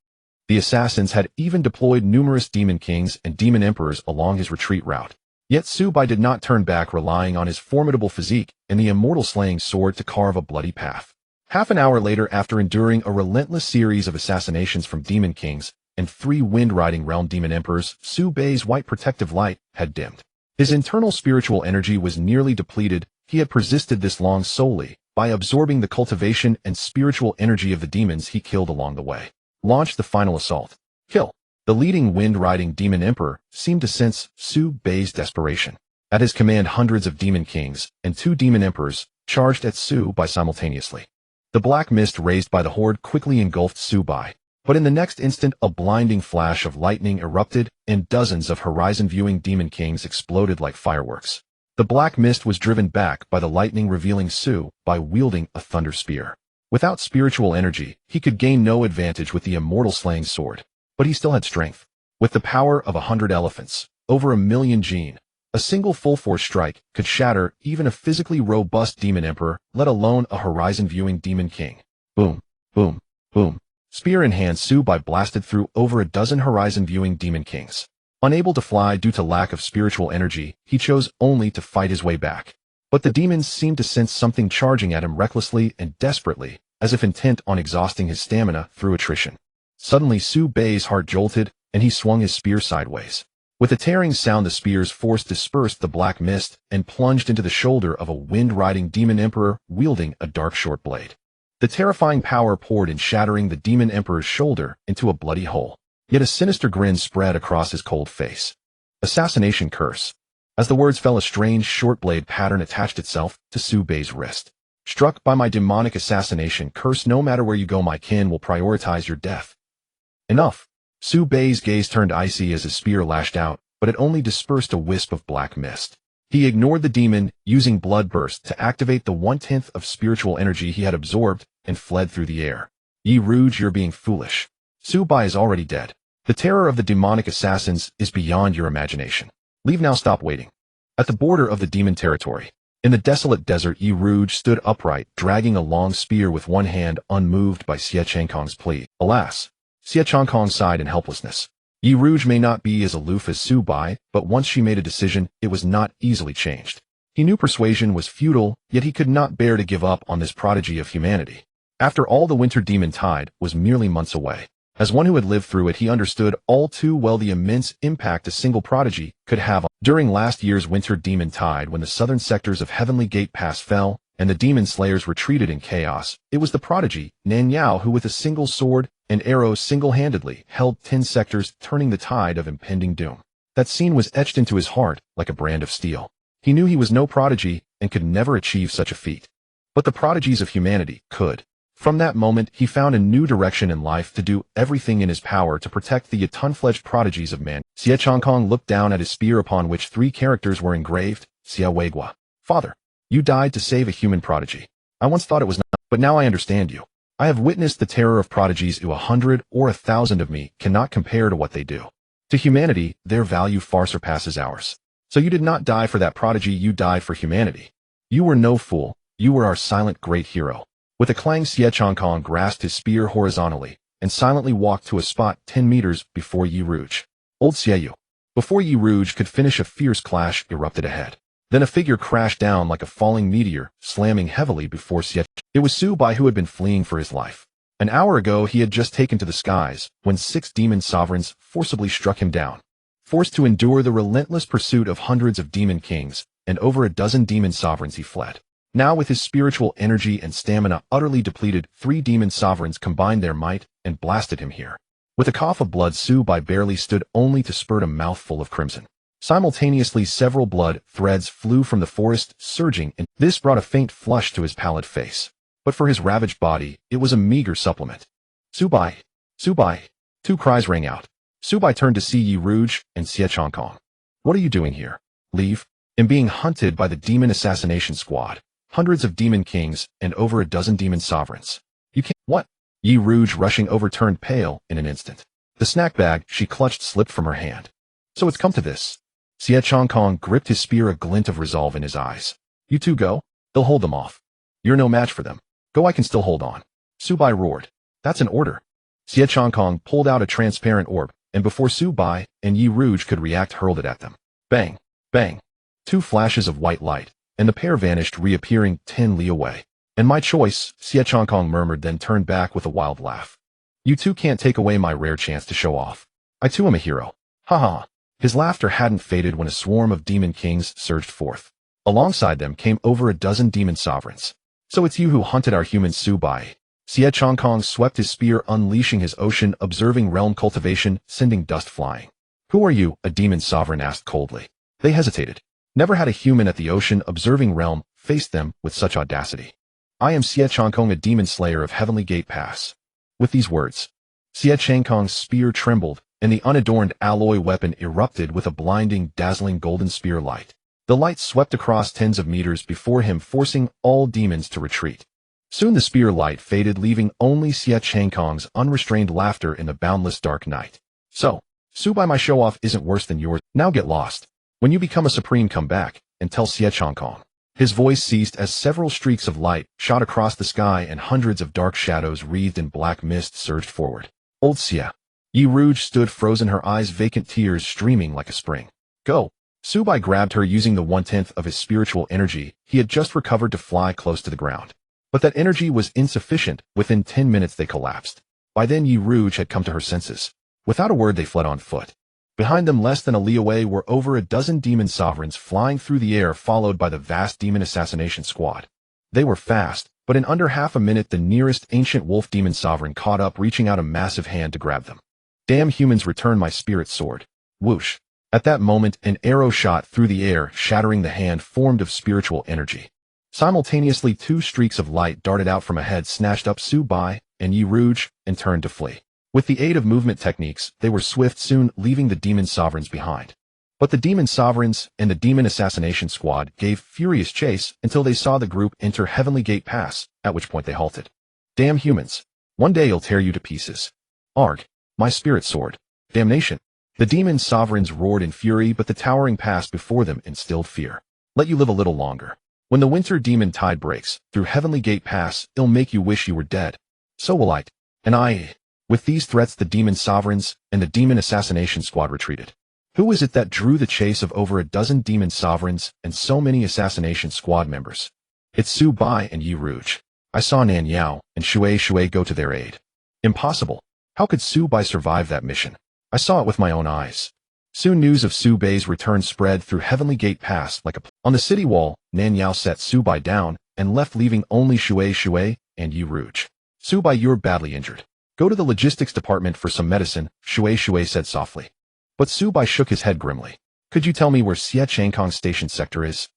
The assassins had even deployed numerous demon kings and demon emperors along his retreat route. Yet Subai did not turn back, relying on his formidable physique and the immortal slaying sword to carve a bloody path. Half an hour later, after enduring a relentless series of assassinations from demon kings and 3 wind-riding realm demon emperors, Subai's white protective light had dimmed. His internal spiritual energy was nearly depleted. He had persisted this long solely by absorbing the cultivation and spiritual energy of the demons he killed along the way. Launched the final assault. Kill. The leading wind-riding demon emperor seemed to sense Subai's desperation. At his command, hundreds of demon kings and 2 demon emperors charged at Subai simultaneously. The black mist raised by the horde quickly engulfed Subai, but in the next instant a blinding flash of lightning erupted and dozens of horizon-viewing demon kings exploded like fireworks. The black mist was driven back by the lightning, revealing Subai wielding a thunder spear. Without spiritual energy, he could gain no advantage with the immortal slaying sword. But he still had strength. With the power of 100 elephants, over 1,000,000 gene, a single full-force strike could shatter even a physically robust demon emperor, let alone a horizon-viewing demon king. Boom, boom, boom. Spear in hand, Subai blasted through over a dozen horizon-viewing demon kings. Unable to fly due to lack of spiritual energy, he chose only to fight his way back. But the demons seemed to sense something charging at him recklessly and desperately, as if intent on exhausting his stamina through attrition. Suddenly Subai's heart jolted, and he swung his spear sideways. With a tearing sound, the spear's force dispersed the black mist and plunged into the shoulder of a wind-riding demon emperor wielding a dark short blade. The terrifying power poured in, shattering the demon emperor's shoulder into a bloody hole. Yet a sinister grin spread across his cold face. Assassination curse. As the words fell, a strange short blade pattern attached itself to Subai's wrist. Struck by my demonic assassination curse, no matter where you go, my kin will prioritize your death. Enough. Subai's gaze turned icy as his spear lashed out, but it only dispersed a wisp of black mist. He ignored the demon, using blood burst to activate the 1/10 of spiritual energy he had absorbed, and fled through the air. Ye Rouge, you're being foolish. Subai is already dead. The terror of the demonic assassins is beyond your imagination. Leave now, stop waiting. At the border of the demon territory, in the desolate desert, Ye Rouge stood upright, dragging a long spear with one hand, unmoved by Xie Changkong's plea. Alas! Xie Changkong sighed in helplessness. Ye Rouge may not be as aloof as Subai, but once she made a decision, it was not easily changed. He knew persuasion was futile, yet he could not bear to give up on this prodigy of humanity. After all, the winter demon tide was merely months away. As one who had lived through it, he understood all too well the immense impact a single prodigy could have. During last year's winter demon tide, when the southern sectors of Heavenly Gate Pass fell, and the demon slayers retreated in chaos, it was the prodigy, Nan Yao, who with a single sword and arrow single-handedly held 10 sectors, turning the tide of impending doom. That scene was etched into his heart like a brand of steel. He knew he was no prodigy and could never achieve such a feat. But the prodigies of humanity could. From that moment, he found a new direction in life, to do everything in his power to protect the yet unfledged prodigies of man. Xie Changkong looked down at his spear, upon which 3 characters were engraved. Xie Weigua. Father, you died to save a human prodigy. I once thought it was not, but now I understand you. I have witnessed the terror of prodigies. 100 or 1,000 of me cannot compare to what they do. To humanity, their value far surpasses ours. So you did not die for that prodigy, you died for humanity. You were no fool, you were our silent great hero. With a clang, Xie Changkong grasped his spear horizontally and silently walked to a spot 10 meters before Ye Rouge. Old Xieyu. Before Ye Rouge could finish, a fierce clash erupted ahead. Then a figure crashed down like a falling meteor, slamming heavily before Xie. It was Subai, who had been fleeing for his life. An hour ago he had just taken to the skies, when 6 demon sovereigns forcibly struck him down. Forced to endure the relentless pursuit of hundreds of demon kings and over a dozen demon sovereigns, he fled. Now, with his spiritual energy and stamina utterly depleted, 3 demon sovereigns combined their might and blasted him here. With a cough of blood, Subai barely stood only to spurt a mouthful of crimson. Simultaneously, several blood threads flew from the forest, surging, and this brought a faint flush to his pallid face. But for his ravaged body, it was a meager supplement. Subai. Subai. Two cries rang out. Subai turned to see Yi Rouge and Xie Changkong. What are you doing here? Leave. I'm being hunted by the demon assassination squad. Hundreds of demon kings and over a dozen demon sovereigns. You can't— What? Yi Rouge, rushing over, turned pale in an instant. The snack bag she clutched slipped from her hand. So it's come to this. Xie Changkong gripped his spear, a glint of resolve in his eyes. You two go. They'll hold them off. You're no match for them. Go, I can still hold on. Subai roared. That's an order. Xie Changkong pulled out a transparent orb, and before Subai and Yi Rouge could react, hurled it at them. Bang! Bang! Two flashes of white light, and the pair vanished, reappearing 10 li away. And my choice, Xie Changkong murmured, then turned back with a wild laugh. You two can't take away my rare chance to show off. I too am a hero. Ha ha. His laughter hadn't faded when a swarm of demon kings surged forth. Alongside them came over a dozen demon sovereigns. So it's you who hunted our humans, Subai. Xie Changkong swept his spear, unleashing his ocean observing realm cultivation, sending dust flying. Who are you? A demon sovereign asked coldly. They hesitated. Never had a human at the ocean observing realm faced them with such audacity. I am Xie Changkong, a demon slayer of Heavenly Gate Pass. With these words, Xie Changkong's spear trembled, and the unadorned alloy weapon erupted with a blinding, dazzling golden spear light. The light swept across tens of meters before him, forcing all demons to retreat. Soon the spear light faded, leaving only Xie Changkong's unrestrained laughter in the boundless dark night. So, Subai, my show-off isn't worse than yours. Now get lost. When you become a supreme, come back and tell Xie Changkong. His voice ceased as several streaks of light shot across the sky and hundreds of dark shadows wreathed in black mist surged forward. Old Xie. Yi Rouge stood frozen, her eyes vacant, tears streaming like a spring. Go. Subai grabbed her, using the 1/10 of his spiritual energy he had just recovered to fly close to the ground. But that energy was insufficient. Within 10 minutes they collapsed. By then Yi Rouge had come to her senses. Without a word they fled on foot. Behind them, less than a li away, were over a dozen demon sovereigns flying through the air, followed by the vast demon assassination squad. They were fast, but in under half a minute the nearest ancient wolf demon sovereign caught up, reaching out a massive hand to grab them. Damn humans, return my spirit sword. Whoosh. At that moment, an arrow shot through the air, shattering the hand formed of spiritual energy. Simultaneously, two streaks of light darted out from ahead, snatched up Subai and Yi Rouge, and turned to flee. With the aid of movement techniques, they were swift, soon leaving the demon sovereigns behind. But the demon sovereigns and the demon assassination squad gave furious chase until they saw the group enter Heavenly Gate Pass, at which point they halted. Damn humans. One day you'll tear you to pieces. Arg. My spirit sword. Damnation. The demon sovereigns roared in fury, but the towering pass before them instilled fear. Let you live a little longer. When the winter demon tide breaks through Heavenly Gate Pass, it'll make you wish you were dead. So will I. And I. With these threats, the demon sovereigns and the demon assassination squad retreated. Who is it that drew the chase of over a dozen demon sovereigns and so many assassination squad members? It's Subai and Yi Rouge. I saw Nan Yao and Shui go to their aid. Impossible. How could Subai survive that mission? I saw it with my own eyes. Soon news of Subai's return spread through Heavenly Gate Pass like a on the city wall. Nan Yao set Subai down and left, leaving only Shui and Yi Rouge. Subai, you're badly injured. Go to the logistics department for some medicine, Shui said softly. But Subai shook his head grimly. Could you tell me where Xie Changkong's station sector is?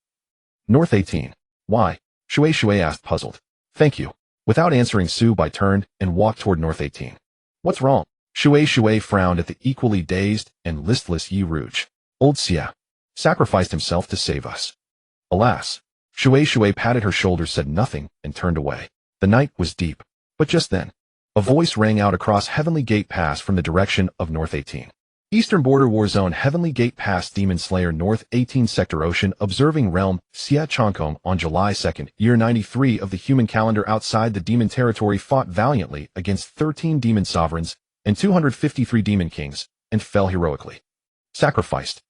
North 18. Why? Shui asked, puzzled. Thank you. Without answering, Subai turned and walked toward North 18. What's wrong? Shui frowned at the equally dazed and listless Yi Rouge. Old Xie sacrificed himself to save us. Alas. Shui patted her shoulder, said nothing, and turned away. The night was deep. But just then, a voice rang out across Heavenly Gate Pass from the direction of North 18. Eastern Border War Zone, Heavenly Gate Pass, Demon Slayer, North 18 Sector, Ocean Observing Realm, Xie Changkong, on July 2nd, year 93 of the human calendar, outside the demon territory, fought valiantly against 13 demon sovereigns and 253 demon kings, and fell heroically. Sacrificed.